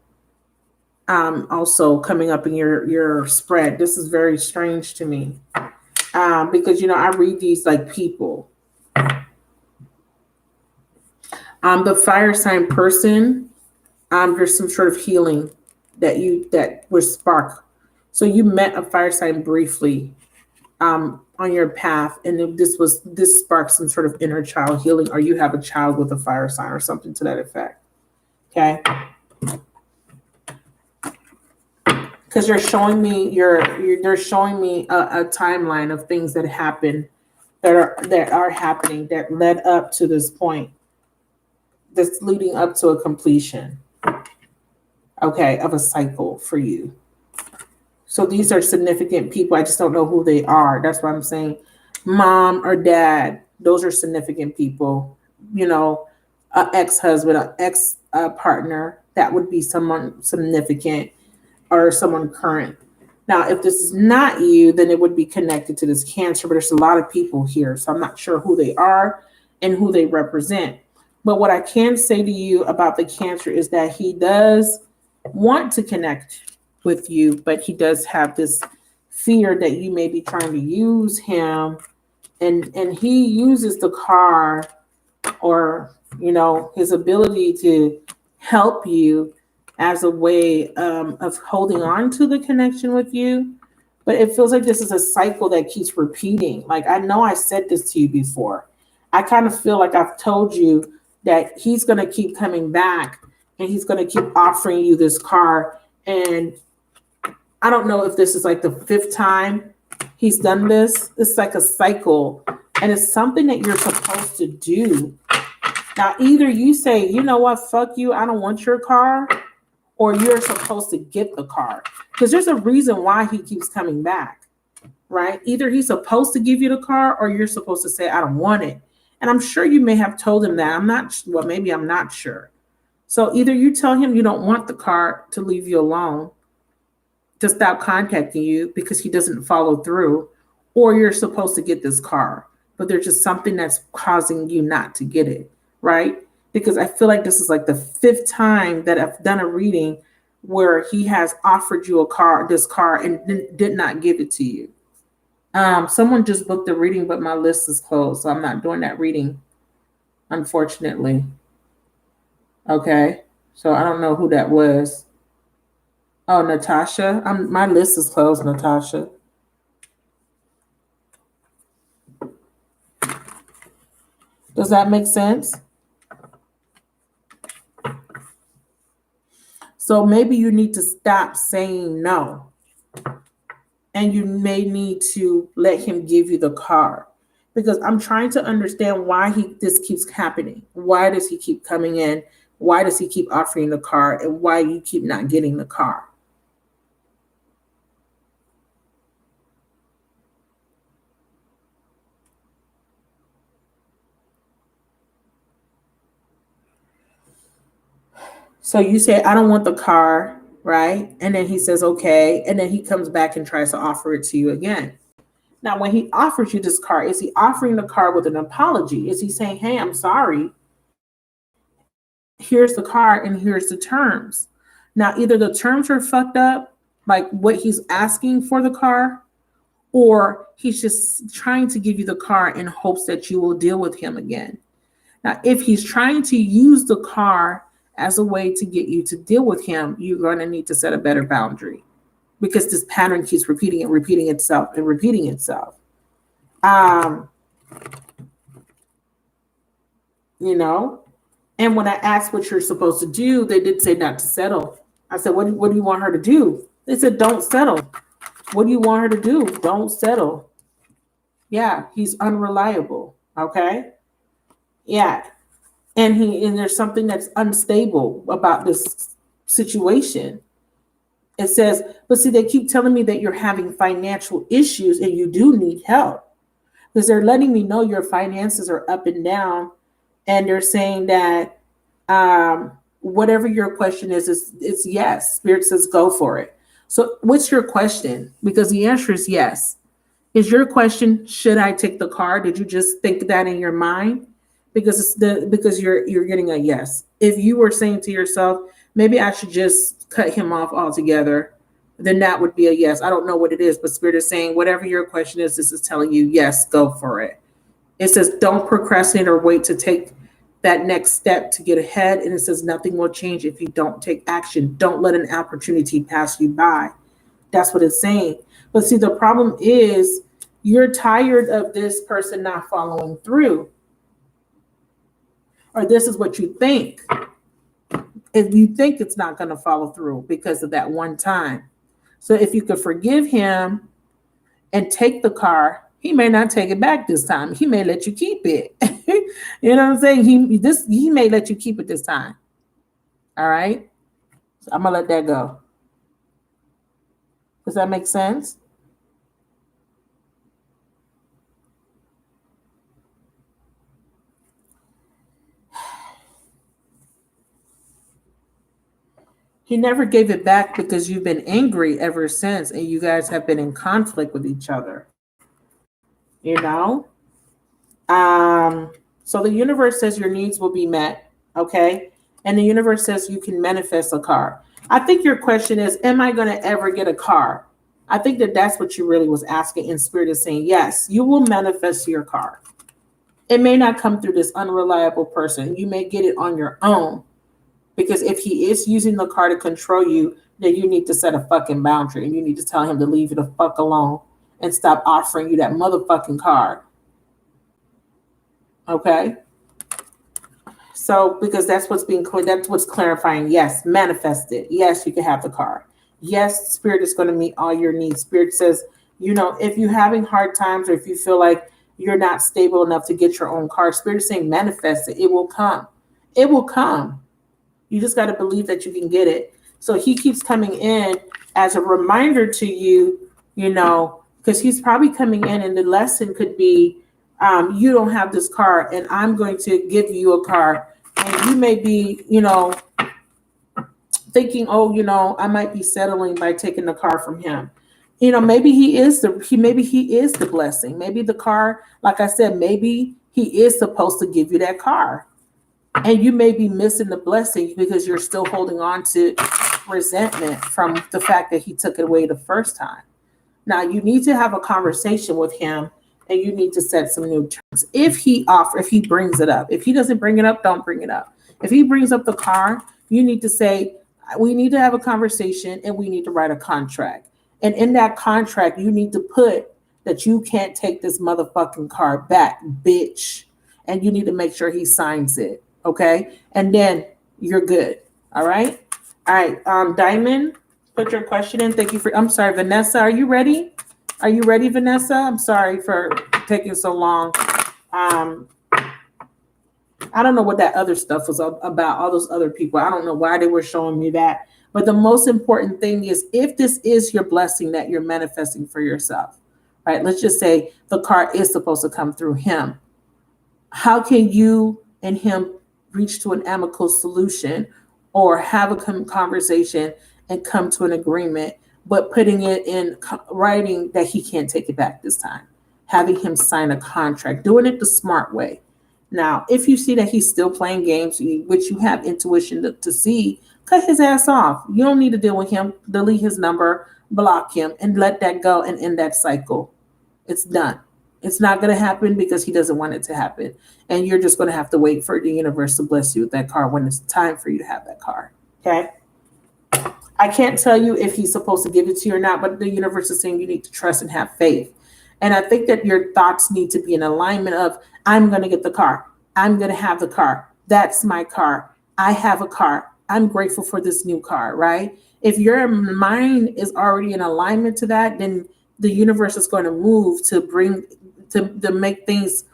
Speaker 1: also coming up in your spread. This is very strange to me because, I read these like people. The fire sign person, there's some sort of healing that was sparked. So you met a fire sign briefly on your path, and this sparks some sort of inner child healing, or you have a child with a fire sign or something to that effect. Okay, because they're showing me they're showing me a timeline of things that happen that are happening that led up to this point, that's leading up to a completion, okay, of a cycle for you. So these are significant people. I just don't know who they are. That's why I'm saying mom or dad. Those are significant people. An ex-husband, an ex-partner. That would be someone significant or someone current. Now, if this is not you, then it would be connected to this Cancer. But there's a lot of people here. So I'm not sure who they are and who they represent. But what I can say to you about the Cancer is that he does want to connect with you, but he does have this fear that you may be trying to use him, and he uses the car or his ability to help you as a way of holding on to the connection with you. But it feels like this is a cycle that keeps repeating. Like, I know I said this to you before. I kind of feel like I've told you that he's going to keep coming back and he's going to keep offering you this car. And I don't know if this is like the 5th time he's done this. It's like a cycle, and it's something that you're supposed to do. Now, either you say, you know what, fuck you, I don't want your car, or you're supposed to get the car, because there's a reason why he keeps coming back, right? Either he's supposed to give you the car, or you're supposed to say, I don't want it. And I'm sure you may have told him that. Maybe I'm not sure. So either you tell him you don't want the car to leave you alone, to stop contacting you because he doesn't follow through, or you're supposed to get this car, but there's just something that's causing you not to get it, right? Because I feel like this is like the 5th time that I've done a reading where he has offered you this car, and did not give it to you. Someone just booked the reading, but my list is closed, so I'm not doing that reading, unfortunately. Okay, so I don't know who that was. Oh, Natasha. My list is closed, Natasha. Does that make sense? So maybe you need to stop saying no. And you may need to let him give you the car. Because I'm trying to understand why this keeps happening. Why does he keep coming in? Why does he keep offering the car? And why you keep not getting the car? So you say, I don't want the car, right? And then he says, okay. And then he comes back and tries to offer it to you again. Now, when he offers you this car, is he offering the car with an apology? Is he saying, hey, I'm sorry. Here's the car and here's the terms. Now, either the terms are fucked up, like what he's asking for the car, or he's just trying to give you the car in hopes that you will deal with him again. Now, if he's trying to use the car as a way to get you to deal with him, you're going to need to set a better boundary, because this pattern keeps repeating itself. You know, and when I asked what you're supposed to do, they did say not to settle. I said, what do you want her to do? They said, don't settle. What do you want her to do? Don't settle. Yeah, he's unreliable. Okay. Yeah. And there's something that's unstable about this situation. It says, but see, they keep telling me that you're having financial issues and you do need help, because they're letting me know your finances are up and down. And they're saying that whatever your question is, it's yes. Spirit says, go for it. So what's your question? Because the answer is yes. Is your question, should I take the car? Did you just think that in your mind? Because because you're getting a yes. If you were saying to yourself, maybe I should just cut him off altogether, then that would be a yes. I don't know what it is, but Spirit is saying whatever your question is, this is telling you yes, go for it. It says don't procrastinate or wait to take that next step to get ahead. And it says nothing will change if you don't take action. Don't let an opportunity pass you by. That's what it's saying. But see, the problem is you're tired of this person not following through. Or this is what you think. If you think it's not going to follow through because of that one time. So if you could forgive him and take the car, he may not take it back this time. He may let you keep it. You know what I'm saying? He may let you keep it this time. All right. So I'm gonna let that go. Does that make sense? He never gave it back because you've been angry ever since, and you guys have been in conflict with each other. You know? So the universe says your needs will be met, okay? And the universe says you can manifest a car. I think your question is, am I going to ever get a car? I think that's what you really was asking, and Spirit is saying, yes, you will manifest your car. It may not come through this unreliable person. You may get it on your own, because if he is using the car to control you, then you need to set a fucking boundary, and you need to tell him to leave you the fuck alone and stop offering you that motherfucking car. Okay? So, because that's what's being clear, that's what's clarifying. Yes, manifest it. Yes, you can have the car. Yes, Spirit is going to meet all your needs. Spirit says, you know, if you're having hard times or if you feel like you're not stable enough to get your own car, Spirit is saying manifest it. It will come. It will come. You just got to believe that you can get it. So he keeps coming in as a reminder to you, you know, because he's probably coming in and the lesson could be, you don't have this car and I'm going to give you a car. And you may be, you know, thinking, oh, you know, I might be settling by taking the car from him. You know, maybe he is the blessing. Maybe the car, like I said, maybe he is supposed to give you that car. And you may be missing the blessing because you're still holding on to resentment from the fact that he took it away the first time. Now, you need to have a conversation with him and you need to set some new terms. If he brings it up. If he doesn't bring it up, don't bring it up. If he brings up the car, you need to say, we need to have a conversation and we need to write a contract. And in that contract, you need to put that you can't take this motherfucking car back, bitch. and you need to make sure he signs it. Okay. And then you're good. All right. All right. Diamond, put your question in. Thank you for, I'm sorry, Vanessa, are you ready? Are you ready, Vanessa? I'm sorry for taking so long. I don't know what that other stuff was about, all those other people. I don't know why they were showing me that. But the most important thing is if this is your blessing that you're manifesting for yourself, right? Let's just say the car is supposed to come through him. How can you and him reach to an amicable solution or have a conversation and come to an agreement, but putting it in writing that he can't take it back this time? Having him sign a contract, doing it the smart way. Now, if you see that he's still playing games, which you have intuition to see, cut his ass off. You don't need to deal with him. Delete his number, block him, and let that go and end that cycle. It's done. It's not going to happen because he doesn't want it to happen. And you're just going to have to wait for the universe to bless you with that car when it's time for you to have that car. Okay? I can't tell you if he's supposed to give it to you or not, but the universe is saying you need to trust and have faith. And I think that your thoughts need to be in alignment of, I'm going to get the car. I'm going to have the car. That's my car. I have a car. I'm grateful for this new car, right? If your mind is already in alignment to that, then the universe is going to move to make things,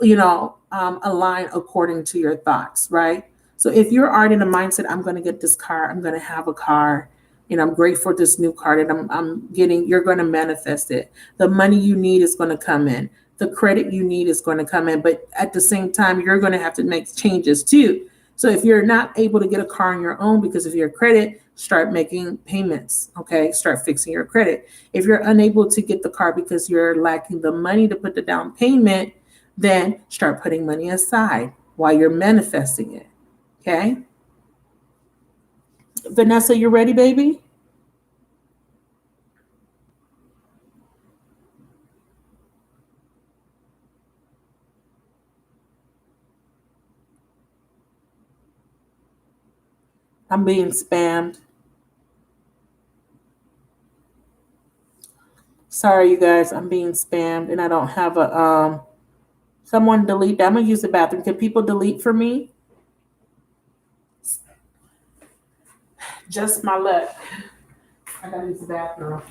Speaker 1: align according to your thoughts, right? So if you're already in the mindset, I'm going to get this car, I'm going to have a car, I'm grateful for this new car that I'm getting, you're going to manifest it. The money you need is going to come in. The credit you need is going to come in. But at the same time, you're going to have to make changes too. So if you're not able to get a car on your own because of your credit, start making payments, okay? Start fixing your credit. If you're unable to get the car because you're lacking the money to put the down payment, then start putting money aside while you're manifesting it, okay? Vanessa, you ready, baby? I'm being spammed. Sorry, you guys, I'm being spammed and I don't have a someone delete that. I'm gonna use the bathroom. Can people delete for me? Just my luck. I gotta use the bathroom.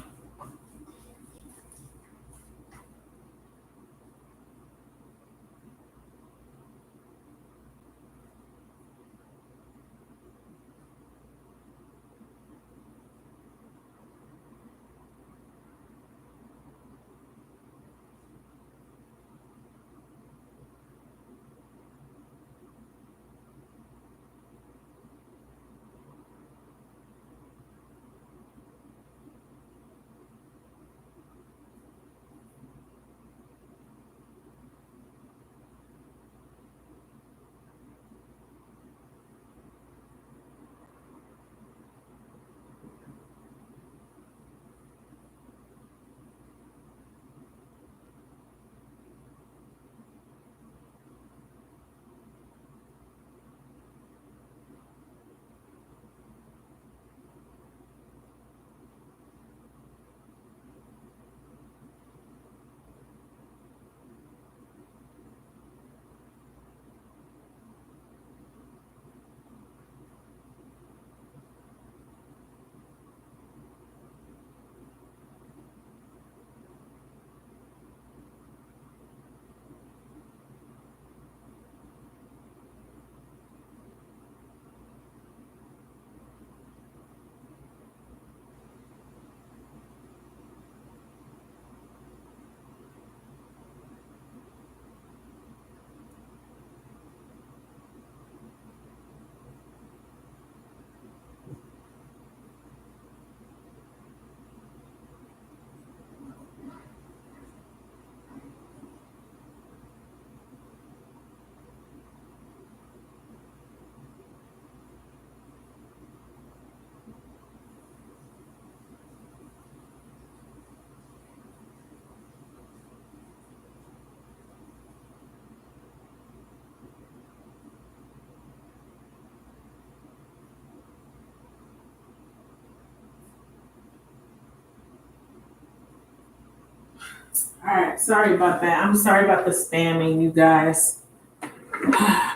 Speaker 1: All right, sorry about that. I'm sorry about the spamming, you guys.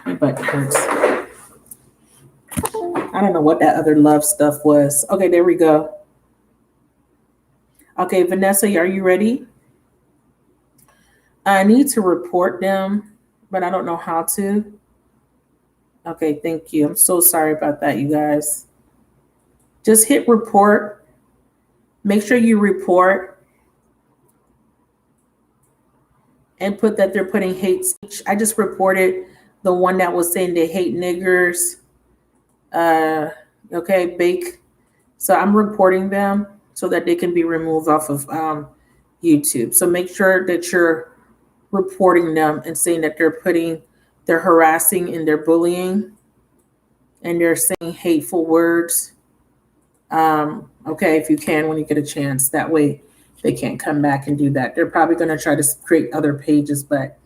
Speaker 1: My butt hurts. I don't know what that other love stuff was. Okay, there we go. Okay, Vanessa, are you ready? I need to report them, but I don't know how to. Okay, thank you. I'm so sorry about that, you guys. Just hit report. Make sure you report and put that they're putting hate speech. I just reported the one that was saying they hate niggers. Okay, bake. So I'm reporting them so that they can be removed off of YouTube. So make sure that you're reporting them and saying that they're harassing and they're bullying and they're saying hateful words. Okay, if you can, when you get a chance, that way they can't come back and do that. They're probably going to try to create other pages, but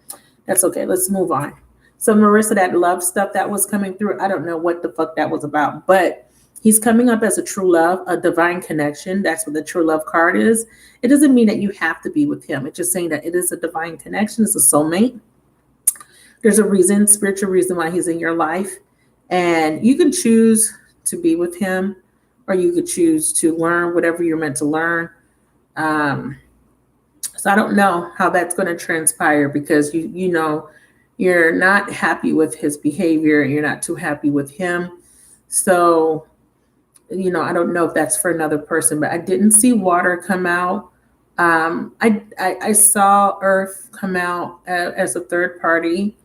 Speaker 1: that's okay. Let's move on. So Marissa, that love stuff that was coming through, I don't know what the fuck that was about, but he's coming up as a true love, a divine connection. That's what the true love card is. It doesn't mean that you have to be with him. It's just saying that it is a divine connection. It's a soulmate. There's a reason, spiritual reason why he's in your life. And you can choose to be with him, or you could choose to learn whatever you're meant to learn. So I don't know how that's going to transpire, because you know you're not happy with his behavior and you're not too happy with him. So, I don't know if that's for another person, but I didn't see water come out. I saw earth come out as a third party,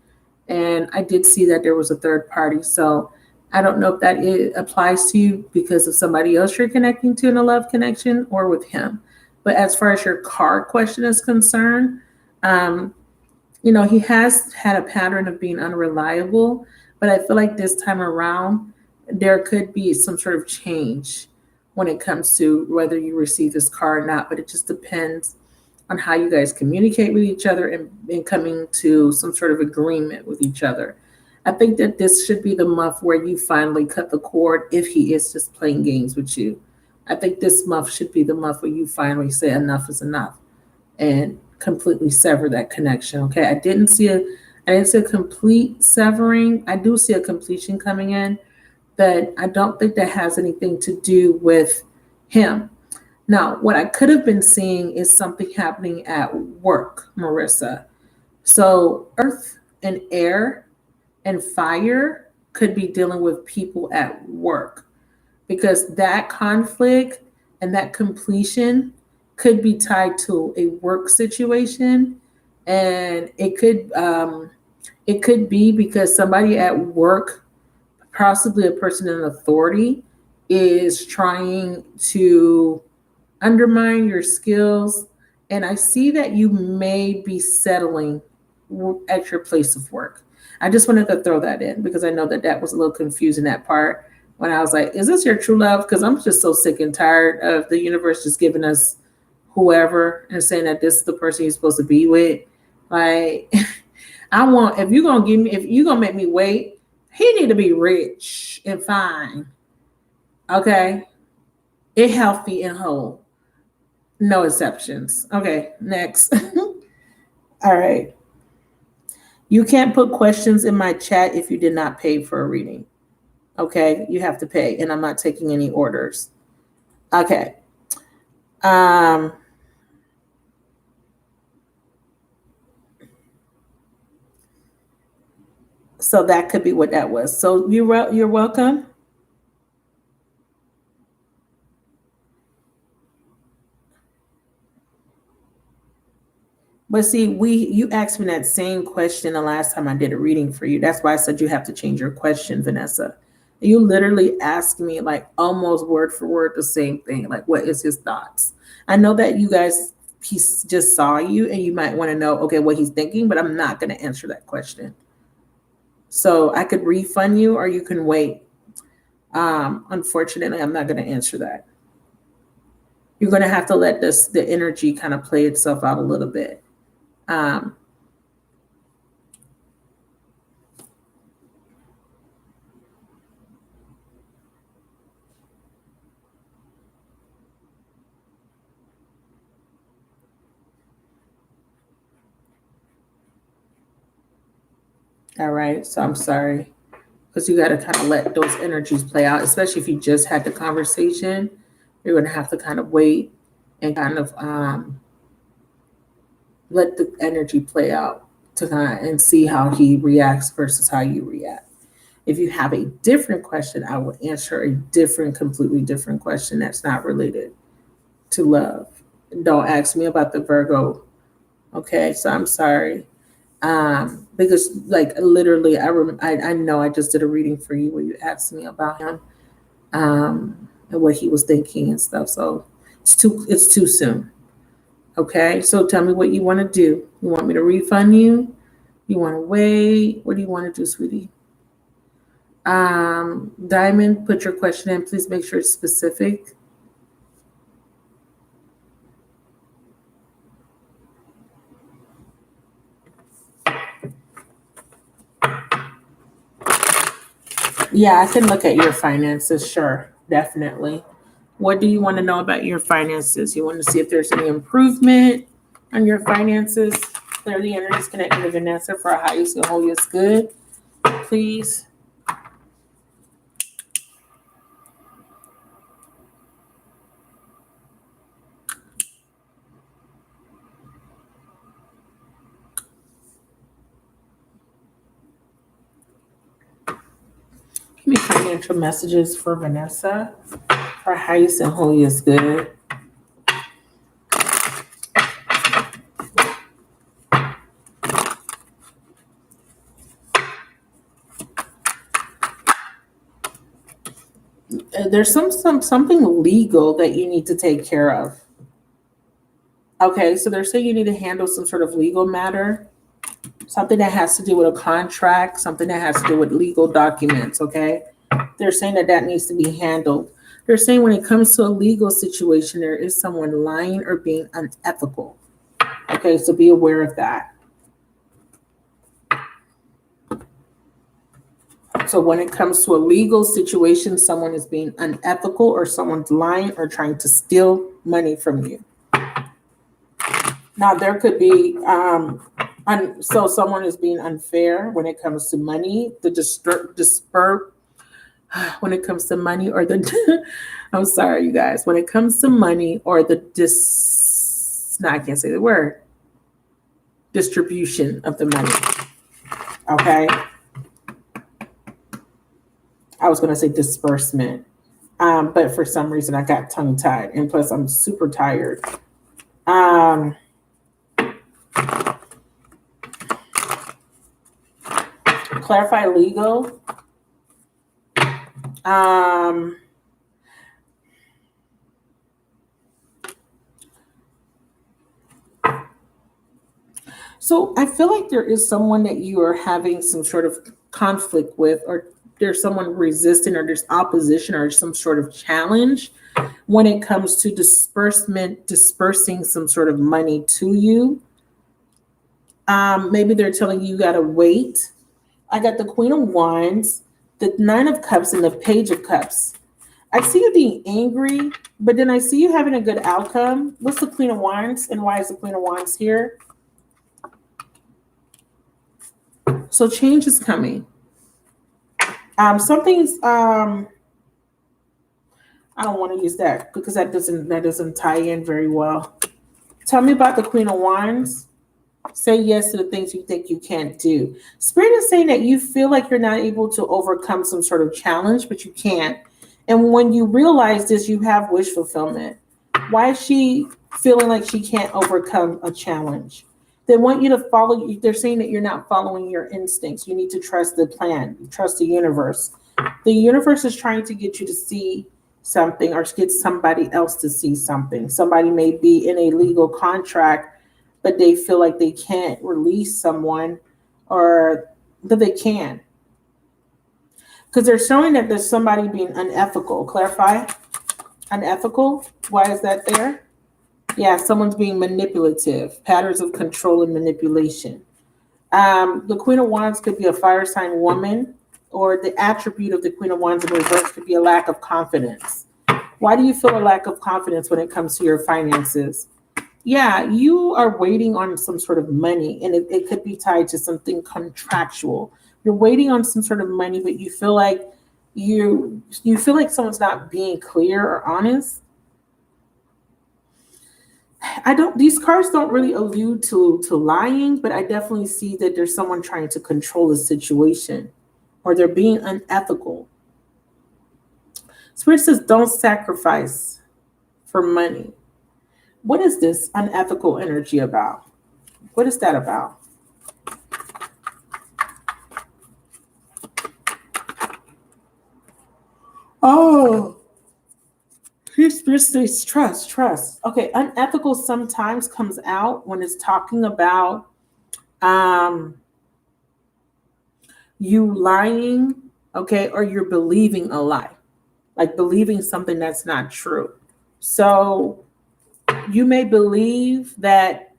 Speaker 1: and I did see that there was a third party. So I don't know if that applies to you because of somebody else you're connecting to in a love connection or with him. But as far as your card question is concerned, he has had a pattern of being unreliable, but I feel like this time around, there could be some sort of change when it comes to whether you receive this card or not, but it just depends on how you guys communicate with each other and coming to some sort of agreement with each other. I think that this should be the month where you finally cut the cord if he is just playing games with you. I think this month should be the month where you finally say enough is enough and completely sever that connection. Okay. I didn't see a complete severing. I do see a completion coming in, but I don't think that has anything to do with him. Now, what I could have been seeing is something happening at work, Marissa. So earth and air and fire could be dealing with people at work, because that conflict and that completion could be tied to a work situation. And it could be because somebody at work, possibly a person in authority, is trying to undermine your skills. And I see that you may be settling at your place of work. I just wanted to throw that in because I know that was a little confusing, that part, when I was like, is this your true love? Because I'm just so sick and tired of the universe just giving us whoever and saying that this is the person you're supposed to be with. Like, if you're gonna make me wait, he need to be rich and fine. Okay. And healthy and whole. No exceptions. Okay, next. All right. You can't put questions in my chat if you did not pay for a reading. Okay, you have to pay, and I'm not taking any orders. Okay. So that could be what that was. So you're welcome. But see, you asked me that same question the last time I did a reading for you. That's why I said you have to change your question, Vanessa. You literally asked me like almost word for word the same thing. Like, what is his thoughts? I know that he just saw you and you might want to know, okay, what he's thinking, but I'm not going to answer that question. So I could refund you or you can wait. Unfortunately, I'm not going to answer that. You're going to have to let the energy kind of play itself out a little bit. All right. So I'm sorry. Because you got to kind of let those energies play out, especially if you just had the conversation. You're going to have to kind of wait and kind of let the energy play out to kind of, and see how he reacts versus how you react. If you have a different question, I will answer a different, completely different question that's not related to love. Don't ask me about the Virgo. Okay, so I'm sorry. Because like literally, I know I just did a reading for you where you asked me about him, and what he was thinking and stuff. So it's too soon. Okay, so tell me what you want to do. You want me to refund you? You want to wait? What do you want to do, sweetie? Diamond, put your question in. Please make sure it's specific. Yeah, I can look at your finances. Sure, definitely. What do you want to know about your finances? You want to see if there's any improvement on your finances? Clear the energies connected to Vanessa for our highest and holiest good, please. Give me financial messages for Vanessa for our highest and holiest good. There's something legal that you need to take care of. Okay, so they're saying you need to handle some sort of legal matter, something that has to do with a contract, something that has to do with legal documents. Okay, they're saying that needs to be handled. They're saying when it comes to a legal situation, there is someone lying or being unethical. Okay, so be aware of that. So when it comes to a legal situation, someone is being unethical or someone's lying or trying to steal money from you. Now there could be, so someone is being unfair when it comes to money, when it comes to money or the, I'm sorry, you guys, when it comes to money or the I can't say the word, distribution of the money. Okay. I was going to say disbursement, but for some reason I got tongue tied, and plus I'm super tired. Clarify legal. So I feel like there is someone that you are having some sort of conflict with, or there's someone resistant, or there's opposition, or some sort of challenge when it comes to dispersing some sort of money to you. Maybe they're telling you gotta wait. I got the Queen of Wands, the Nine of Cups, and the Page of Cups. I see you being angry, but then I see you having a good outcome. What's the Queen of Wands, and why is the Queen of Wands here? So change is coming. Something's I don't want to use that because that doesn't tie in very well. Tell me about the Queen of Wands. Say yes to the things you think you can't do. Spirit is saying that you feel like you're not able to overcome some sort of challenge, but you can't. And when you realize this, you have wish fulfillment. Why is she feeling like she can't overcome a challenge? They want you to follow. They're saying that you're not following your instincts. You need to trust the plan, trust the universe. The universe is trying to get you to see something or get somebody else to see something. Somebody may be in a legal contract, but they feel like they can't release someone, but they can. Because they're showing that there's somebody being unethical. Clarify. Unethical. Why is that there? Yeah, someone's being manipulative. Patterns of control and manipulation. The Queen of Wands could be a fire sign woman, or the attribute of the Queen of Wands in reverse could be a lack of confidence. Why do you feel a lack of confidence when it comes to your finances? Yeah, you are waiting on some sort of money, and it could be tied to something contractual. You're waiting on some sort of money, but you feel like you feel like someone's not being clear or honest. These cards don't really allude to lying, but I definitely see that there's someone trying to control the situation, or they're being unethical. Spirit says don't sacrifice for money. What is this unethical energy about? What is that about? Oh, Spirit says trust. Okay, unethical sometimes comes out when it's talking about you lying, okay, or you're believing a lie, like believing something that's not true. So you may believe that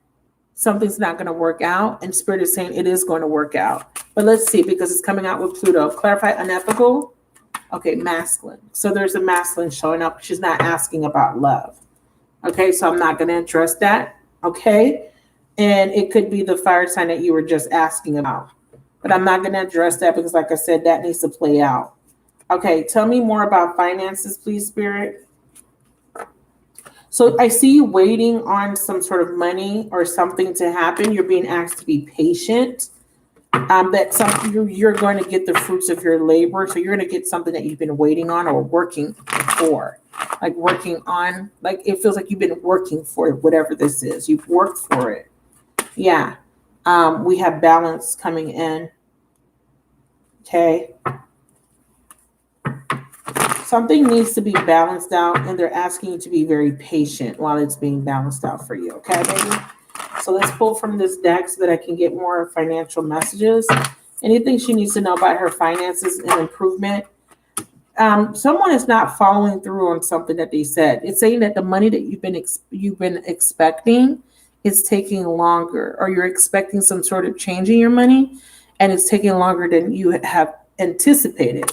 Speaker 1: something's not going to work out, and Spirit is saying it is going to work out. But let's see, because it's coming out with Pluto. Clarify unethical. Okay, masculine. So there's a masculine showing up. She's not asking about love. Okay, so I'm not going to address that. Okay, and it could be the fire sign that you were just asking about. But I'm not going to address that because, like I said, that needs to play out. Okay, tell me more about finances, please, Spirit. So I see you waiting on some sort of money or something to happen. You're being asked to be patient. You're going to get the fruits of your labor. So you're going to get something that you've been waiting on or working for. Like working on, like it feels like you've been working for it, whatever this is. You've worked for it. Yeah. We have balance coming in. Okay. Something needs to be balanced out, and they're asking you to be very patient while it's being balanced out for you. Okay, baby? So let's pull from this deck so that I can get more financial messages. Anything she needs to know about her finances and improvement. Someone is not following through on something that they said. It's saying that the money that you've been expecting is taking longer, or you're expecting some sort of change in your money, and it's taking longer than you have anticipated.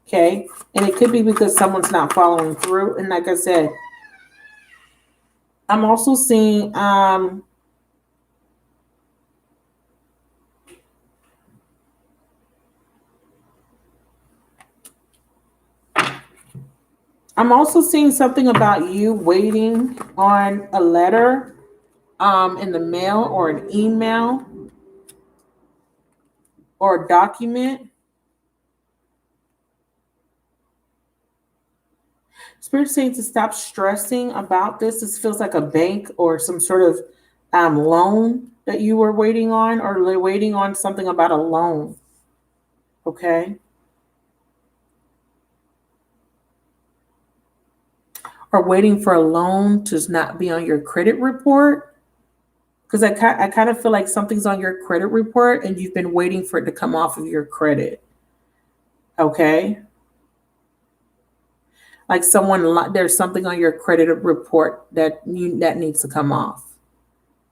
Speaker 1: Okay, and it could be because someone's not following through. And like I said, I'm also seeing I'm also seeing something about you waiting on a letter in the mail or an email or a document. Spirit saying to stop stressing about this. This feels like a bank or some sort of loan that you were waiting on, or waiting on something about a loan. Okay. Or waiting for a loan to not be on your credit report. Because I kind of feel like something's on your credit report and you've been waiting for it to come off of your credit. Okay. Like there's something on your credit report that needs to come off.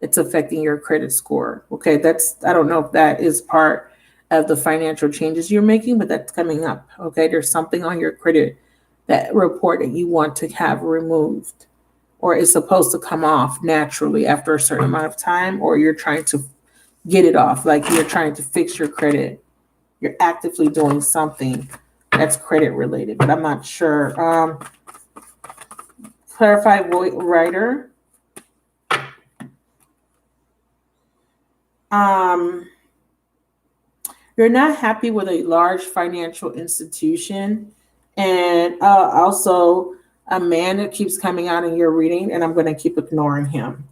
Speaker 1: It's affecting your credit score. Okay, I don't know if that is part of the financial changes you're making, but that's coming up. Okay, there's something on your credit that report that you want to have removed, or is supposed to come off naturally after a certain amount of time, or you're trying to get it off, like you're trying to fix your credit. You're actively doing something that's credit related, but I'm not sure. Clarify writer. You're not happy with a large financial institution, and also a man that keeps coming out in your reading, and I'm going to keep ignoring him.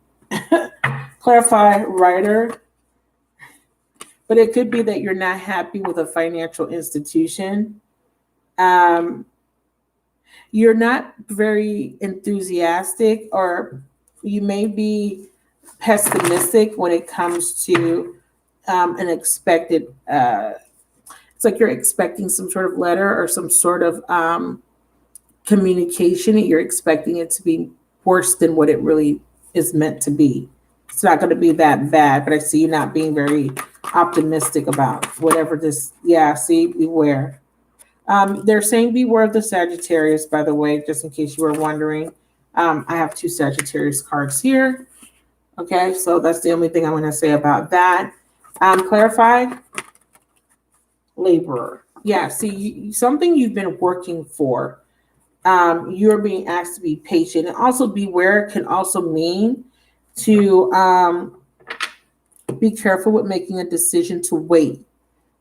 Speaker 1: Clarify writer. But it could be that you're not happy with a financial institution. You're not very enthusiastic, or you may be pessimistic when it comes to an expected, it's like you're expecting some sort of letter or some sort of communication, and you're expecting it to be worse than what it really is meant to be. It's not going to be that bad, but I see you not being very optimistic about whatever this. Yeah, see, beware. They're saying beware of the Sagittarius, by the way, just in case you were wondering. I have 2 Sagittarius cards here. Okay, so that's the only thing I'm going to say about that. Clarify. laborer. Yeah, see, something you've been working for. You're being asked to be patient, and also beware can also mean to be careful with making a decision to wait.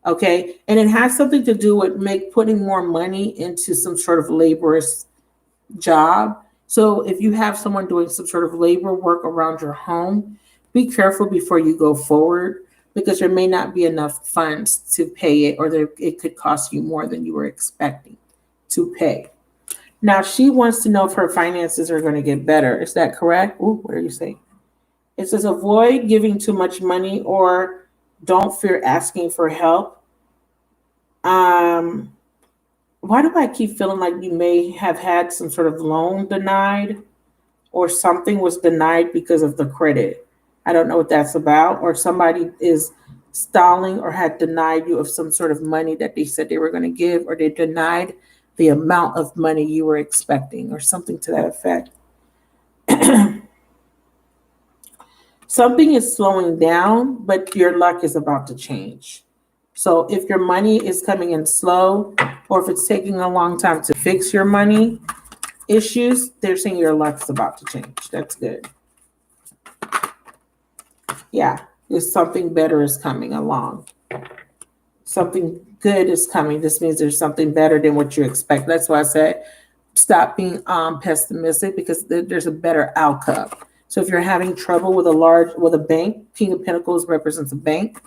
Speaker 1: Okay, and it has something to do with putting more money into some sort of laborer's job. So if you have someone doing some sort of labor work around your home, be careful before you go forward, because there may not be enough funds to pay it, or it could cost you more than you were expecting to pay. Now, she wants to know if her finances are going to get better. Is that correct? Ooh, what are you saying? It says avoid giving too much money, or don't fear asking for help. Why do I keep feeling like you may have had some sort of loan denied, or something was denied because of the credit? I don't know what that's about. Or somebody is stalling or had denied you of some sort of money that they said they were going to give, or they denied the amount of money you were expecting, or something to that effect. Something is slowing down, but your luck is about to change. So if your money is coming in slow, or if it's taking a long time to fix your money issues, they're saying your luck's about to change. That's good. Yeah, there's something better is coming along. Something good is coming. This means there's something better than what you expect. That's why I said stop being pessimistic, because there's a better outcome. So if you're having trouble with a bank, King of Pentacles represents a bank,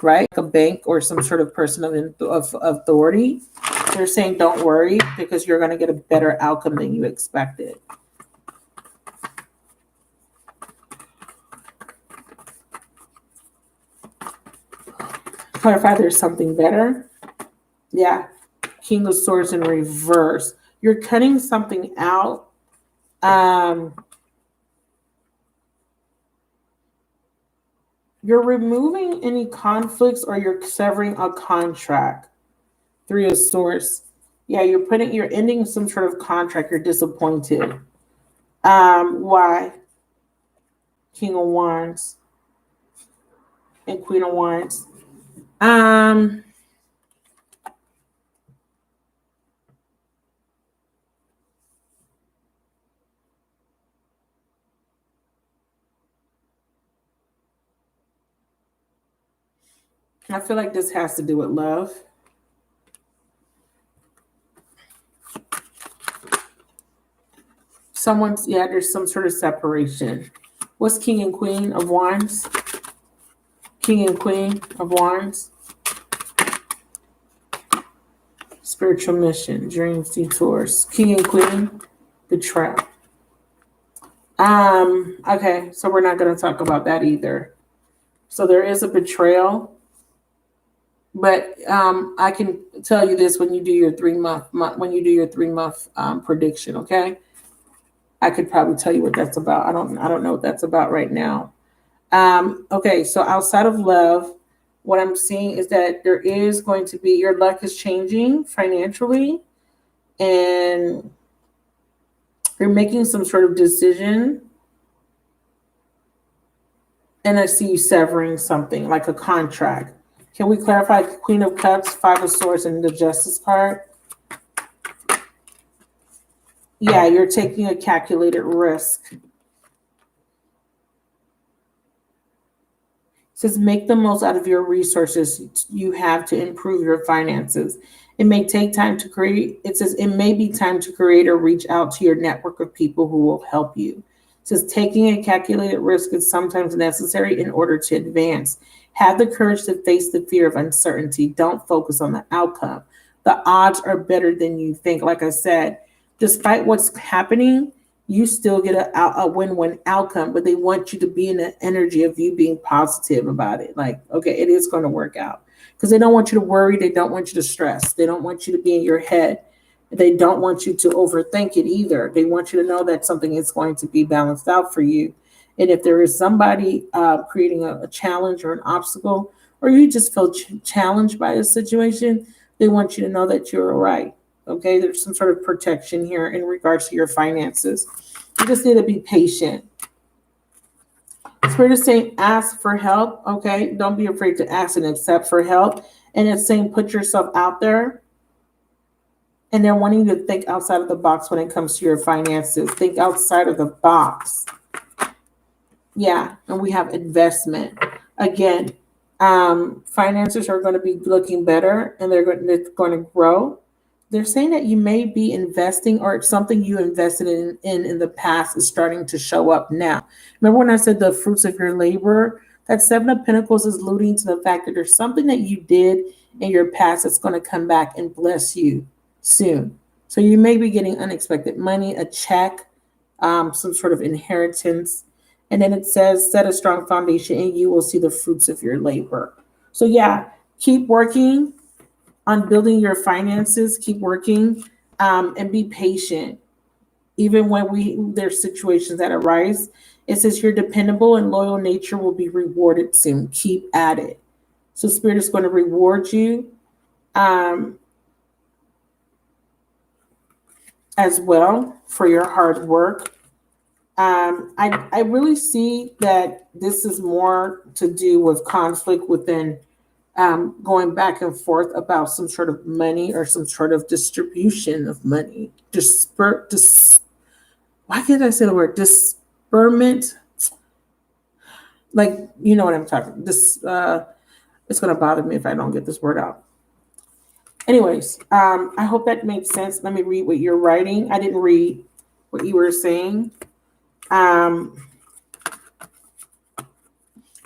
Speaker 1: right? A bank or some sort of person of authority. They're saying don't worry, because you're going to get a better outcome than you expected. Clarify there's something better. Yeah. King of Swords in reverse. You're cutting something out. You're removing any conflicts, or you're severing a contract. Three of Swords. Yeah, you're ending some sort of contract. You're disappointed. Why? King of Wands and Queen of Wands. I feel like this has to do with love. There's some sort of separation. What's King and Queen of Wands? King and Queen of Wands. Spiritual mission, dreams, detours. King and Queen, betrayal. Okay, so we're not going to talk about that either. So there is a betrayal. But I can tell you this when you do your 3 month prediction, okay? I could probably tell you what that's about. I don't know what that's about right now. Okay, so outside of love, what I'm seeing is that there is going to be, your luck is changing financially, and you're making some sort of decision. And I see you severing something like a contract. Can we clarify Queen of Cups, Five of Swords, and the Justice card? Yeah, you're taking a calculated risk. It says make the most out of your resources you have to improve your finances. It may take time to create. It says it may be time to create or reach out to your network of people who will help you. It says taking a calculated risk is sometimes necessary in order to advance. Have the courage to face the fear of uncertainty. Don't focus on the outcome. The odds are better than you think. Like I said, despite what's happening, you still get a win-win outcome, but they want you to be in the energy of you being positive about it. Like, okay, it is going to work out, because they don't want you to worry. They don't want you to stress. They don't want you to be in your head. They don't want you to overthink it either. They want you to know that something is going to be balanced out for you. And if there is somebody creating a challenge or an obstacle, or you just feel challenged by a situation, they want you to know that you're all right. Okay, there's some sort of protection here in regards to your finances. You just need to be patient. Spirit is saying ask for help. Okay, don't be afraid to ask and accept for help. And it's saying put yourself out there. And they're wanting you to think outside of the box when it comes to your finances. Think outside of the box. Yeah, and we have investment. Again, finances are going to be looking better and they're going to grow. They're saying that you may be investing or something you invested in the past is starting to show up now. Remember when I said the fruits of your labor? That Seven of Pentacles is alluding to the fact that there's something that you did in your past that's going to come back and bless you soon. So you may be getting unexpected money, a check, some sort of inheritance. And then it says, set a strong foundation and you will see the fruits of your labor. So yeah, keep working on building your finances, keep working, and be patient. Even when there's situations that arise, it says your dependable and loyal nature will be rewarded soon. Keep at it. So Spirit is going to reward you as well for your hard work. I really see that this is more to do with conflict within going back and forth about some sort of money or some sort of distribution of money. Why can't I say the word disbursement? Like, you know what I'm talking. It's going to bother me if I don't get this word out. Anyways, I hope that makes sense. Let me read what you're writing. I didn't read what you were saying.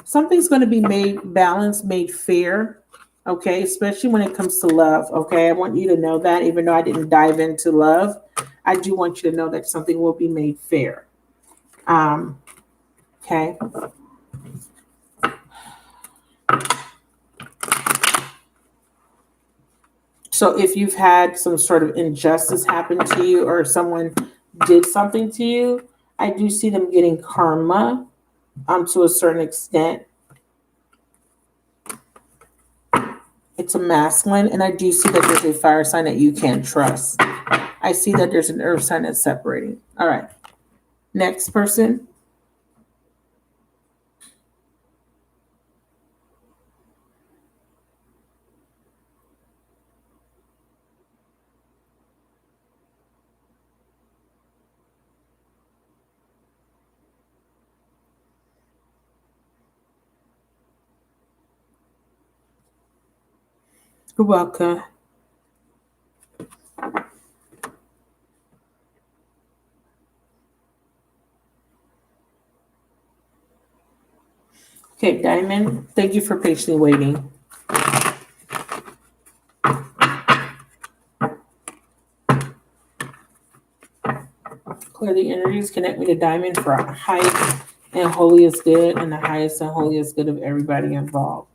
Speaker 1: Something's going to be made balanced, made fair. Okay, especially when it comes to love. Okay, I want you to know that, even though I didn't dive into love, I do want you to know that something will be made fair. Okay. So if you've had some sort of injustice happen to you or someone did something to you, I do see them getting karma to a certain extent. It's a masculine, and I do see that there's a fire sign that you can't trust. I see that there's an earth sign that's separating. All right. Next person. You're welcome. Okay, Diamond, thank you for patiently waiting. Clear the energies, connect me to Diamond for a highest and holiest good and the highest and holiest good of everybody involved.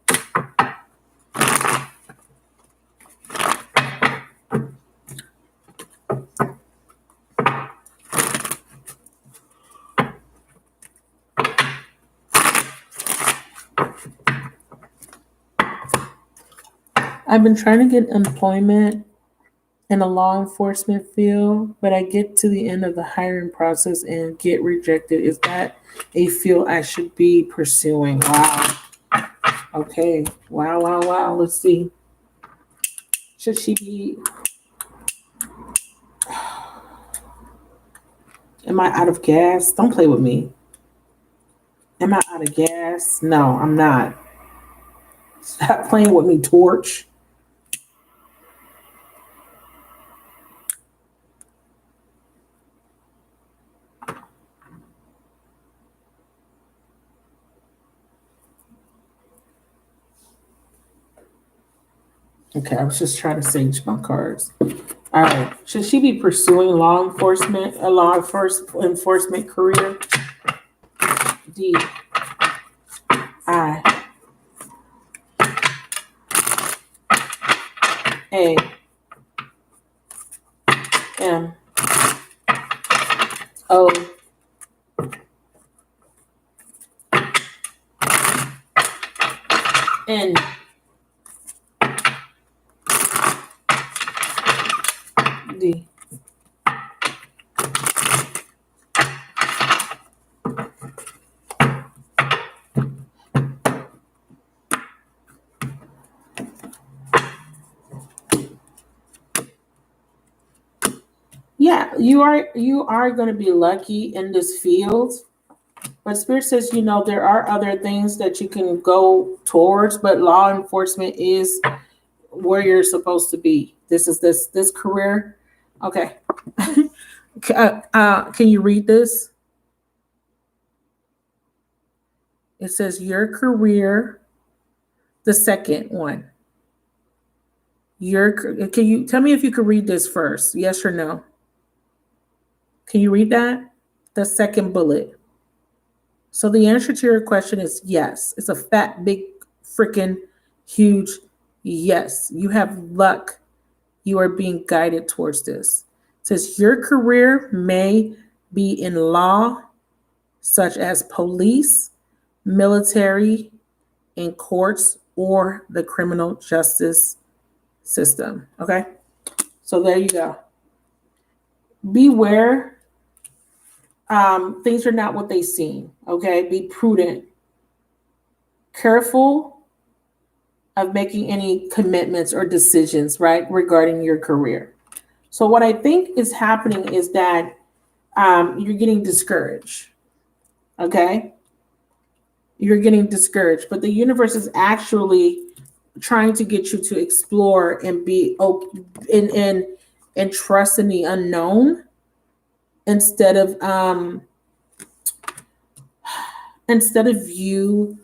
Speaker 1: I've been trying to get employment in a law enforcement field, but I get to the end of the hiring process and get rejected. Is that a field I should be pursuing? Wow. Okay. Wow. Let's see. Should she be? Am I out of gas? Don't play with me. Am I out of gas? No, I'm not. Stop playing with me, Torch. Okay, I was just trying to sage my cards. All right. Should she be pursuing a law enforcement career? D. I. A. M. O. N. D. you are going to be lucky in this field. But Spirit says, there are other things that you can go towards, but law enforcement is where you're supposed to be. This is this career. Okay. Can you read this? It says your career, the second one. Can you tell me if you could read this first? Yes or no? Can you read that? The second bullet. So the answer to your question is yes. It's a fat, big, freaking huge yes. You have luck. You are being guided towards this. It says your career may be in law, such as police, military, in courts, or the criminal justice system. Okay? So there you go. Beware. Things are not what they seem. Okay? Be prudent. Careful of making any commitments or decisions, right, regarding your career. So what I think is happening is that you're getting discouraged. Okay? You're getting discouraged, but the universe is actually trying to get you to explore and be open and trust in the unknown instead of you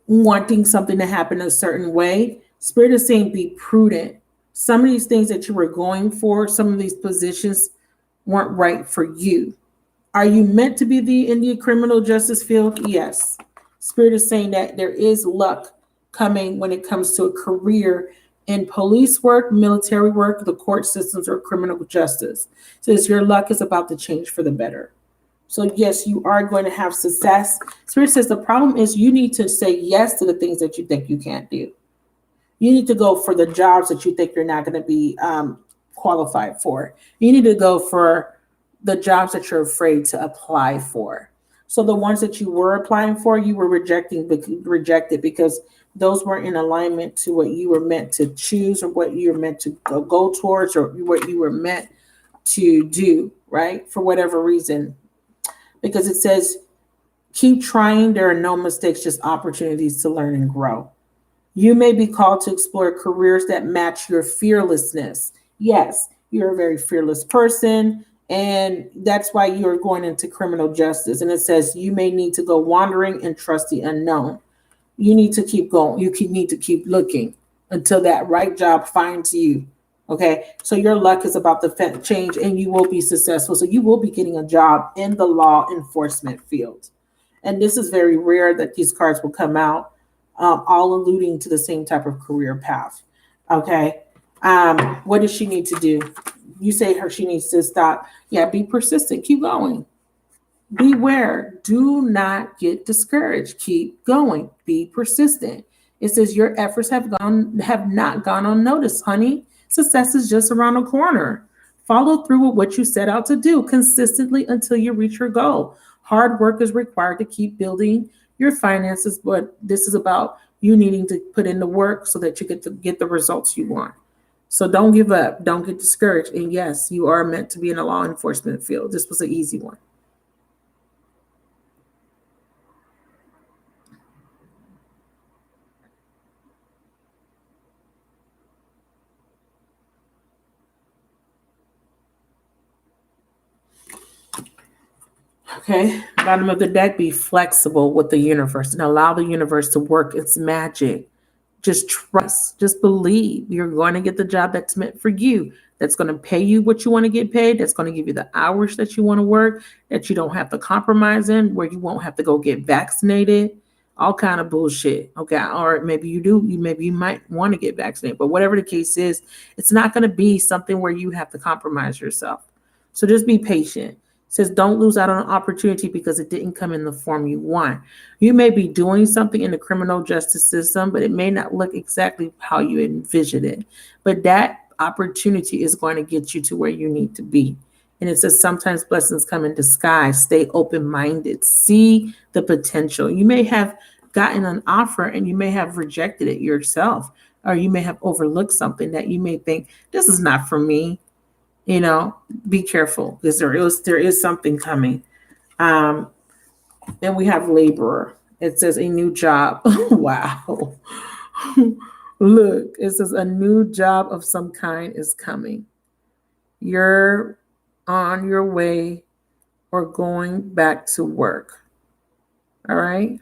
Speaker 1: wanting something to happen a certain way. Spirit is saying be prudent. Some of these things that you were going for, some of these positions weren't right for you. Are you meant to be in the criminal justice field? Yes. Spirit is saying that there is luck coming when it comes to a career in police work, military work, the court systems, or criminal justice. So your luck is about to change for the better. So yes, you are going to have success. Spirit says the problem is you need to say yes to the things that you think you can't do. You need to go for the jobs that you think you're not going to be qualified for. You need to go for the jobs that you're afraid to apply for. So the ones that you were applying for, you were rejected because those weren't in alignment to what you were meant to choose or what you were meant to go towards or what you were meant to do, right? For whatever reason. Because it says, keep trying. There are no mistakes, just opportunities to learn and grow. You may be called to explore careers that match your fearlessness. Yes, you're a very fearless person. And that's why you're going into criminal justice. And it says you may need to go wandering and trust the unknown. You need to keep going. You need to keep looking until that right job finds you. Okay. So your luck is about to change and you will be successful. So you will be getting a job in the law enforcement field. And this is very rare that these cards will come out, all alluding to the same type of career path. Okay. What does she need to do? You say she needs to stop. Yeah, be persistent. Keep going. Beware. Do not get discouraged. Keep going. Be persistent. It says your efforts have not gone unnoticed, honey. Success is just around the corner. Follow through with what you set out to do consistently until you reach your goal. Hard work is required to keep building your finances, but this is about you needing to put in the work so that you get the results you want. So don't give up. Don't get discouraged. And yes, you are meant to be in a law enforcement field. This was an easy one. Okay, bottom of the deck, be flexible with the universe and allow the universe to work its magic. Just trust, just believe you're going to get the job that's meant for you, that's going to pay you what you want to get paid, that's going to give you the hours that you want to work, that you don't have to compromise in, where you won't have to go get vaccinated, all kind of bullshit. Okay, or maybe you do, maybe you might want to get vaccinated, but whatever the case is, it's not going to be something where you have to compromise yourself. So just be patient. Says don't lose out on an opportunity because it didn't come in the form you want. You may be doing something in the criminal justice system, but it may not look exactly how you envisioned it. But that opportunity is going to get you to where you need to be. And it says sometimes blessings come in disguise. Stay open-minded. See the potential. You may have gotten an offer and you may have rejected it yourself, or you may have overlooked something that you may think, this is not for me. Be careful because there is something coming. Then we have laborer. It says a new job. Wow. Look, it says a new job of some kind is coming. You're on your way or going back to work. All right.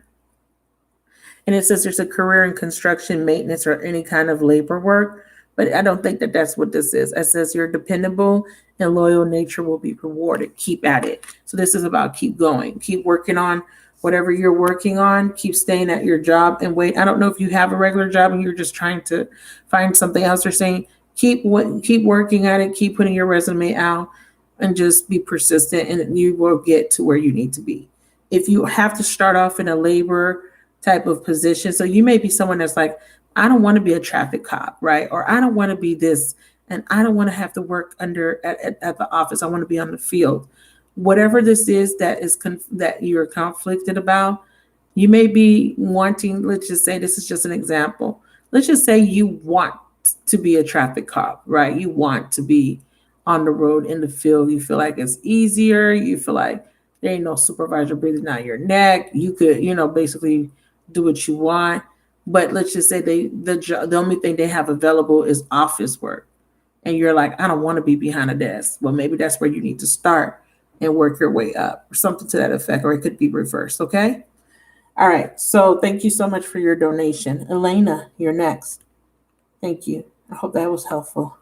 Speaker 1: And it says there's a career in construction, maintenance, or any kind of labor work. But I don't think that that's what this is. It says your dependable and loyal nature will be rewarded. Keep at it. So this is about keep going. Keep working on whatever you're working on. Keep staying at your job and wait. I don't know if you have a regular job and you're just trying to find something else. They're saying keep working at it. Keep putting your resume out and just be persistent, and you will get to where you need to be. If you have to start off in a labor type of position, so you may be someone that's like, I don't want to be a traffic cop, right? Or I don't want to be this, and I don't want to have to work at the office. I want to be on the field. Whatever this is that you're conflicted about, you may be wanting, let's just say, this is just an example. Let's just say you want to be a traffic cop, right? You want to be on the road in the field. You feel like it's easier. You feel like there ain't no supervisor breathing down your neck. You could, basically do what you want. But let's just say the only thing they have available is office work. And you're like, I don't want to be behind a desk. Well, maybe that's where you need to start and work your way up, or something to that effect, or it could be reversed. Okay. All right. So thank you so much for your donation. Elena, you're next. Thank you. I hope that was helpful.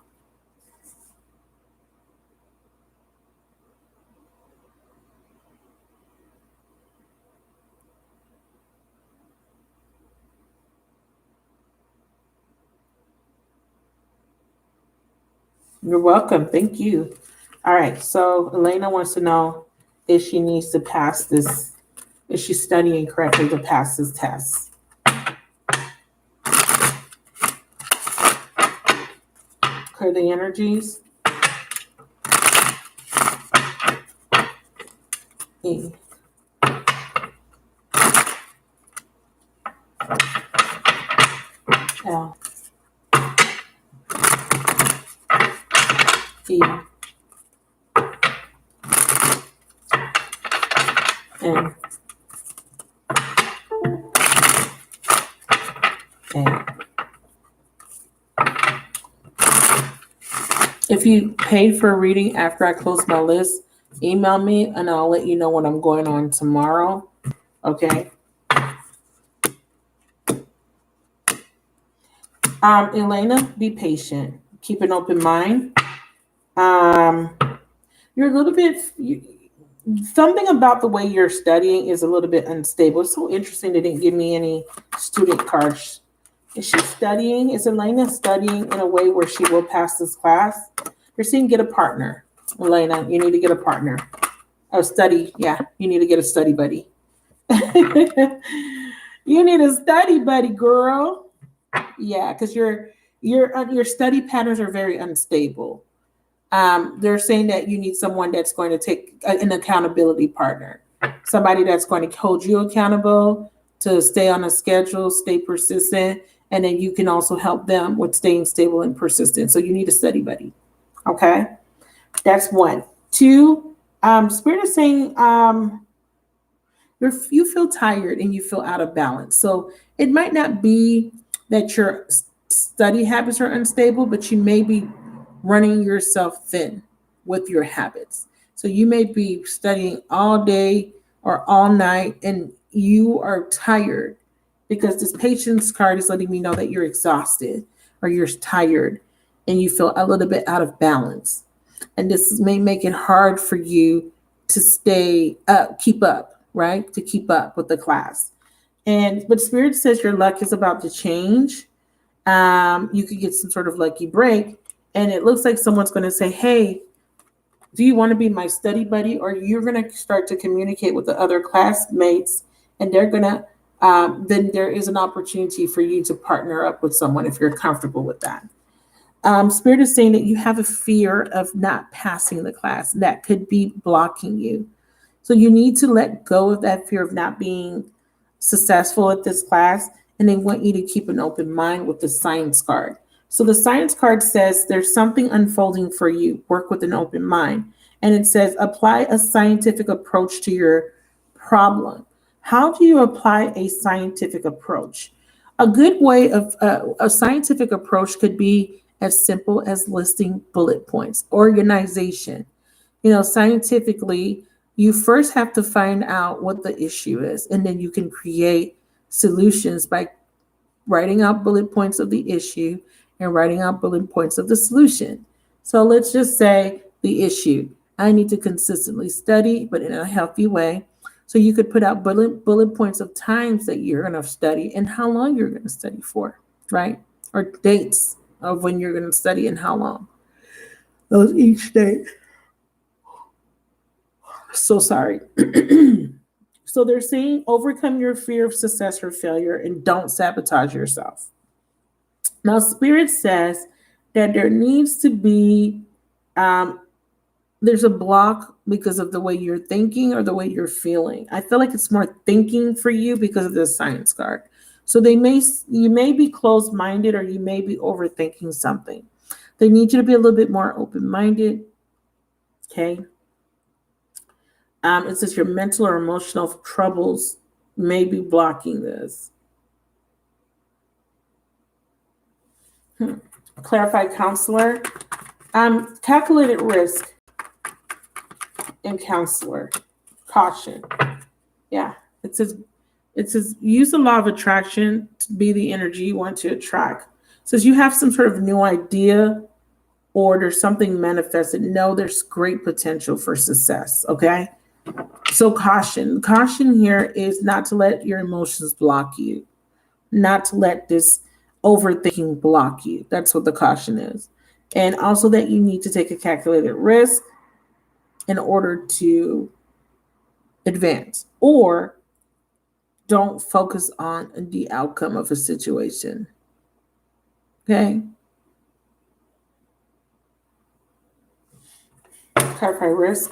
Speaker 1: You're welcome. Thank you. All right. So Elena wants to know if she needs to pass this, if she's studying correctly to pass this test. Clear the energies. E. L. E. N. A. If you paid for a reading after I close my list, email me and I'll let you know what I'm going on tomorrow. Okay. Elena, be patient. Keep an open mind. You're a little bit, something about the way you're studying is a little bit unstable. It's so interesting they didn't give me any student cards. Is she studying? Is Elena studying in a way where she will pass this class? They're saying get a partner. Elena, you need to get a partner. Oh, study. Yeah, you need to get a study buddy. You need a study buddy, girl. Yeah, because your study patterns are very unstable. They're saying that you need someone that's going to take an accountability partner, somebody that's going to hold you accountable to stay on a schedule, stay persistent, and then you can also help them with staying stable and persistent. So you need a study buddy. Okay, that's one. Two, Spirit is saying you feel tired and you feel out of balance. So it might not be that your study habits are unstable, but you may be running yourself thin with your habits. So you may be studying all day or all night and you are tired because this patience card is letting me know that you're exhausted or you're tired and you feel a little bit out of balance. And this may make it hard for you to stay up, keep up, right? To keep up with the class. But Spirit says your luck is about to change. You could get some sort of lucky break. And it looks like someone's going to say, hey, do you want to be my study buddy? Or you're going to start to communicate with the other classmates and they're going to, then there is an opportunity for you to partner up with someone if you're comfortable with that. Spirit is saying that you have a fear of not passing the class that could be blocking you. So you need to let go of that fear of not being successful at this class. And they want you to keep an open mind with the science card. So the science card says there's something unfolding for you. Work with an open mind. And it says apply a scientific approach to your problem. How do you apply a scientific approach? A good way of a scientific approach could be as simple as listing bullet points, organization. Scientifically, you first have to find out what the issue is, and then you can create solutions by writing out bullet points of the issue and writing out bullet points of the solution. So let's just say the issue. I need to consistently study, but in a healthy way. So you could put out bullet points of times that you're going to study and how long you're going to study for, right? Or dates of when you're going to study and how long. Those each day. So sorry. So they're saying overcome your fear of success or failure and don't sabotage yourself. Now, Spirit says that there needs to be, there's a block because of the way you're thinking or the way you're feeling. I feel like it's more thinking for you because of the science card. So you may be closed-minded or you may be overthinking something. They need you to be a little bit more open-minded. Okay. It says your mental or emotional troubles may be blocking this. Clarified counselor. Calculated risk and counselor. Caution. Yeah. It says use the law of attraction to be the energy you want to attract. It says you have some sort of new idea or there's something manifested. No, there's great potential for success. Okay. So caution. Caution here is not to let your emotions block you, not to let this overthinking block you. That's what the caution is. And also that you need to take a calculated risk in order to advance, or don't focus on the outcome of a situation. Okay. Clarify risk.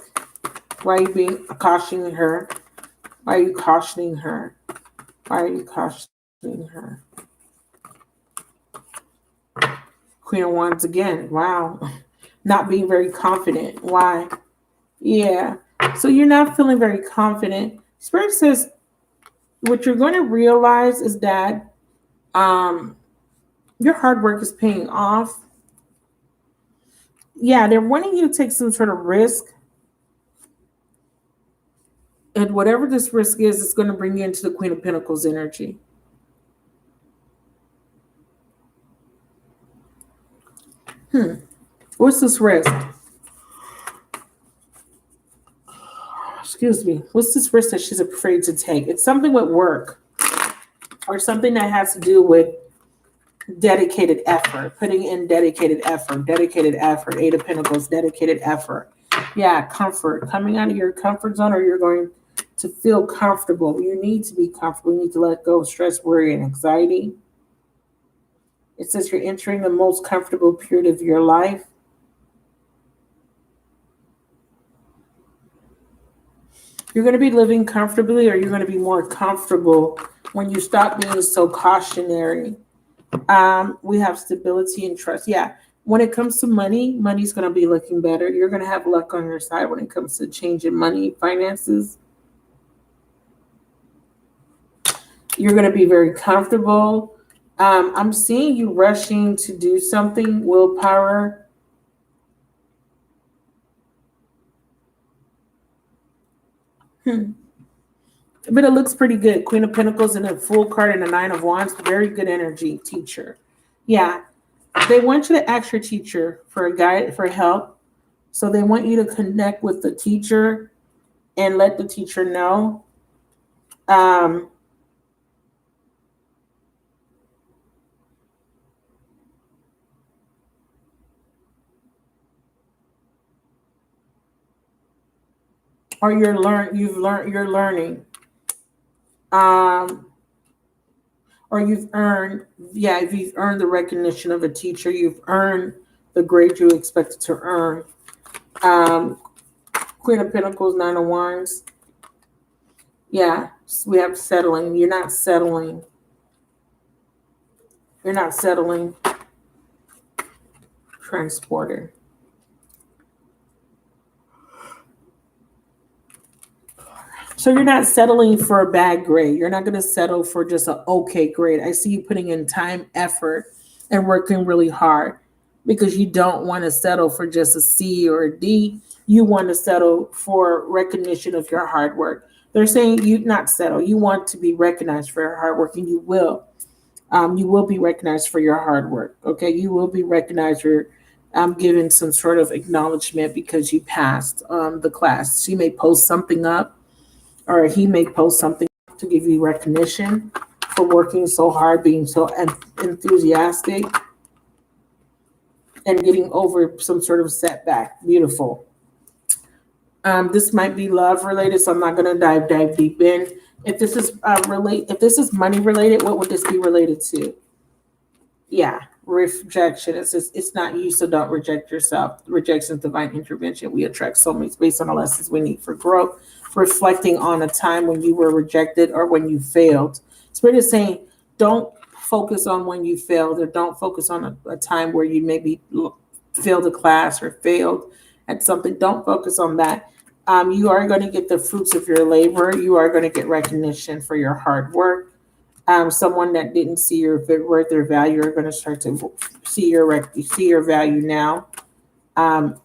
Speaker 1: Why are you being cautioning her? Why are you cautioning her? Why are you cautioning her? Queen of Wands again. Wow. Not being very confident. Why? Yeah. So you're not feeling very confident. Spirit says what you're going to realize is that your hard work is paying off. Yeah, they're wanting you to take some sort of risk. And whatever this risk is, it's going to bring you into the Queen of Pentacles energy. What's this risk? Excuse me. What's this risk that she's afraid to take? It's something with work or something that has to do with dedicated effort, putting in dedicated effort. Eight of Pentacles, dedicated effort. Yeah, comfort. Coming out of your comfort zone, or you're going to feel comfortable. You need to be comfortable. You need to let go of stress, worry, and anxiety. It says you're entering the most comfortable period of your life. You're going to be living comfortably, or you're going to be more comfortable when you stop being so cautionary. We have stability and trust. Yeah. When it comes to money, money's going to be looking better. You're going to have luck on your side when it comes to changing money, finances. You're going to be very comfortable. I'm seeing you rushing to do something, willpower. But it looks pretty good. Queen of Pentacles and a full card and a Nine of Wands. Very good energy, teacher. Yeah. They want you to ask your teacher for a guide, for help. So they want you to connect with the teacher and let the teacher know. Or you're learning. Or you've earned, if you've earned the recognition of a teacher, you've earned the grade you expected to earn. Queen of Pentacles, Nine of Wands. Yeah, we have settling. You're not settling. You're not settling. transporter. So you're not settling for a bad grade. You're not going to settle for just an okay grade. I see you putting in time, effort, and working really hard because you don't want to settle for just a C or a D. You want to settle for recognition of your hard work. They're saying you not settle. You want to be recognized for your hard work, and you will. You will be recognized for your hard work. Okay, you will be recognized for given some sort of acknowledgement because you passed the class. She may post something up or he may post something to give you recognition for working so hard, being so enthusiastic, and getting over some sort of setback. Beautiful. This might be love related, so I'm not going to dive deep in. If this is if this is money related, what would this be related to? Yeah, rejection. It's not you, so don't reject yourself. Rejection is divine intervention. We attract soulmates based on the lessons we need for growth. Reflecting on a time when you were rejected or when you failed. Spirit is saying, don't focus on when you failed, or don't focus on a time where you maybe failed a class or failed at something. Don't focus on that. You are going to get the fruits of your labor. You are going to get recognition for your hard work. Someone that didn't see your worth or value are going to start to see your value now.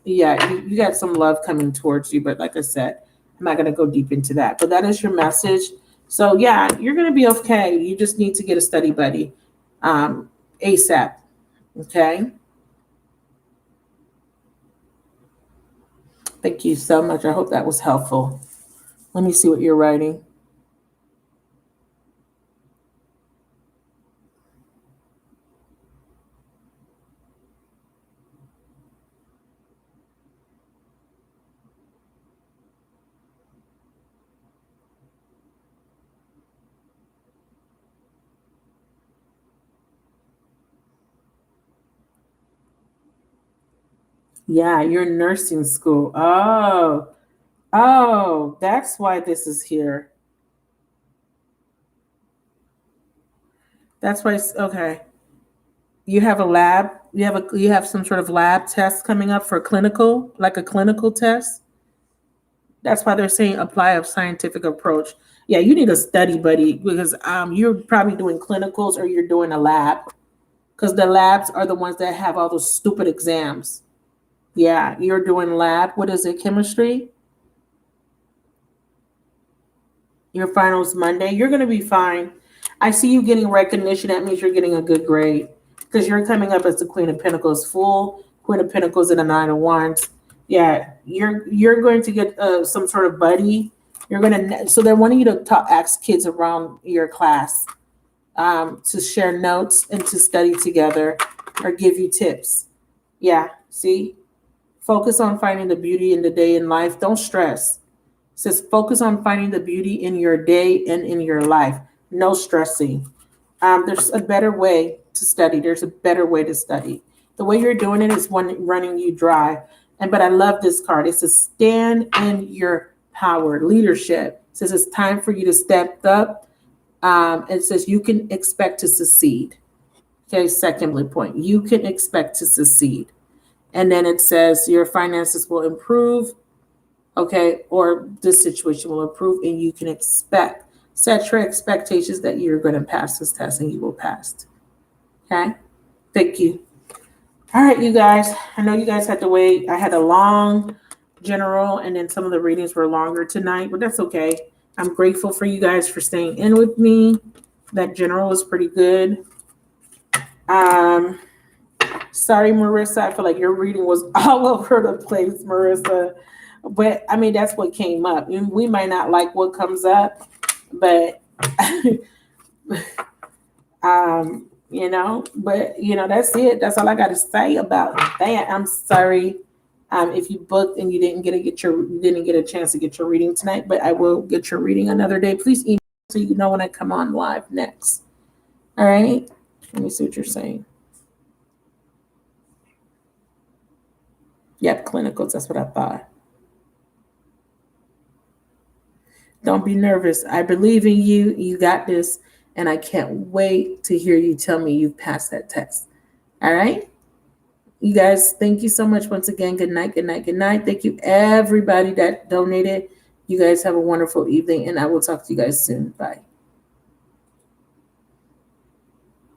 Speaker 1: Yeah, you got some love coming towards you, but like I said, I'm not going to go deep into that. But that is your message. So yeah, you're going to be okay. You just need to get a study buddy ASAP. Okay. Thank you so much. I hope that was helpful. Let me see what you're writing. Yeah, you're in nursing school. Oh, that's why this is here. That's why. Okay. You have a lab. You have some sort of lab test coming up for clinical, like a clinical test. That's why they're saying apply a scientific approach. Yeah, you need a study buddy because you're probably doing clinicals or you're doing a lab because the labs are the ones that have all those stupid exams. Yeah, you're doing lab. What is it? Chemistry? Your finals Monday. You're going to be fine. I see you getting recognition. That means you're getting a good grade because you're coming up as the Queen of Pentacles full, Queen of Pentacles and the Nine of Wands. Yeah, you're going to get some sort of buddy. You're going to, so they're wanting you to ask kids around your class to share notes and to study together or give you tips. Yeah, see, focus on finding the beauty in the day in life. Don't stress. It says focus on finding the beauty in your day and in your life. No stressing. There's a better way to study. There's a better way to study. The way you're doing it is one running you dry. But I love this card. It says stand in your power, leadership. It says it's time for you to step up. It says you can expect to succeed. Okay, second bullet point. You can expect to succeed. And then it says your finances will improve. Okay, or this situation will improve and you can set your expectations that you're going to pass this test and you will pass. Okay, thank you. All right, you guys, I know you guys had to wait. I had a long general and then some of the readings were longer tonight, but that's okay. I'm grateful for you guys for staying in with me. That general was pretty good. Sorry, Marissa, I feel like your reading was all over the place, Marissa. But I mean, that's what came up. We might not like what comes up, but that's it. That's all I got to say about that. I'm sorry if you booked and you didn't get a chance to get your reading tonight, but I will get your reading another day. Please email so you know when I come on live next. All right. Let me see what you're saying. Yep, clinicals. That's what I thought. Don't be nervous. I believe in you. You got this. And I can't wait to hear you tell me you've passed that test. All right? You guys, thank you so much once again. Good night, good night, good night. Thank you, everybody that donated. You guys have a wonderful evening, and I will talk to you guys soon. Bye.